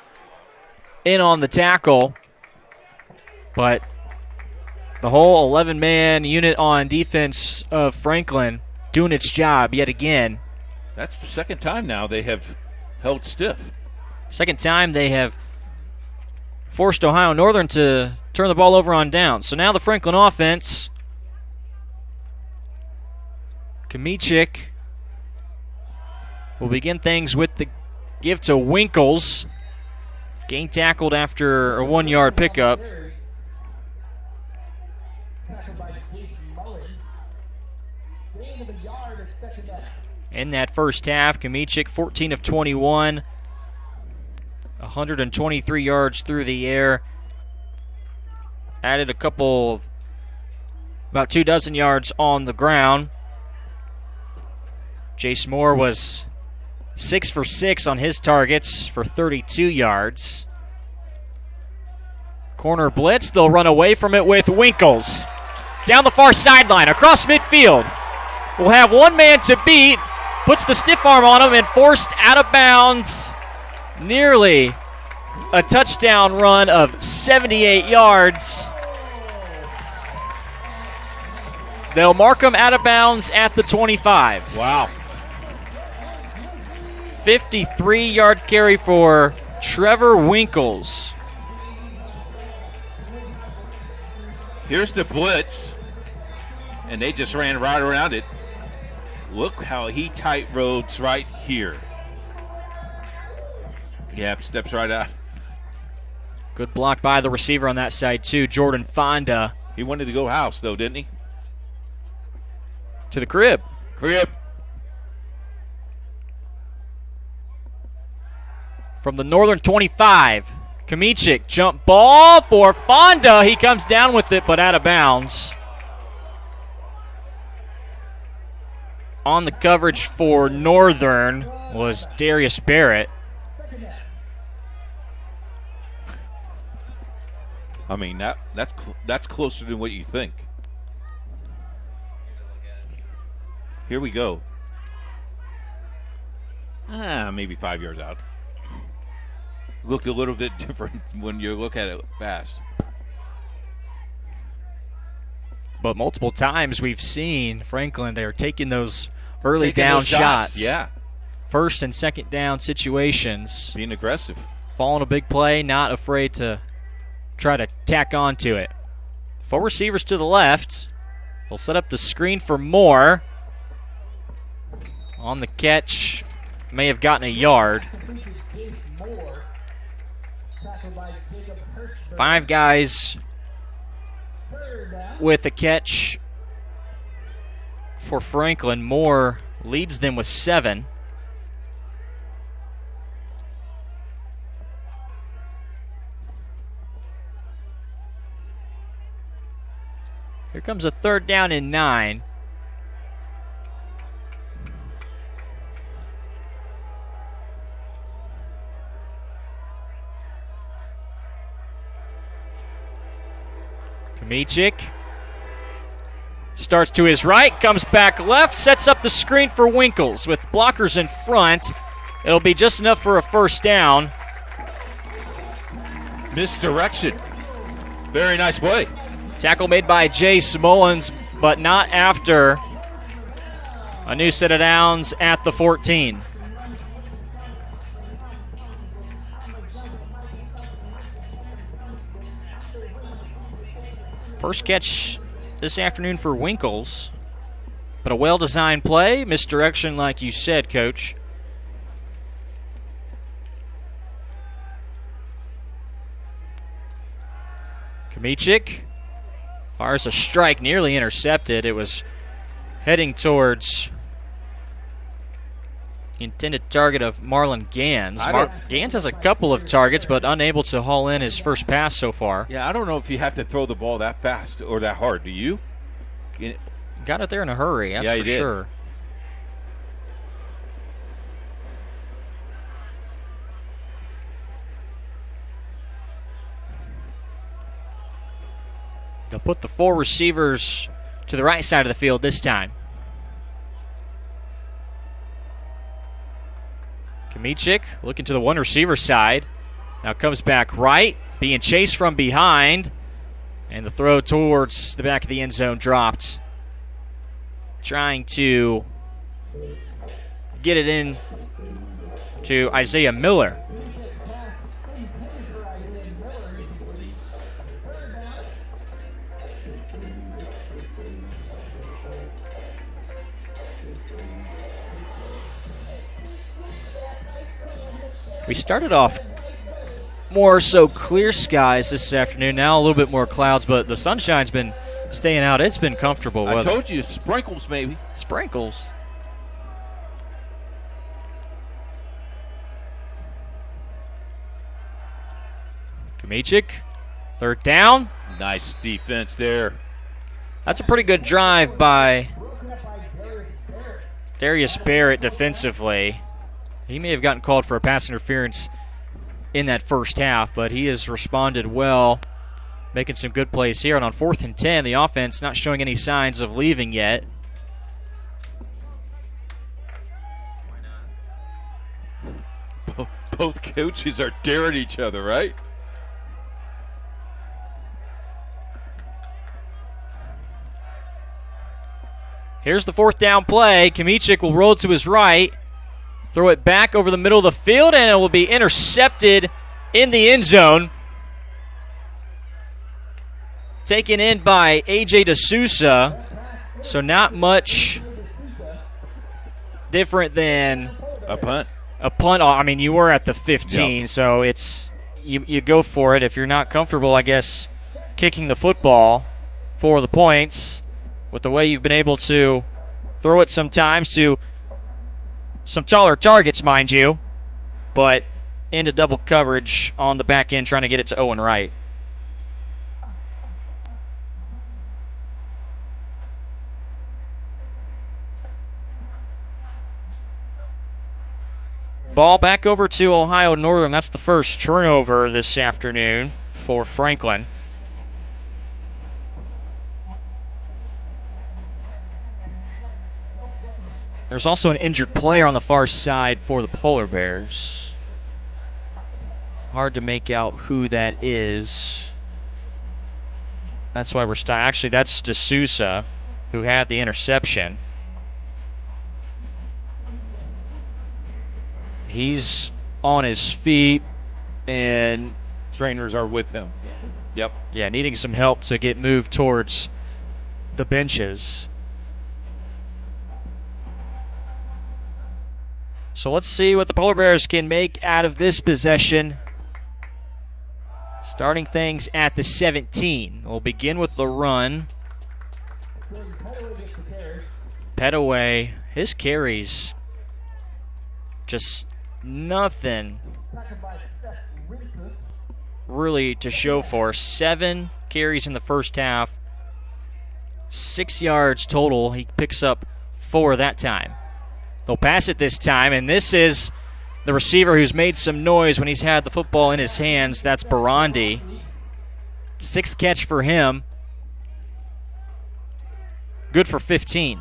in on the tackle, but the whole 11-man unit on defense of Franklin doing its job yet again. That's the second time now they have held stiff. Second time they have forced Ohio Northern to turn the ball over on downs. So now the Franklin offense. Kamichik will begin things with the give to Winkles. Gain tackled after a 1-yard pickup. In that first half, Kamichik 14 of 21. 123 yards through the air. Added a couple of about 24 yards on the ground. Jace Moore was 6 for 6 on his targets for 32 yards. Corner blitz, they'll run away from it with Winkles. Down the far sideline, across midfield. We'll have one man to beat. Puts the stiff arm on him and forced out of bounds. Nearly a touchdown run of 78 yards. They'll mark him out of bounds at the 25. Wow. 53-yard carry for Trevor Winkles. Here's the blitz, and they just ran right around it. Look how he tight roads right here. Yep, steps right out. Good block by the receiver on that side, too, Jordan Fonda. He wanted to go house, though, didn't he? To the crib. From the Northern 25, Kamichik jump ball for Fonda. He comes down with it, but out of bounds. On the coverage for Northern was Darius Barrett. I mean, that's closer than what you think. Here we go. Maybe 5 yards out. Looked a little bit different when you look at it fast. But multiple times we've seen Franklin, they're taking those early down shots. Yeah. first and second down situations. Being aggressive. Following a big play, not afraid to try to tack on to it. 4 receivers to the left. They'll set up the screen for Moore. On the catch, may have gotten a yard. 5 guys with a catch for Franklin. Moore leads them with 7. Here comes a 3rd down and 9. Kamichik starts to his right, comes back left, sets up the screen for Winkles with blockers in front. It'll be just enough for a 1st down. Misdirection. Very nice play. Tackle made by Jay Smullins, but not after a new set of downs at the 14. First catch this afternoon for Winkles, but a well-designed play. Misdirection, like you said, Coach. Kamichik fires a strike, nearly intercepted. It was heading towards the intended target of Marlon Gans. Gans has a couple of targets, but unable to haul in his first pass so far. Yeah, I don't know if you have to throw the ball that fast or that hard. Do you? Got it there in a hurry, that's for sure. They'll put the 4 receivers to the right side of the field this time. Kamichik looking to the 1 receiver side. Now comes back right, being chased from behind. And the throw towards the back of the end zone dropped. Trying to get it in to Isaiah Miller. We started off more so clear skies this afternoon. Now a little bit more clouds, but the sunshine's been staying out. It's been comfortable weather. I told you, sprinkles maybe. Sprinkles. Kamichik, 3rd down. Nice defense there. That's a pretty good drive by Darius Barrett defensively. He may have gotten called for a pass interference in that first half, but he has responded well, making some good plays here. And on 4th and 10, the offense not showing any signs of leaving yet. Both coaches are daring each other, right? Here's the 4th down play. Kamichik will roll to his right. Throw it back over the middle of the field, and it will be intercepted in the end zone. Taken in by A.J. D'Souza. So not much different than a punt. A punt. I mean, you were at the 15, Yep. so it's you go for it. If you're not comfortable, I guess, kicking the football for the points, with the way you've been able to throw it sometimes to some taller targets, mind you, but into double coverage on the back end, trying to get it to Owen Wright. Ball back over to Ohio Northern. That's the first turnover this afternoon for Franklin. There's also an injured player on the far side for the Polar Bears. Hard to make out who that is. That's why we're actually, that's D'Souza, who had the interception. He's on his feet, and trainers are with him. Yep. Yeah, needing some help to get moved towards the benches. So let's see what the Polar Bears can make out of this possession. Starting things at the 17. We'll begin with the run. Petaway, his carries, just nothing really to show for. 7 carries in the first half, 6 yards total. He picks up 4 that time. They'll pass it this time, and this is the receiver who's made some noise when he's had the football in his hands. That's Barandi. 6th catch for him. Good for 15.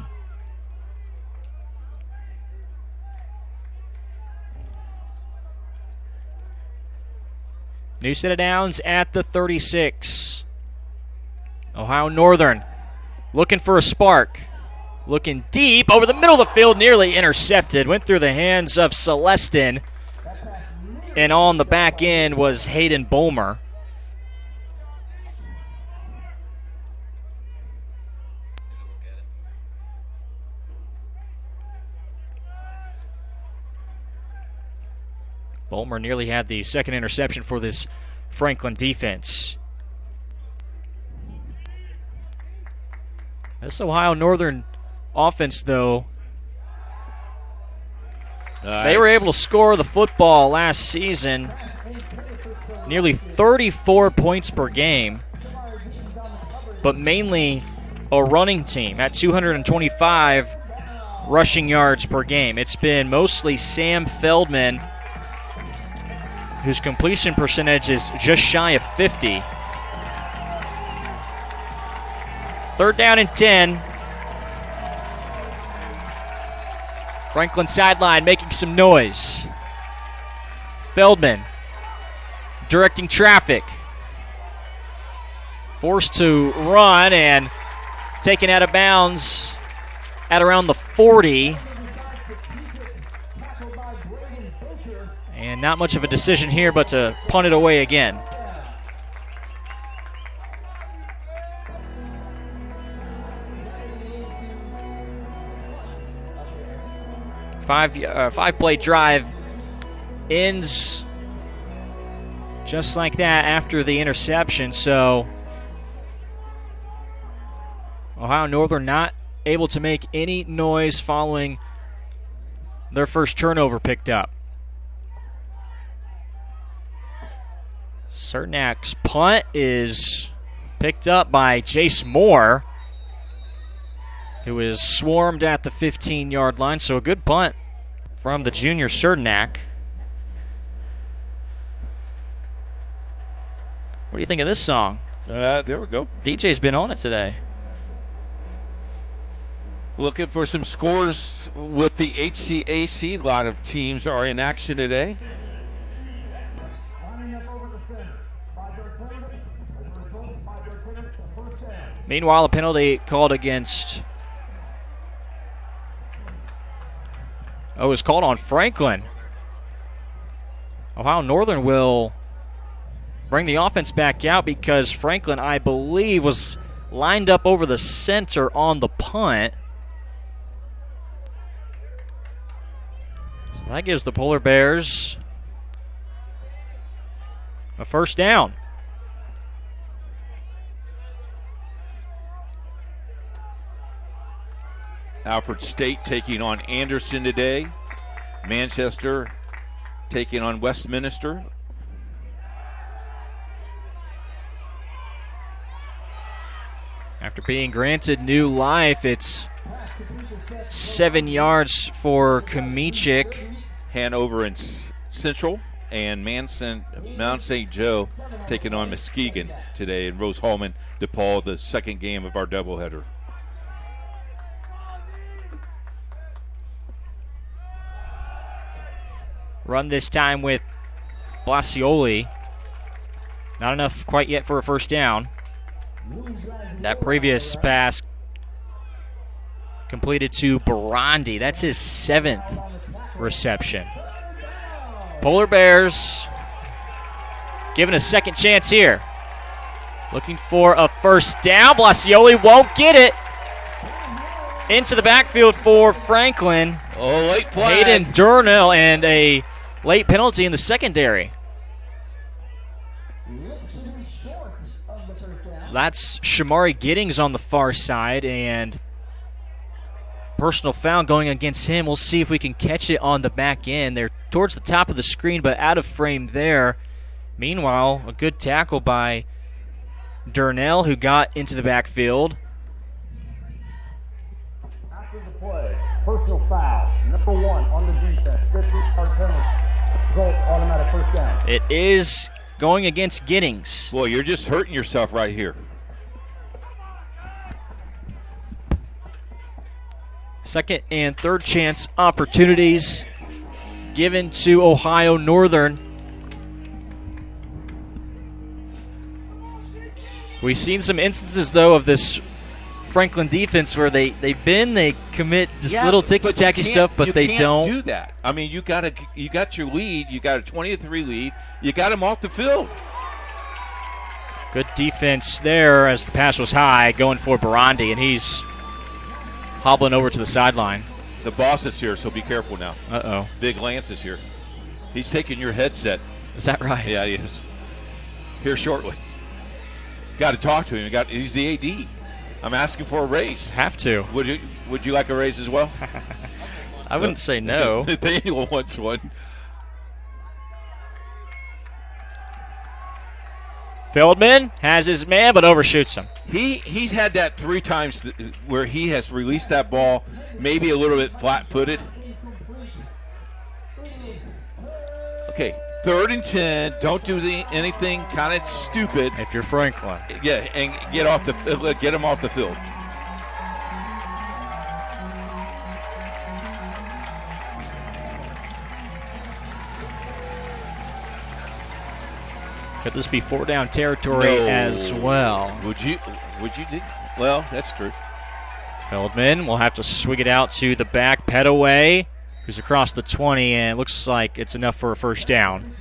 New set of downs at the 36. Ohio Northern looking for a spark. Looking deep over the middle of the field, nearly intercepted. Went through the hands of Celestin. And on the back end was Hayden Bulmer. Bulmer nearly had the second interception for this Franklin defense. This Ohio Northern offense, though, they were able to score the football last season, nearly 34 points per game, but mainly a running team at 225 rushing yards per game. It's been mostly Sam Feldman, whose completion percentage is just shy of 50. 3rd down and 10. Franklin sideline making some noise. Feldman directing traffic. Forced to run and taken out of bounds at around the 40. And not much of a decision here but to punt it away again. Five-play drive ends just like that after the interception. So Ohio Northern not able to make any noise following their first turnover picked up. Cernak's punt is picked up by Jace Moore, who is swarmed at the 15-yard line. So a good punt from the junior Cernak. What do you think of this song? There we go. DJ's been on it today. Looking for some scores with the HCAC. A lot of teams are in action today. Meanwhile, a penalty called against... Oh, it was called on Franklin. Ohio Northern will bring the offense back out because Franklin, I believe, was lined up over the center on the punt. So that gives the Polar Bears a first down. Alfred State taking on Anderson today. Manchester taking on Westminster. After being granted new life, it's 7 yards for Kamichik. Hanover and Central, and Mount St. Joe taking on Muskegon today, and Rose Hallman DePaul, the second game of our doubleheader. Run this time with Blasioli. Not enough quite yet for a first down. That previous pass completed to Barandi. That's his 7th reception. Polar Bears given a second chance here. Looking for a first down. Blasioli won't get it. Into the backfield for Franklin. Oh, late flag. Hayden Durnell, and a late penalty in the secondary. That's Shamari Giddings on the far side, and personal foul going against him. We'll see if we can catch it on the back end. They're towards the top of the screen, but out of frame there. Meanwhile, a good tackle by Durnell, who got into the backfield. After the play, personal foul, number 1 on the defense, 50-yard penalty, goal, automatic first down. It is going against Giddings. Boy, you're just hurting yourself right here. Second and third chance opportunities given to Ohio Northern. We've seen some instances, though, of this Franklin defense where they commit just little ticky-tacky stuff, but they don't do that. I mean, you got your lead. You got a 20-3 lead. You got them off the field. Good defense there as the pass was high, going for Barandi, and he's hobbling over to the sideline. The boss is here, so be careful now. Uh-oh. Big Lance is here. He's taking your headset. Is that right? Yeah, he is. Here shortly. Got to talk to him. He's the AD. I'm asking for a raise. Have to. Would you like a raise as well? I wouldn't say no. Nathaniel wants one. Feldman has his man, but overshoots him. He's had that 3 times where he has released that ball, maybe a little bit flat-footed. Okay, 3rd and 10. Don't do anything kind of stupid. If you're Franklin. Yeah, and get him off the field. Could this be 4-down territory as well? Would you? Well, that's true. Feldman will have to swing it out to the back, Petaway, who's across the 20, and it looks like it's enough for a first down.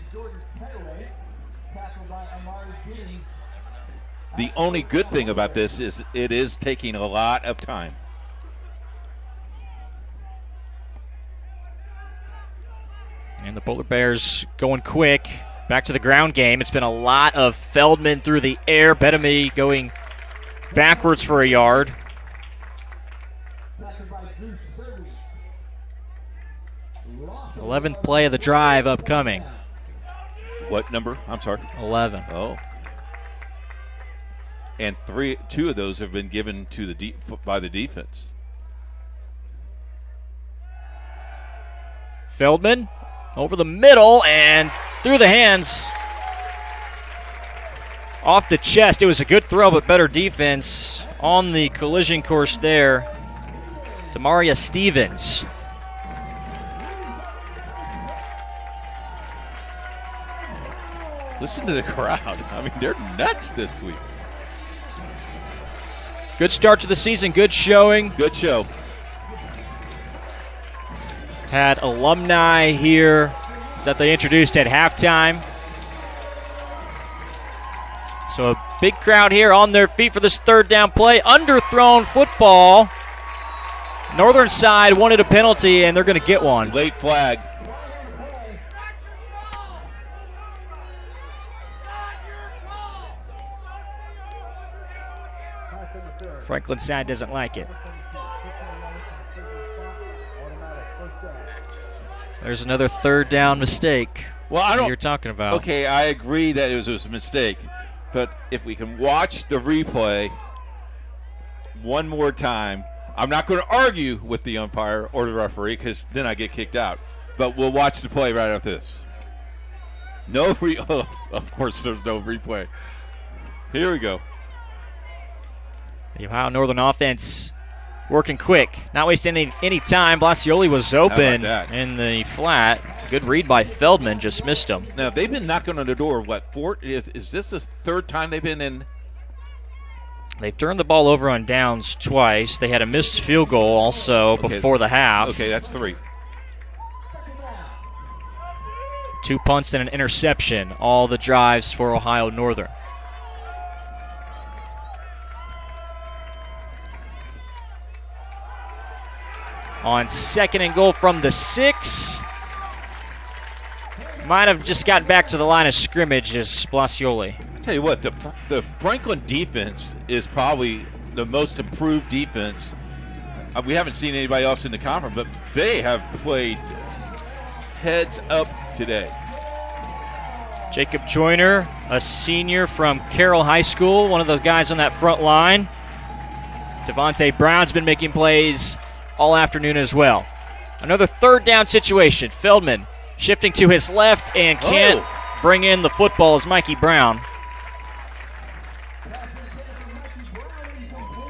The only good thing about this is it is taking a lot of time. And the Polar Bears going quick. Back to the ground game. It's been a lot of Feldman through the air. Bedamy going backwards for a yard. 11th play of the drive upcoming. What number? I'm sorry. 11. Oh. And 2 of those have been given to by the defense. Feldman over the middle and through the hands. Off the chest. It was a good throw, but better defense on the collision course there. Demaria Stevens. Listen to the crowd. I mean, they're nuts this week. Good start to the season. Good showing. Good show. Had alumni here that they introduced at halftime. So a big crowd here on their feet for this 3rd down play. Underthrown football. Northern side wanted a penalty, and they're going to get one. Late flag. Franklin side doesn't like it. There's another 3rd down mistake. Well, I don't. You're talking about. Okay, I agree that it was a mistake, but if we can watch the replay one more time, I'm not going to argue with the umpire or the referee because then I get kicked out. But we'll watch the play right after this. No free. Oh, of course, there's no replay. Here we go. The Ohio Northern offense working quick, not wasting any time. Blasioli was open in the flat. Good read by Feldman, just missed him. Now, they've been knocking on the door, what, 4? Is this the 3rd time they've been in? They've turned the ball over on downs twice. They had a missed field goal also before the half. Okay, that's 3. 2 punts and an interception, all the drives for Ohio Northern. On 2nd and goal from the 6. Might have just got back to the line of scrimmage as Blasioli. I tell you what, the Franklin defense is probably the most improved defense. We haven't seen anybody else in the conference, but they have played heads up today. Jacob Joyner, a senior from Carroll High School, one of the guys on that front line. Devontae Brown's been making plays all afternoon as well. Another 3rd down situation. Feldman shifting to his left and can't bring in the football as Mikey Brown.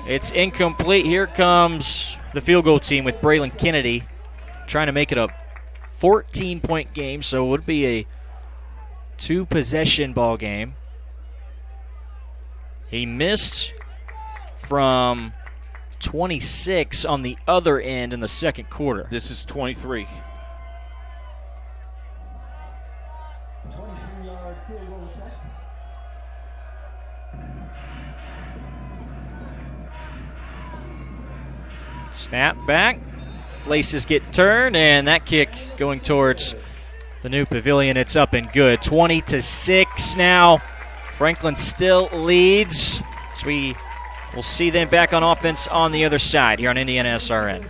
It's incomplete. Here comes the field goal team with Braylon Kennedy trying to make it a 14-point game, so it would be a 2-possession ball game. He missed from 26 on the other end in the 2nd quarter. This is 23. Snap back. Laces get turned, and that kick going towards the new pavilion. It's up and good. 20-6 now. Franklin still leads. So we will see them back on offense on the other side here on IndianaSRN.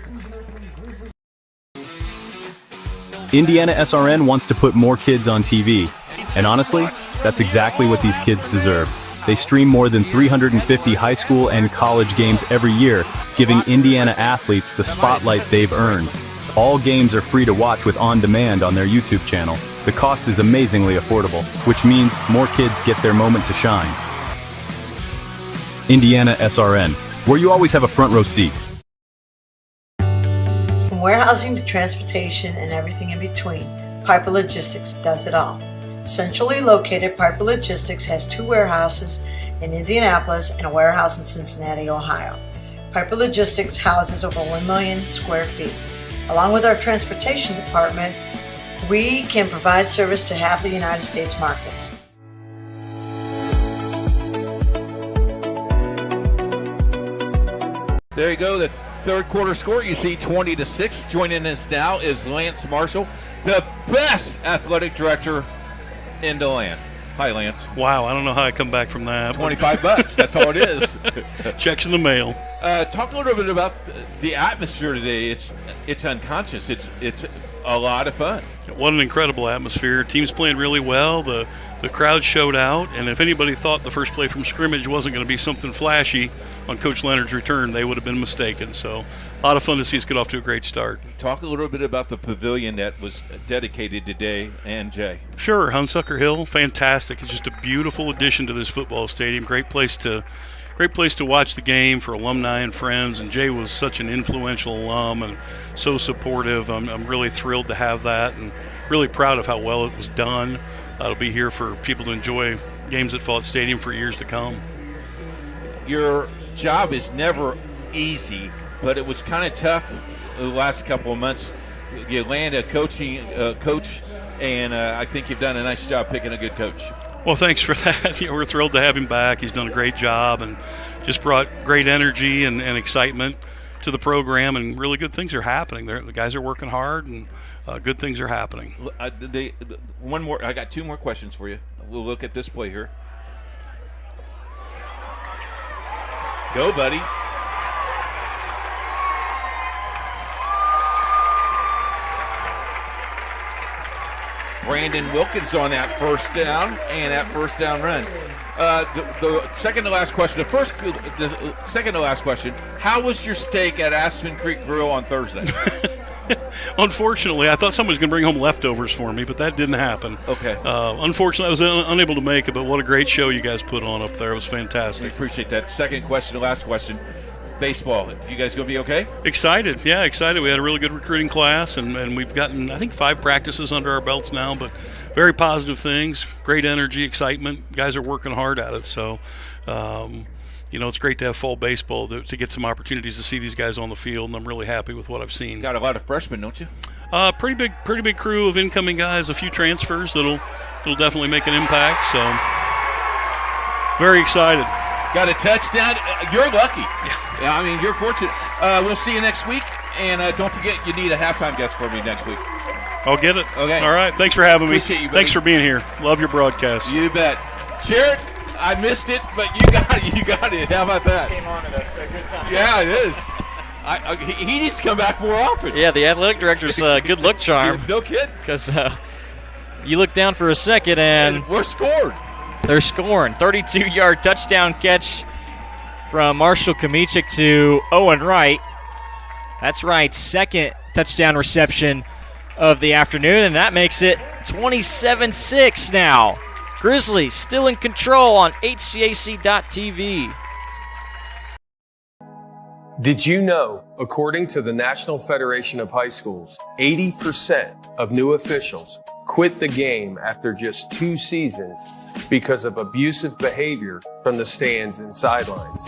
IndianaSRN wants to put more kids on TV. And honestly, that's exactly what these kids deserve. They stream more than 350 high school and college games every year, giving Indiana athletes the spotlight they've earned. All games are free to watch with On Demand on their YouTube channel. The cost is amazingly affordable, which means more kids get their moment to shine. IndianaSRN, where you always have a front row seat. From warehousing to transportation and everything in between, Piper Logistics does it all. Centrally located, Piper Logistics has 2 warehouses in Indianapolis and a warehouse in Cincinnati, Ohio. Piper Logistics houses over 1 million square feet. Along with our transportation department, we can provide service to half the United States markets. There you go, the 3rd quarter score. You see 20-6. Joining us now is Lance Marshall, the best athletic director in the land. Hi, Lance. Wow, I don't know how I come back from that. $25, that's all it is. Checks in the mail. Talk a little bit about the atmosphere today. It's unconscious. It's a lot of fun. What an incredible atmosphere. Team's playing really well. The crowd showed out, and if anybody thought the first play from scrimmage wasn't going to be something flashy on Coach Leonard's return, they would have been mistaken. So a lot of fun to see us get off to a great start. Talk a little bit about the pavilion that was dedicated today, and Jay. Sure, Hunsucker Hill, fantastic. It's just a beautiful addition to this football stadium. Great place to watch the game for alumni and friends, and Jay was such an influential alum and so supportive. I'm really thrilled to have that and really proud of how well it was done. It'll be here for people to enjoy games at Follett Stadium for years to come. Your job is never easy, but it was kind of tough the last couple of months. You land a coach, and I think you've done a nice job picking a good coach. Well, thanks for that. We're thrilled to have him back. He's done a great job and just brought great energy and excitement to the program, and really good things are happening. The guys are working hard, and good things are happening. One more. I got 2 more questions for you. We'll look at this play here. Go, buddy. Brandon Wilkins on that first down and that first down run. The second to last question. The second to last question. How was your steak at Aspen Creek Grill on Thursday? Unfortunately, I thought someone was going to bring home leftovers for me, but that didn't happen. Okay. Unfortunately, I was unable to make it, but what a great show you guys put on up there. It was fantastic. We appreciate that. Second question to last question. Baseball. You guys going to be okay? Excited. Yeah, excited. We had a really good recruiting class, and we've gotten, I think, 5 practices under our belts now, but very positive things, great energy, excitement. Guys are working hard at it. So, it's great to have fall baseball to get some opportunities to see these guys on the field, and I'm really happy with what I've seen. Got a lot of freshmen, don't you? Pretty big crew of incoming guys, a few transfers that'll definitely make an impact. So very excited. Got a touchdown. You're lucky. Yeah, I mean, you're fortunate. We'll see you next week. And don't forget, you need a halftime guest for me next week. I'll get it. Okay. All right. Thanks for having me. Appreciate you, buddy. Thanks for being here. Love your broadcast. You bet. Jared, I missed it, but you got it. You got it. How about that? Came on at a good time. Yeah, it is. He needs to come back more often. Yeah, the athletic director's good look charm. No kidding. Because you look down for a second and we're scored. They're scoring. 32-yard touchdown catch from Marshall Kamichik to Owen Wright. That's right, second touchdown reception of the afternoon, and that makes it 27-6 now. Grizzlies still in control on HCAC.TV. Did you know, according to the National Federation of High Schools, 80% of new officials quit the game after just 2 seasons because of abusive behavior from the stands and sidelines?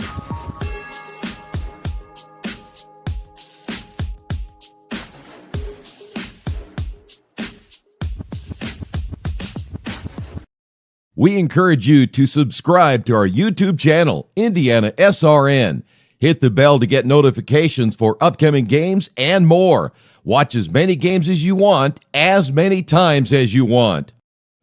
We encourage you to subscribe to our YouTube channel, IndianaSRN. Hit the bell to get notifications for upcoming games and more. Watch as many games as you want, as many times as you want.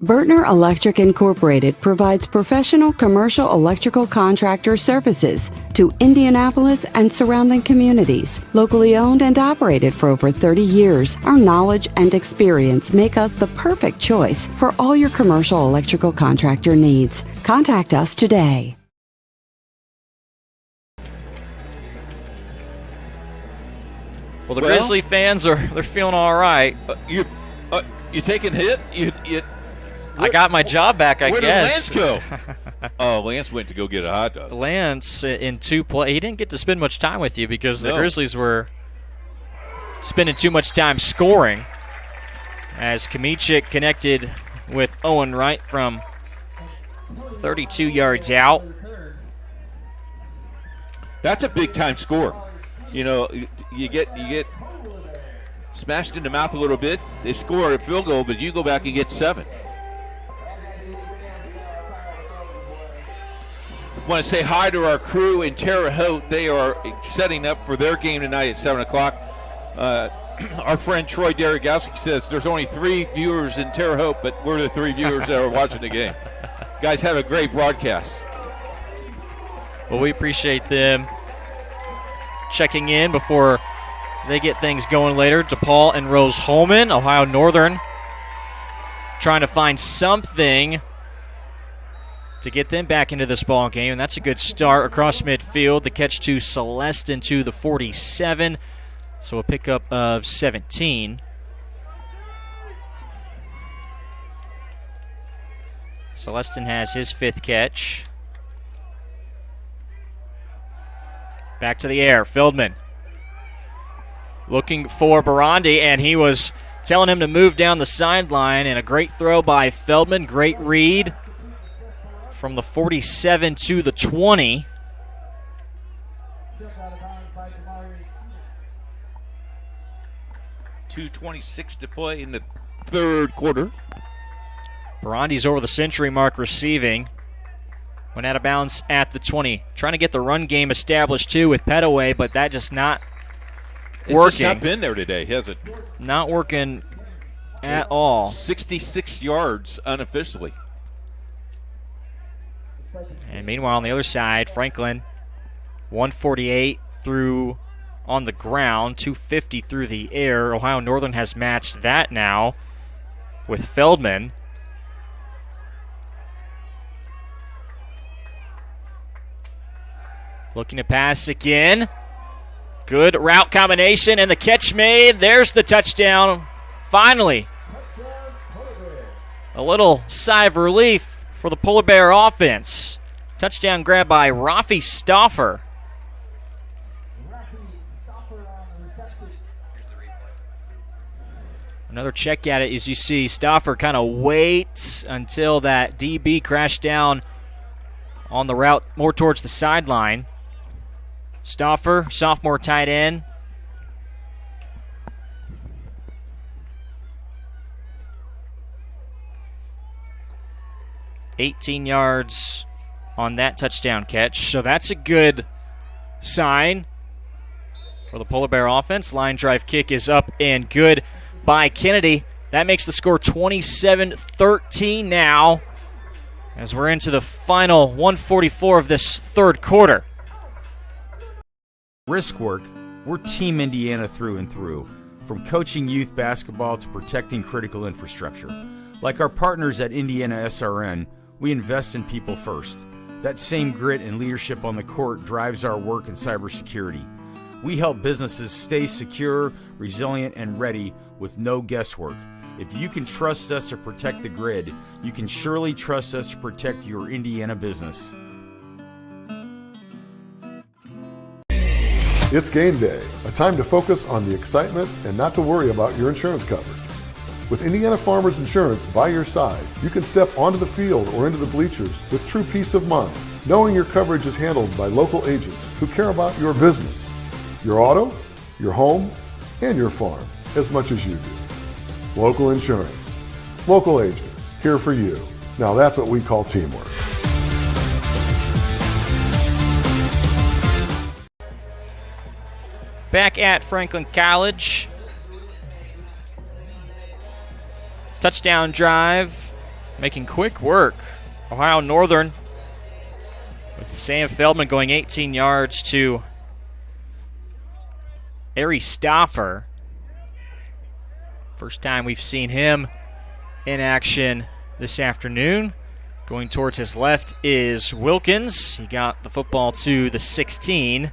Bertner Electric Incorporated provides professional commercial electrical contractor services to Indianapolis and surrounding communities. Locally owned and operated for over 30 years, our knowledge and experience make us the perfect choice for all your commercial electrical contractor needs. Contact us today. Well, the Grizzly fans they're feeling all right. You taking hit? I got my job back, I guess. Where did Lance go? Oh, Lance went to go get a hot dog. Lance in 2 play. He didn't get to spend much time with you because the Grizzlies were spending too much time scoring. As Kamichik connected with Owen Wright from 32 yards out. That's a big time score. You know, you get smashed in the mouth a little bit. They score a field goal, but you go back and get 7. Want to say hi to our crew in Terre Haute. They are setting up for their game tonight at 7 o'clock. Our friend Troy Derogowski says there's only 3 viewers in Terre Haute, but we're the 3 viewers that are watching the game. Guys, have a great broadcast. Well, we appreciate them checking in before they get things going later. DePaul and Rose Holman, Ohio Northern, trying to find something to get them back into this ball game, and that's a good start across midfield. The catch to Celestin to the 47, so a pickup of 17. Celestin has his 5th catch. Back to the air, Feldman looking for Barandi, and he was telling him to move down the sideline, and a great throw by Feldman, great read from the 47 to the 20. .226 to play in the 3rd quarter. Barandi's over the century mark receiving. Went out of bounds at the 20. Trying to get the run game established, too, with Petaway, but that just not working. It's just not been there today, has it? Not working at all. 66 yards unofficially. And meanwhile, on the other side, Franklin, 148 through on the ground, 250 through the air. Ohio Northern has matched that now with Feldman. Looking to pass again. Good route combination, and the catch made. There's the touchdown. Finally. A little sigh of relief for the Polar Bear offense. Touchdown grab by Rafi Stauffer. Another check at it as you see Stauffer kind of wait until that DB crashed down on the route more towards the sideline. Stauffer, sophomore tight end. 18 yards on that touchdown catch. So that's a good sign for the Polar Bear offense. Line drive kick is up and good by Kennedy. That makes the score 27-13 now as we're into the final 144 of this third quarter. Risk work, we're Team Indiana through and through. From coaching youth basketball to protecting critical infrastructure. Like our partners at IndianaSRN, we invest in people first. That same grit and leadership on the court drives our work in cybersecurity. We help businesses stay secure, resilient, and ready with no guesswork. If you can trust us to protect the grid, you can surely trust us to protect your Indiana business. It's game day, a time to focus on the excitement and not to worry about your insurance coverage. With Indiana Farmers Insurance by your side, you can step onto the field or into the bleachers with true peace of mind, knowing your coverage is handled by local agents who care about your business, your auto, your home, and your farm as much as you do. Local insurance, local agents, here for you. Now that's what we call teamwork. Back at Franklin College. Touchdown drive, making quick work. Ohio Northern with Sam Feldman going 18 yards to Ari Stauffer. First time we've seen him in action this afternoon. Going towards his left is Wilkins. He got the football to the 16.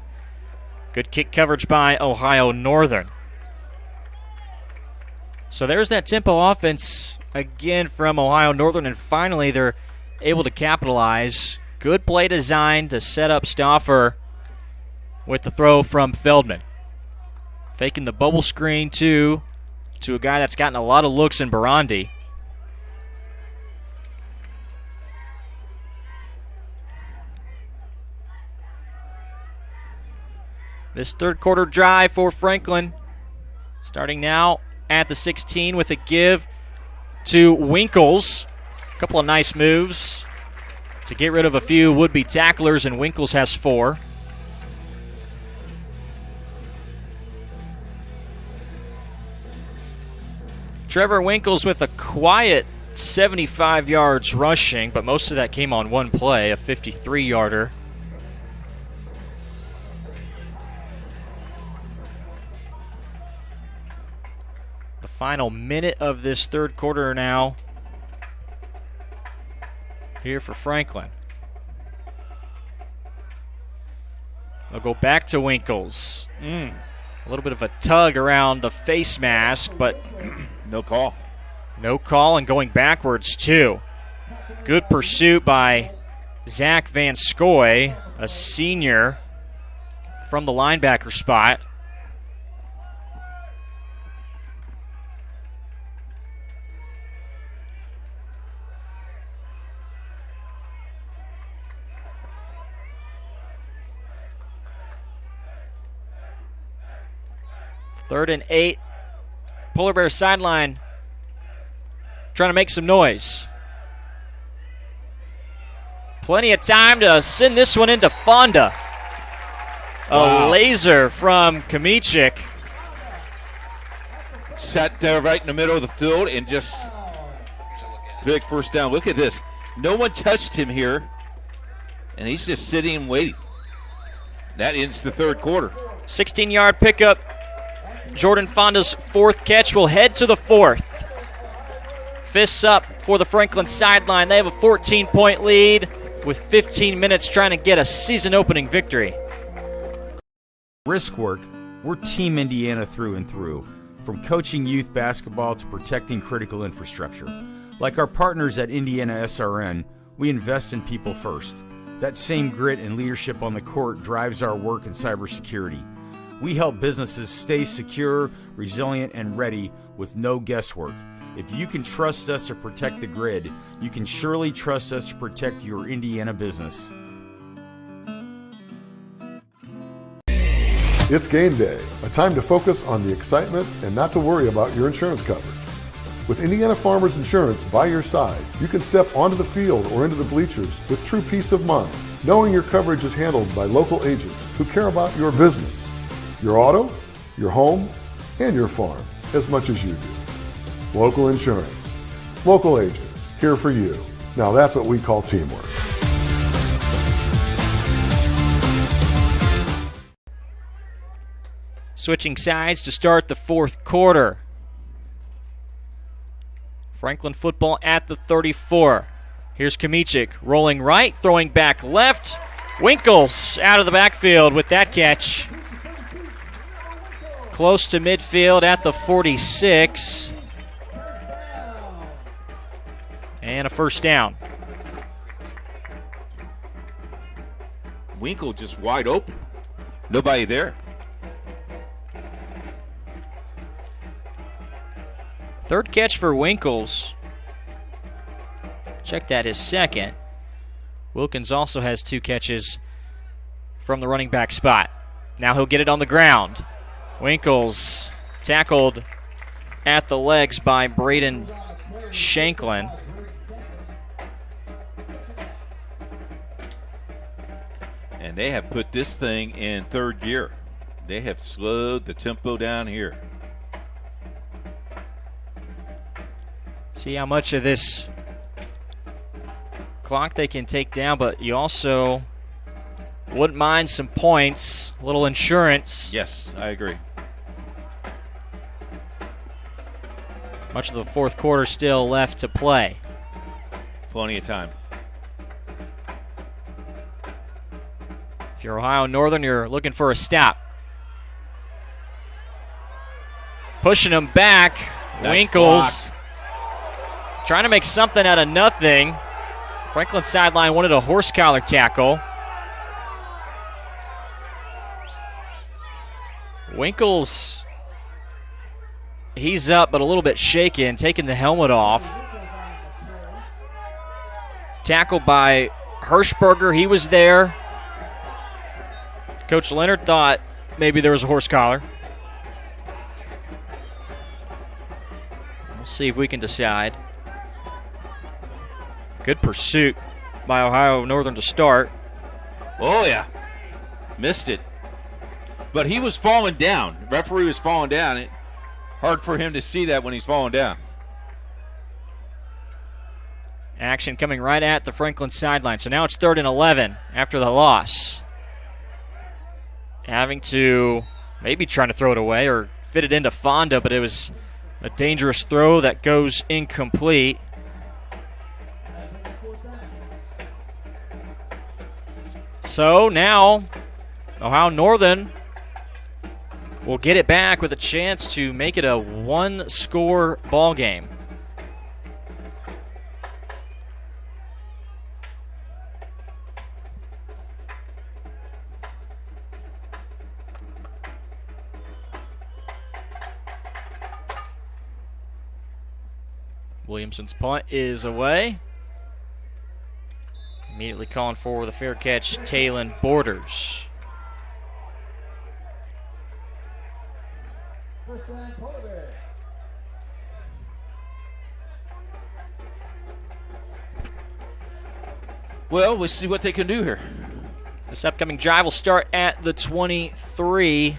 Good kick coverage by Ohio Northern. So there's that tempo offense again from Ohio Northern, and finally they're able to capitalize. Good play design to set up Stauffer with the throw from Feldman. Faking the bubble screen to a guy that's gotten a lot of looks in Barandi. This third quarter drive for Franklin starting now at the 16 with a give to Winkles. A couple of nice moves to get rid of a few would-be tacklers, and Winkles has 4. Trevor Winkles with a quiet 75 yards rushing, but most of that came on one play, a 53-yarder. Final minute of this third quarter now here for Franklin. They'll go back to Winkles. A little bit of a tug around the face mask, but no call. No call, and going backwards too. Good pursuit by Zach Van Scoy, a senior from the linebacker spot. Third and 8. Polar Bear sideline trying to make some noise. Plenty of time to send this one into Fonda. A laser from Kamichik. Sat there right in the middle of the field and just big first down. Look at this. No one touched him here, and he's just sitting and waiting. That ends the third quarter. 16-yard pickup. Jordan Fonda's 4th catch will head to the 4th. Fists up for the Franklin sideline. They have a 14-point lead with 15 minutes trying to get a season-opening victory. Risk work, we're Team Indiana through and through. From coaching youth basketball to protecting critical infrastructure. Like our partners at IndianaSRN, we invest in people first. That same grit and leadership on the court drives our work in cybersecurity. We help businesses stay secure, resilient, and ready with no guesswork. If you can trust us to protect the grid, you can surely trust us to protect your Indiana business. It's game day, a time to focus on the excitement and not to worry about your insurance coverage. With Indiana Farmers Insurance by your side, you can step onto the field or into the bleachers with true peace of mind, knowing your coverage is handled by local agents who care about your business, your auto, your home, and your farm as much as you do. Local insurance, local agents, here for you. Now that's what we call teamwork. Switching sides to start the fourth quarter. Franklin football at the 34. Here's Kamichik rolling right, throwing back left. Winkles out of the backfield with that catch. Close to midfield at the 46. And a first down. Winkle just wide open. Nobody there. Third catch for Winkles. Check that, his second. Wilkins also has 2 catches from the running back spot. Now he'll get it on the ground. Winkles tackled at the legs by Braden Shanklin. And they have put this thing in third gear. They have slowed the tempo down here. See how much of this clock they can take down, but you also wouldn't mind some points, a little insurance. Yes, I agree. Much of the fourth quarter still left to play. Plenty of time. If you're Ohio Northern, you're looking for a stop. Pushing him back. Nice Winkles block. Trying to make something out of nothing. Franklin sideline wanted a horse collar tackle. Winkles, he's up but a little bit shaken, taking the helmet off. Tackled by Hirschberger, he was there. Coach Leonard thought maybe there was a horse collar. We'll see if we can decide. Good pursuit by Ohio Northern to start. Oh, yeah. Missed it. But he was falling down. The referee was falling down. Hard for him to see that when he's falling down. Action coming right at the Franklin sideline. So now it's 3rd and 11 after the loss. Having to maybe trying to throw it away or fit it into Fonda, but it was a dangerous throw that goes incomplete. So now Ohio Northern will get it back with a chance to make it a 1-score ball game. Williamson's punt is away. Immediately calling for the fair catch, Talon Borders. Well, we'll see what they can do here. This upcoming drive will start at the 23.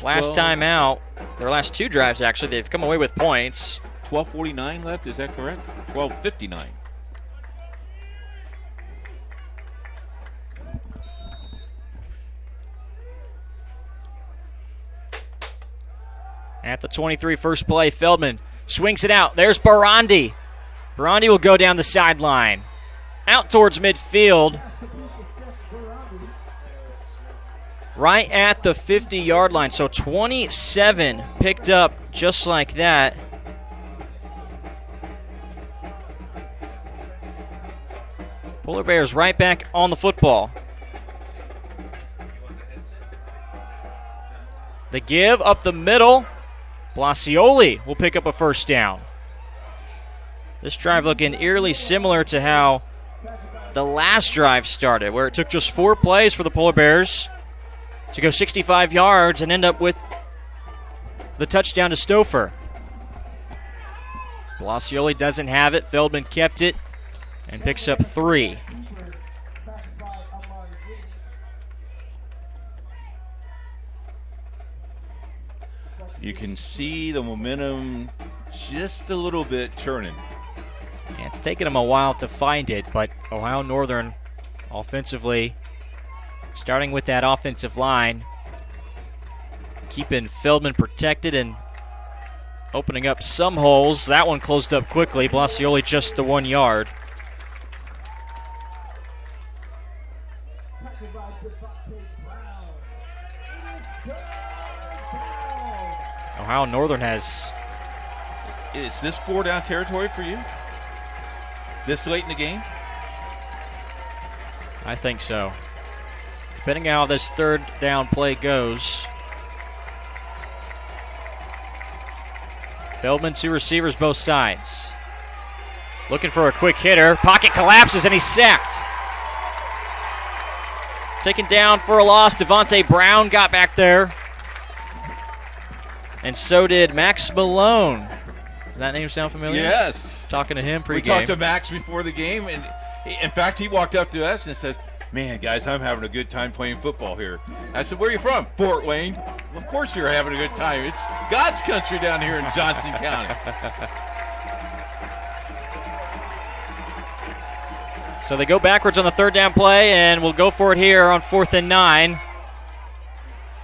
Last time out, their last 2 drives actually, they've come away with points. 12:49 left, is that correct? 12:59. At the 23, first play, Feldman swings it out. There's Barandi. Barandi will go down the sideline. Out towards midfield. Right at the 50-yard line. So 27 picked up just like that. Polar Bears right back on the football. The give up the middle. Blasioli will pick up a first down. This drive looking eerily similar to how the last drive started, where it took just 4 plays for the Polar Bears to go 65 yards and end up with the touchdown to Stouffer. Blasioli doesn't have it. Feldman kept it and picks up 3. You can see the momentum just a little bit turning. Yeah, it's taken them a while to find it, but Ohio Northern offensively, starting with that offensive line, keeping Feldman protected and opening up some holes. That one closed up quickly. Blasioli just the 1 yard. Ohio Northern has... Is this 4-down territory for you? This late in the game? I think so. Depending on how this 3rd down play goes. Feldman, 2 receivers, both sides. Looking for a quick hitter. Pocket collapses and he's sacked. Taken down for a loss. Devontae Brown got back there. And so did Max Malone. Does that name sound familiar? Yes. Talking to him pregame. We talked to Max before the game, and in fact, he walked up to us and said, "Man, guys, I'm having a good time playing football here." I said, "Where are you from?" "Fort Wayne." "Of course you're having a good time. It's God's country down here in Johnson County." So they go backwards on the 3rd down play, and we'll go for it here on 4th and 9.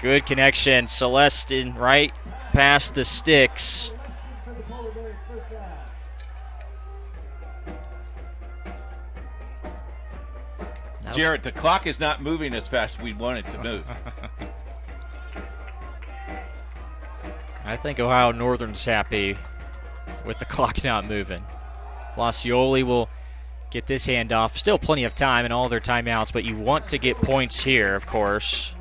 Good connection. Celestin right past the sticks. Jarrett, the clock is not moving as fast as we want it to move. I think Ohio Northern's happy with the clock not moving. Blasioli will get this handoff. Still plenty of time in all their timeouts, but you want to get points here, of course.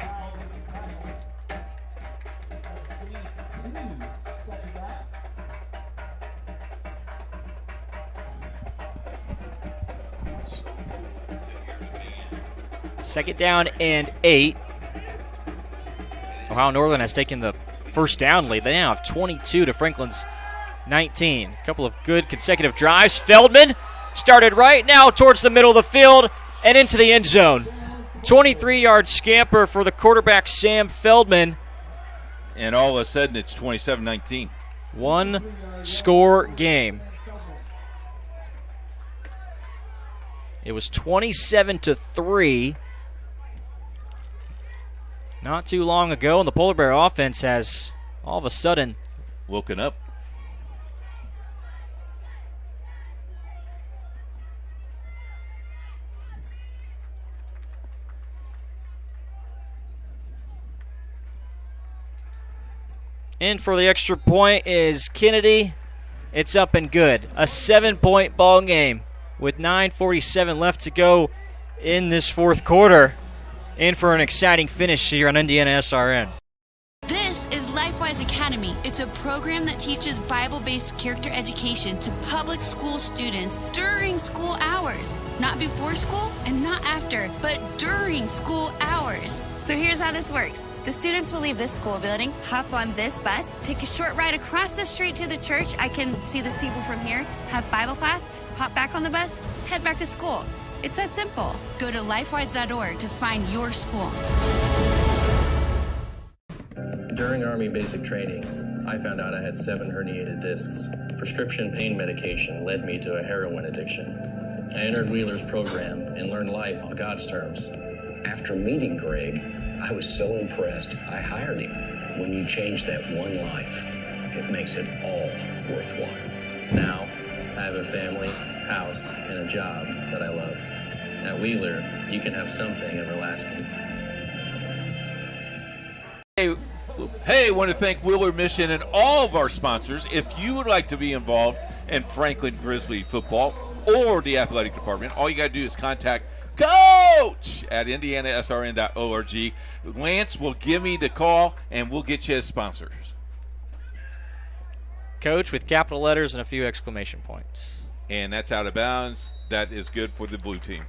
Second down and 8. Ohio Northern has taken the 1st down lead. They now have 22 to Franklin's 19. A couple of good consecutive drives. Feldman started right now towards the middle of the field and into the end zone. 23-yard scamper for the quarterback, Sam Feldman. And all of a sudden, it's 27-19. 1-score game. It was 27-3. Not too long ago, and the Polar Bear offense has all of a sudden woken up. In for the extra point is Kennedy. It's up and good. A 7-point ball game with 9:47 left to go in this 4th quarter. In for an exciting finish here on IndianaSRN. This is LifeWise Academy. It's a program that teaches Bible-based character education to public school students during school hours. Not before school and not after, but during school hours. So here's how this works. The students will leave this school building, hop on this bus, take a short ride across the street to the church. I can see the steeple from here, have Bible class, hop back on the bus, head back to school. It's that simple. Go to lifewise.org to find your school. During Army basic training, I found out I had 7 herniated discs. Prescription pain medication led me to a heroin addiction. I entered Wheeler's program and learned life on God's terms. After meeting Greg, I was so impressed, I hired him. When you change that one life, it makes it all worthwhile. Now, I have a family, house, and a job that I love. At Wheeler, you can have something everlasting. Hey, I want to thank Wheeler Mission and all of our sponsors. If you would like to be involved in Franklin Grizzly football or the athletic department, all you got to do is contact Coach at IndianaSRN.org. Lance will give me the call, and we'll get you as sponsors. Coach with capital letters and a few exclamation points. And that's out of bounds. That is good for the blue team.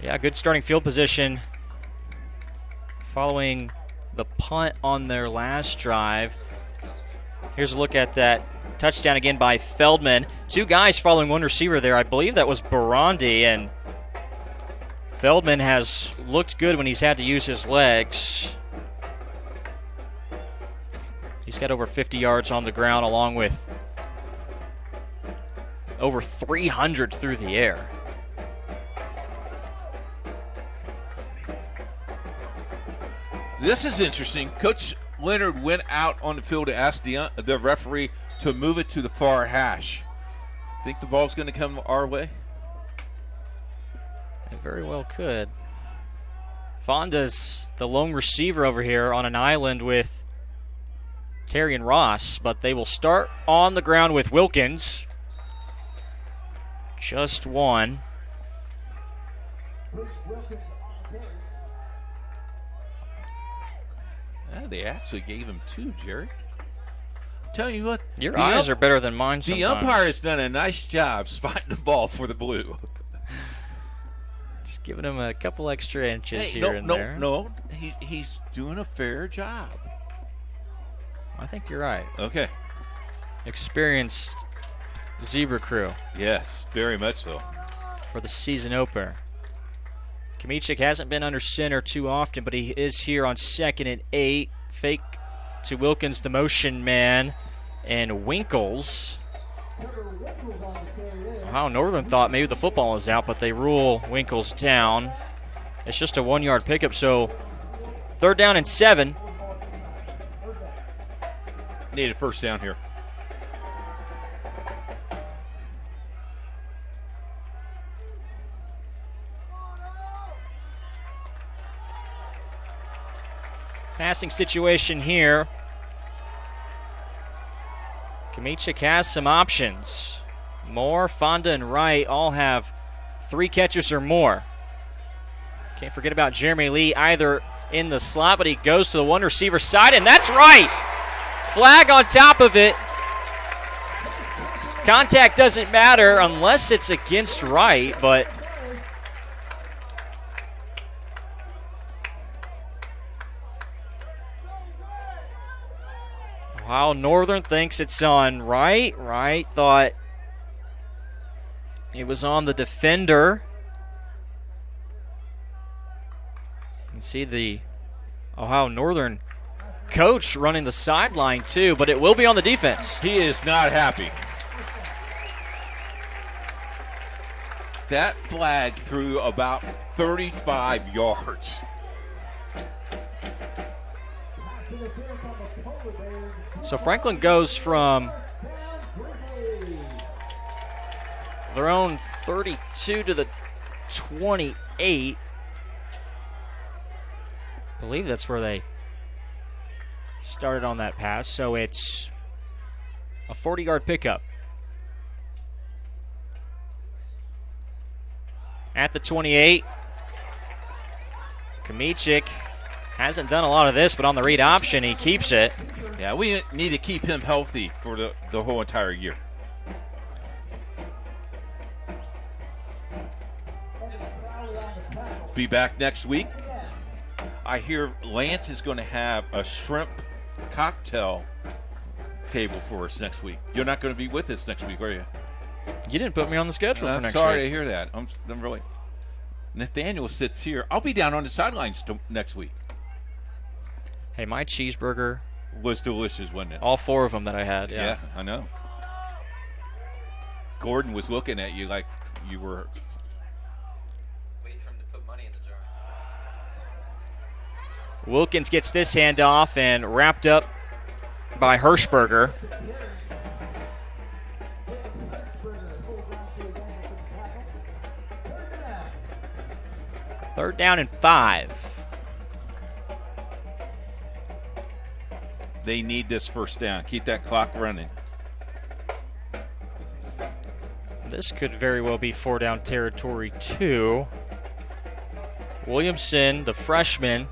Yeah, good starting field position following the punt on their last drive. Here's a look at that touchdown again by Feldman. 2 guys following one receiver there. I believe that was Barandi, and Feldman has looked good when he's had to use his legs. He's got over 50 yards on the ground along with over 300 through the air. This is interesting. Coach Leonard went out on the field to ask the referee to move it to the far hash. Think the ball's going to come our way? It very well could. Fonda's the lone receiver over here on an island with Terry and Ross, but they will start on the ground with Wilkins. Just one. They actually gave him 2, Jerry. I'm telling you what. Your eyes are better than mine sometimes. The umpire has done a nice job spotting the ball for the blue. Just giving him a couple extra inches there. No, he's doing a fair job. I think you're right. Okay. Experienced Zebra crew. Yes, very much so. For the season opener. Kamichik hasn't been under center too often, but he is here on 2nd and 8. Fake to Wilkins, the motion man, and Winkles. Ohio Northern thought maybe the football is out, but they rule Winkles down. It's just a 1-yard pickup, so 3rd down and 7. Need a first down here. Passing situation here. Kamichik has some options. Moore, Fonda, and Wright all have 3 catches or more. Can't forget about Jeremy Lee either in the slot, but he goes to the one receiver side, and that's right. Flag on top of it. Contact doesn't matter unless it's against Wright, but Ohio Northern thinks it's on Wright. Wright thought it was on the defender. You can see the Ohio Northern coach running the sideline too, but it will be on the defense. He is not happy. That flag threw about 35 yards. So Franklin goes from their own 32 to the 28. I believe that's where they started on that pass. So it's a 40-yard pickup. At the 28, Kamichik hasn't done a lot of this, but on the read option, he keeps it. Yeah, we need to keep him healthy for the whole entire year. Be back next week. I hear Lance is going to have a shrimp cocktail table for us next week. You're not going to be with us next week, are you? You didn't put me on the schedule for next week. I'm sorry to hear that. I'm really. Nathaniel sits here. I'll be down on the sidelines next week. Hey, my cheeseburger was delicious, wasn't it? All 4 of them that I had. Yeah, I know. Gordon was looking at you like you were waiting for him to put money in the jar. Wilkins gets this handoff and wrapped up by Hirschberger. Third down and 5. They need this first down. Keep that clock running. This could very well be 4-down territory too. Williamson, the freshman,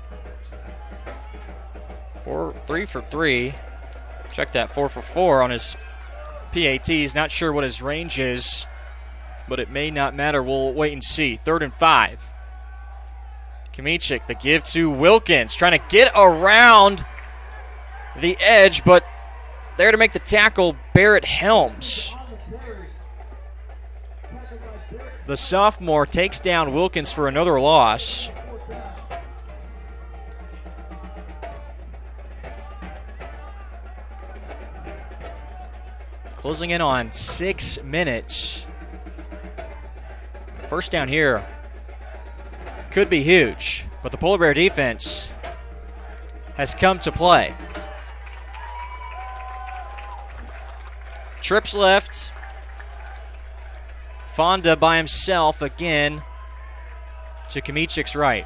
3 for 3. Check that, 4 for 4 on his PATs. Not sure what his range is, but it may not matter. We'll wait and see. 3rd and 5. Kamichik, the give to Wilkins, trying to get around the edge, but There to make the tackle, Barrett Helms. The sophomore takes down Wilkins for another loss. Closing in on 6 minutes. First down here could be huge, but the Polar Bear defense has come to play. Trips left. Fonda by himself again to Kamichik's right.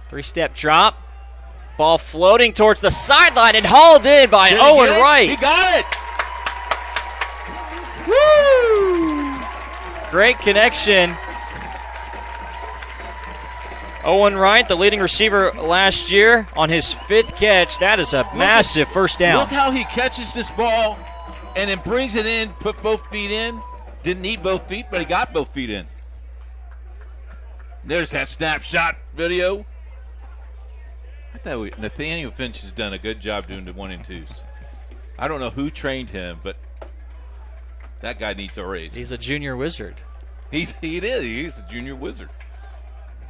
Three-step drop. Ball floating towards the sideline and hauled in by Owen Wright. He got it! Woo! Great connection. Owen Wright, the leading receiver last year, on his 5th catch. That is a massive first down. Look how he catches this ball and then brings it in, put both feet in. Didn't need both feet, but he got both feet in. There's that snapshot video. I thought Nathaniel Finch has done a good job doing the 1 and 2s. I don't know who trained him, but that guy needs a raise. He's a junior wizard. He's a junior wizard.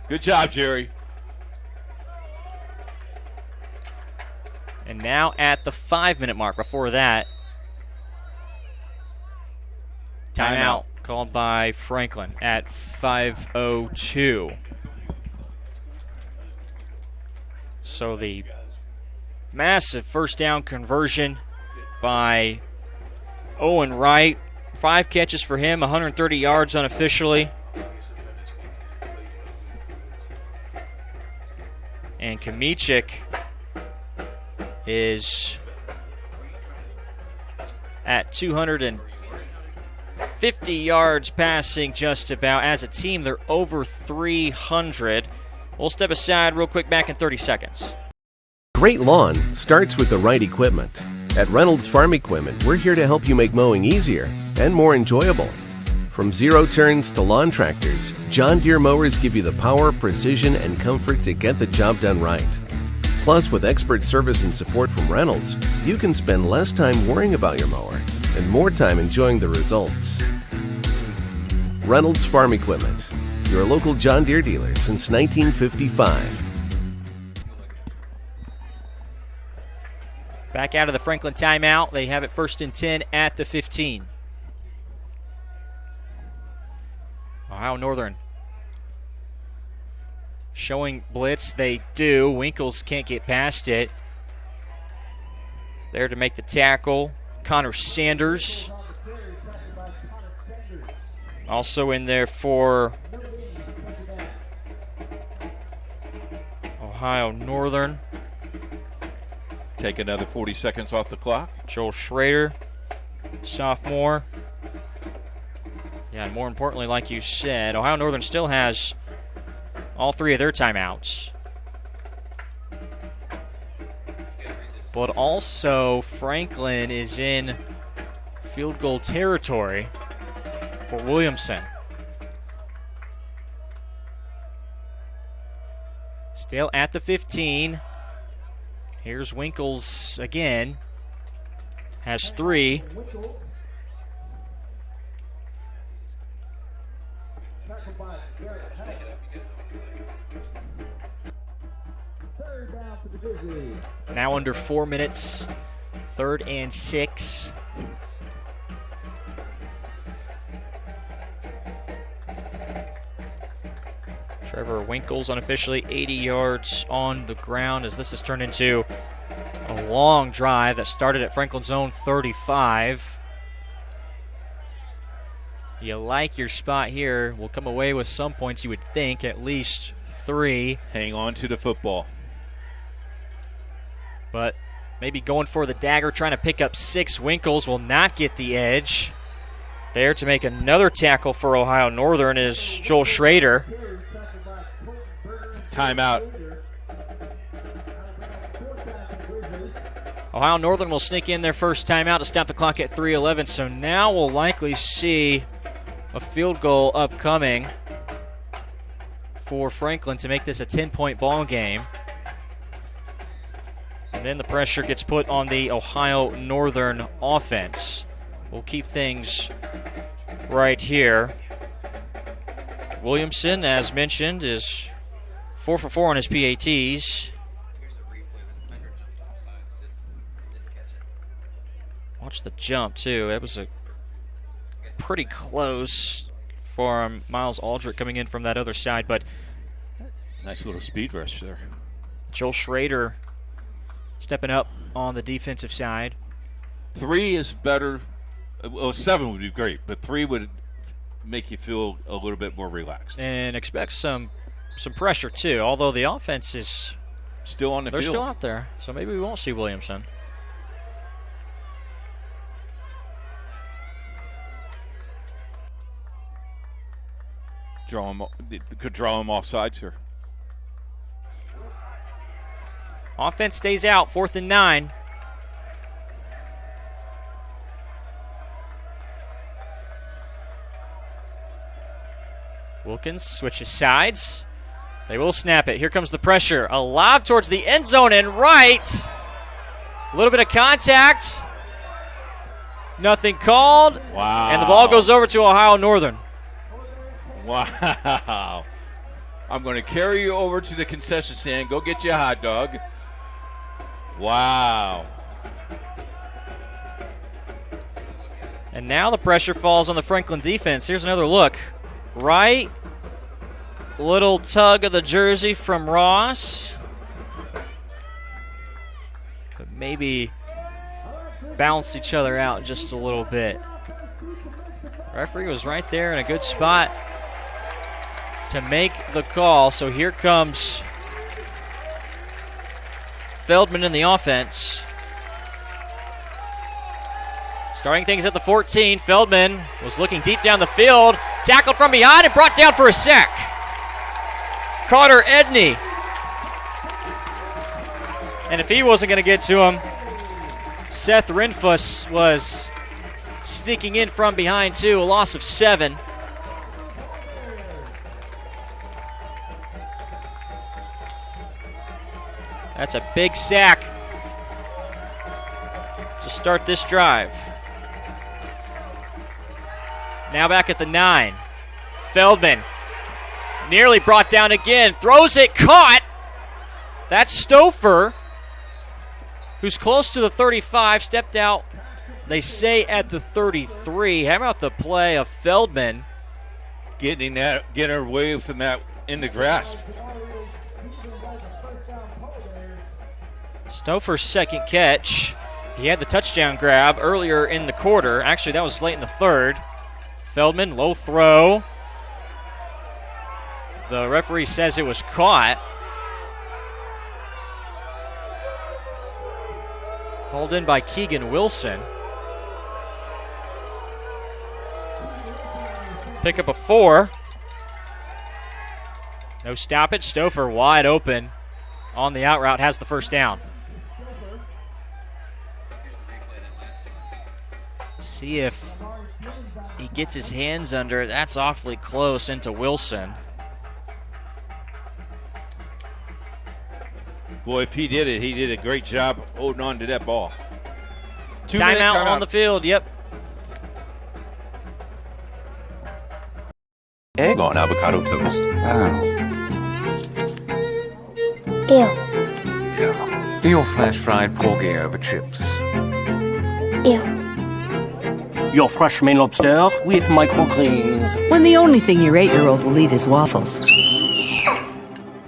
Good job, Jerry. And now at the 5-minute mark. Before that, timeout called by Franklin at 5:02. So the massive first down conversion by Owen Wright. 5 catches for him, 130 yards unofficially. And Kamichik is at 250 yards passing just about. As a team, they're over 300. We'll step aside real quick, back in 30 seconds. Great lawn starts with the right equipment. At Reynolds Farm Equipment, we're here to help you make mowing easier and more enjoyable. From zero turns to lawn tractors, John Deere mowers give you the power, precision, and comfort to get the job done right. Plus, with expert service and support from Reynolds, you can spend less time worrying about your mower and more time enjoying the results. Reynolds Farm Equipment, your local John Deere dealer since 1955. Back out of the Franklin timeout. They have it 1st and 10 at the 15. Ohio Northern showing blitz. They do. Winkles can't get past it. There to make the tackle, Connor Sanders. Also in there for Ohio Northern. Take another 40 seconds off the clock. Joel Schrader, sophomore. Yeah, and more importantly, like you said, Ohio Northern still has all 3 of their timeouts. But also, Franklin is in field goal territory for Williamson. Still at the 15. Here's Winkles again. Has 3. Now under 4 minutes. 3rd and 6. Trevor Winkles unofficially 80 yards on the ground as this has turned into a long drive that started at Franklin's own 35. You like your spot here. We'll come away with some points, you would think, at least 3. Hang on to the football. But maybe going for the dagger, trying to pick up 6. Winkles will not get the edge. There to make another tackle for Ohio Northern is Joel Schrader. Timeout. Ohio Northern will sneak in their first timeout to stop the clock at 3:11. So now we'll likely see a field goal upcoming for Franklin to make this a 10-point ball game. And then the pressure gets put on the Ohio Northern offense. We'll keep things right here. Williamson, as mentioned, is 4 for 4 on his PATs. Watch the jump, too. That was a pretty close for Miles Aldrich coming in from that other side, but nice little speed rush there. Joel Schrader stepping up on the defensive side. 3 is better. Well, 7 would be great, but 3 would make you feel a little bit more relaxed. And expect some pressure, too, although the offense is still on the field. They're still out there, so maybe we won't see Williamson. Could draw him off sides here. Offense stays out, 4th and 9. Wilkins switches sides. They will snap it. Here comes the pressure. A lob towards the end zone and right. A little bit of contact. Nothing called. Wow. And the ball goes over to Ohio Northern. Wow. I'm going to carry you over to the concession stand. Go get you a hot dog. Wow. And now the pressure falls on the Franklin defense. Here's another look. Right. Little tug of the jersey from Ross. But maybe balance each other out just a little bit. Referee was right there in a good spot to make the call. So here comes Feldman in the offense. Starting things at the 14, Feldman was looking deep down the field, tackled from behind and brought down for a sack. Carter Edney. And if he wasn't going to get to him, Seth Renfuss was sneaking in from behind too, a loss of 7. That's a big sack to start this drive. Now back at the 9. Feldman nearly brought down again. Throws it, caught. That's Stouffer, who's close to the 35, stepped out, they say, at the 33. How about the play of Feldman? Getting away from that in the grasp. Stouffer's second catch. He had the touchdown grab earlier in the quarter. Actually, that was late in the third. Feldman, low throw. The referee says it was caught. Hauled in by Keegan Wilson. Pick up a 4. No stoppage. Stouffer wide open on the out route, has the first down. See if he gets his hands under it. That's awfully close into Wilson. Boy, if he did it, he did a great job holding on to that ball. Timeout on the field, yep. Egg on avocado toast. Ew. Your flash fried porgy over chips. Ew. Your fresh main lobster with microgreens. When the only thing your 8-year-old will eat is waffles.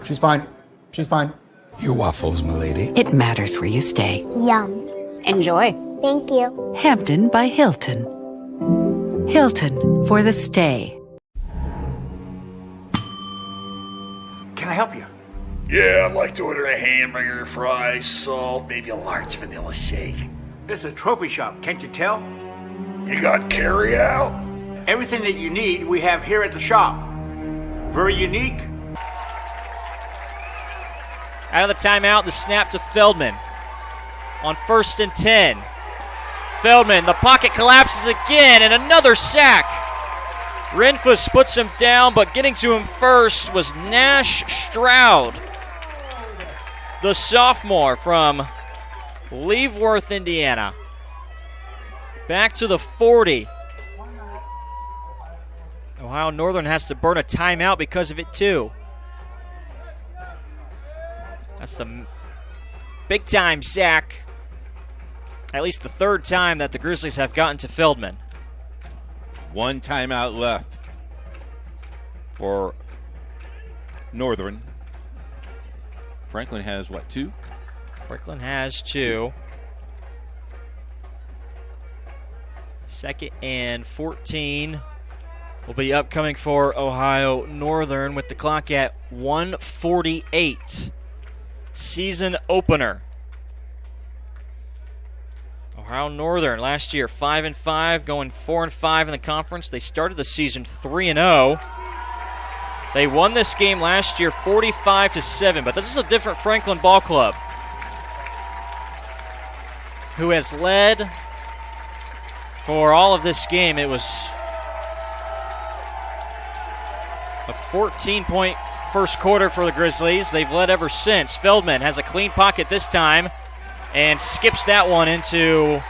She's fine. She's fine. Your waffles, milady. It matters where you stay. Yum. Enjoy. Thank you. Hampton by Hilton. Hilton for the stay. Can I help you? Yeah, I'd like to order a hamburger, fries, salt, maybe a large vanilla shake. This is a trophy shop, can't you tell? You got carry out? Everything that you need, we have here at the shop. Very unique. Out of the timeout, the snap to Feldman. On 1st and 10. Feldman, the pocket collapses again, and another sack. Renfuss puts him down, but getting to him first was Nash Stroud, the sophomore from Leavenworth, Indiana. Back to the 40. Ohio Northern has to burn a timeout because of it, too. That's the big-time sack. At least the third time that the Grizzlies have gotten to Feldman. 1 timeout left for Northern. Franklin has what, 2? Franklin has 2. 2nd and 14 will be upcoming for Ohio Northern with the clock at 1:48. Season opener. Ohio Northern last year 5-5, going 4-5 in the conference. They started the season 3-0. They won this game last year 45-7, but this is a different Franklin ball club, who has led for all of this game. It was a 14-point first quarter for the Grizzlies. They've led ever since. Feldman has a clean pocket this time and skips that one into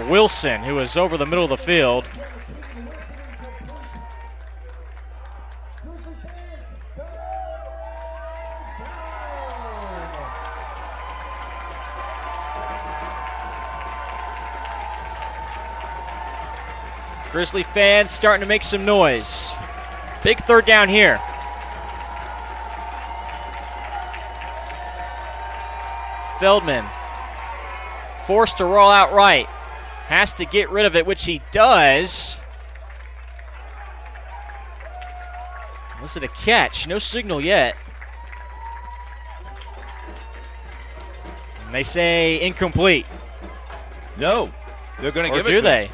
Wilson, who is over the middle of the field. Grizzly fans starting to make some noise. Big third down here. Feldman forced to roll out right. Has to get rid of it, which he does. Was it a catch? No signal yet. And they say incomplete. No, they're going to give it to him. Or do they?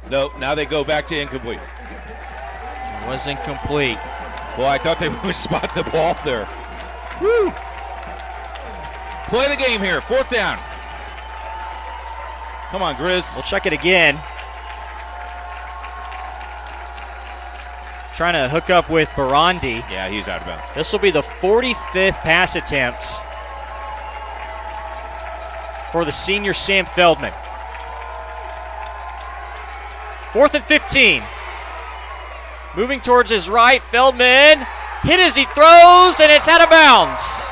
No, now they go back to incomplete. It was incomplete. Well, I thought they would spot the ball there. Woo! Play the game here. 4th down. Come on, Grizz. We'll check it again. Trying to hook up with Barandi. Yeah, he's out of bounds. This will be the 45th pass attempt for the senior Sam Feldman. 4th and 15. Moving towards his right, Feldman hit as he throws, and it's out of bounds.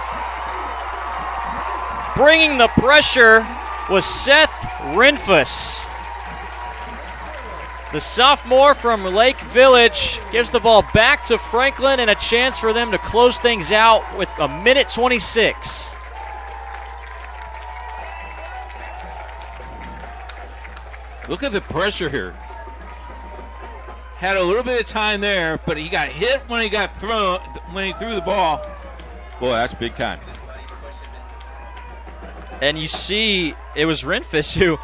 Bringing the pressure was Seth Renfus. The sophomore from Lake Village gives the ball back to Franklin and a chance for them to close things out with 1:26. Look at the pressure here. Had a little bit of time there, but he got hit when he threw the ball. Boy, that's big time. And you see, it was Renfus who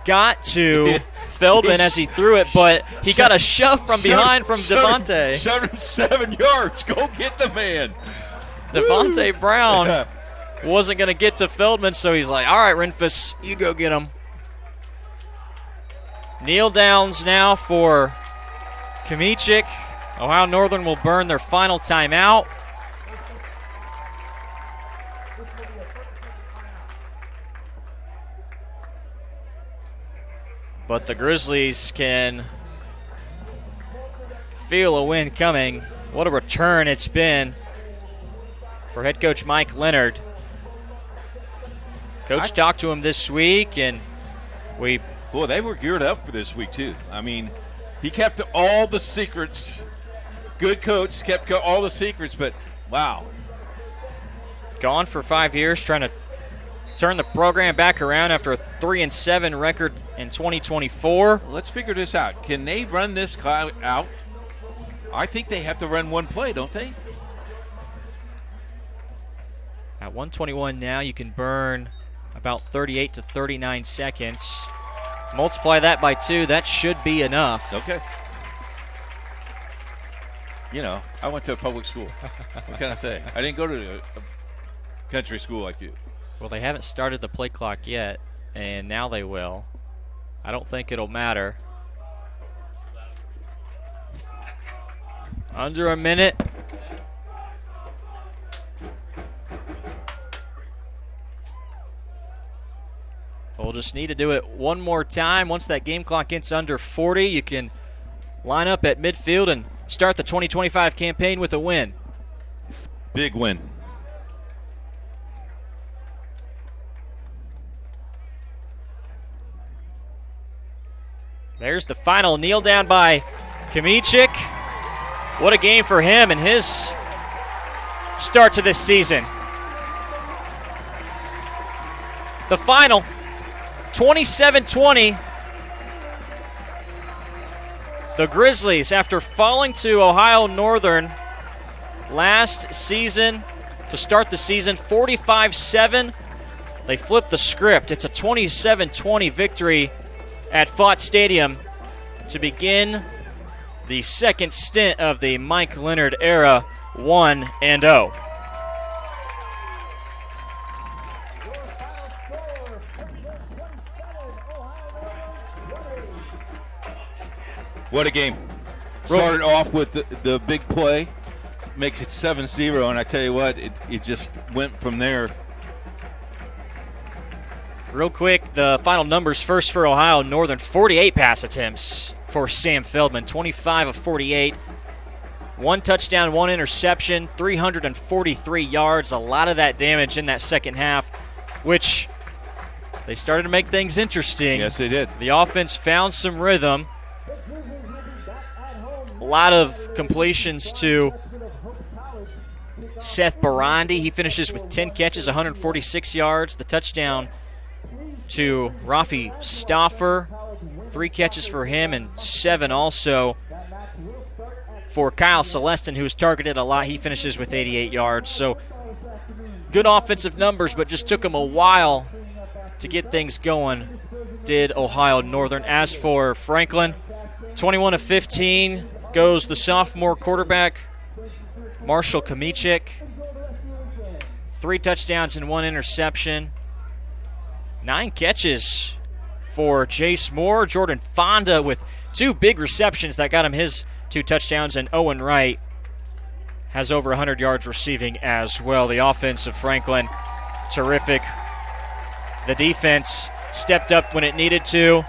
got to Feldman as he threw it, but he got a shove from behind from Devontae. 7 yards. Go get the man. Devontae Brown wasn't going to get to Feldman, so he's like, all right, Renfus, you go get him. Kneel downs now for Kamichik. Ohio Northern will burn their final timeout. But the Grizzlies can feel a win coming. What a return it's been for head coach Mike Leonard. Coach talked to him this week, and Boy, they were geared up for this week, too. I mean, he kept all the secrets. Good coach, kept all the secrets, but wow. Gone for 5 years, trying to turn the program back around after a 3-7 record in 2024. Let's figure this out. Can they run this guy out? I think they have to run one play, don't they? At 1:21 now, you can burn about 38 to 39 seconds. Multiply that by 2, that should be enough. Okay. You know, I went to a public school. What can I say? I didn't go to a country school like you. Well, they haven't started the play clock yet, and now they will. I don't think it'll matter. Under a minute. We'll just need to do it one more time. Once that game clock gets under 40, you can line up at midfield and start the 2025 campaign with a win. Big win. There's the final kneel down by Kamichik. What a game for him and his start to this season. The final, 27-20. The Grizzlies, after falling to Ohio Northern last season to start the season, 45-7, they flipped the script. It's a 27-20 victory at Fott Stadium to begin the second stint of the Mike Leonard era, 1-0. What a game. Started off with the big play, makes it 7-0, and I tell you what, it just went from there. Real quick, the final numbers first for Ohio Northern. 48 pass attempts for Sam Feldman, 25 of 48. 1 touchdown, 1 interception, 343 yards. A lot of that damage in that second half, which they started to make things interesting. Yes, they did. The offense found some rhythm. A lot of completions to Seth Barandi. He finishes with 10 catches, 146 yards. The touchdown to Rafi Stauffer, 3 catches for him and 7 also for Kyle Celestin, who was targeted a lot. He finishes with 88 yards. So good offensive numbers, but just took them a while to get things going, did Ohio Northern. As for Franklin, 21 of 15 goes the sophomore quarterback, Marshall Kamichik. 3 touchdowns and 1 interception. 9 catches for Jace Moore. Jordan Fonda with 2 big receptions that got him his 2 touchdowns, and Owen Wright has over 100 yards receiving as well. The offense of Franklin, terrific. The defense stepped up when it needed to.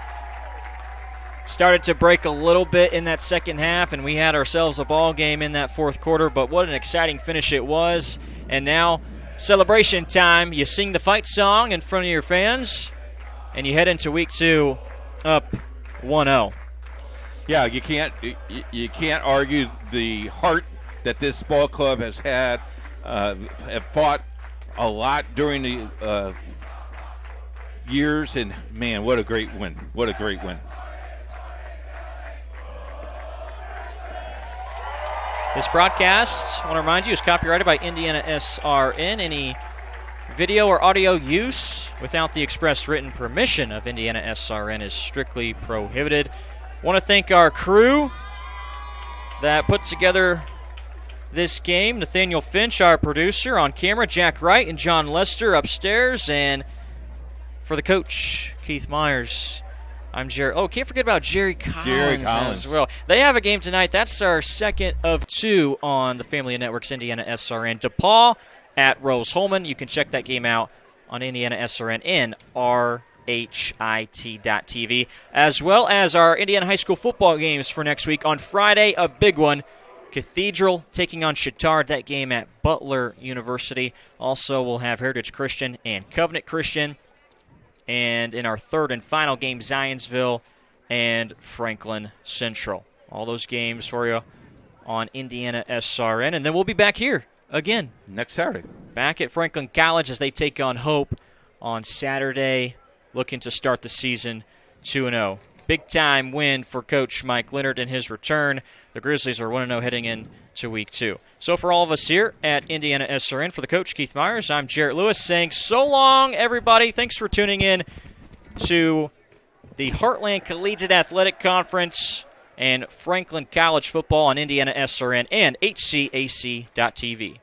Started to break a little bit in that second half, and we had ourselves a ball game in that fourth quarter, but what an exciting finish it was. And now celebration time. You sing the fight song in front of your fans, and you head into week 2 up 1-0. Yeah, you can't argue the heart that this ball club has had. Have fought a lot during the years, and man, what a great win! What a great win! This broadcast, I want to remind you, is copyrighted by IndianaSRN. Any video or audio use without the express written permission of IndianaSRN is strictly prohibited. I want to thank our crew that put together this game. Nathaniel Finch, our producer, on camera, Jack Wright and John Lester upstairs. And for the coach, Keith Myers, I'm Jerry. Oh, can't forget about Jerry Collins as well. They have a game tonight. That's our second of 2 on the Family of Networks IndianaSRN. DePaul at Rose-Hulman. You can check that game out on IndianaSRN and RHIT.TV, as well as our Indiana high school football games for next week. On Friday, a big one. Cathedral taking on Chittard. That game at Butler University. Also, we'll have Heritage Christian and Covenant Christian. And in our third and final game, Zionsville and Franklin Central. All those games for you on IndianaSRN. And then we'll be back here again next Saturday. Back at Franklin College as they take on Hope on Saturday, looking to start the season 2-0. Big-time win for Coach Mike Leonard in his return. The Grizzlies are 1-0 heading into week 2. So for all of us here at IndianaSRN, for the coach, Keith Myers, I'm Jarrett Lewis saying so long, everybody. Thanks for tuning in to the Heartland Collegiate Athletic Conference and Franklin College football on IndianaSRN and HCAC.TV.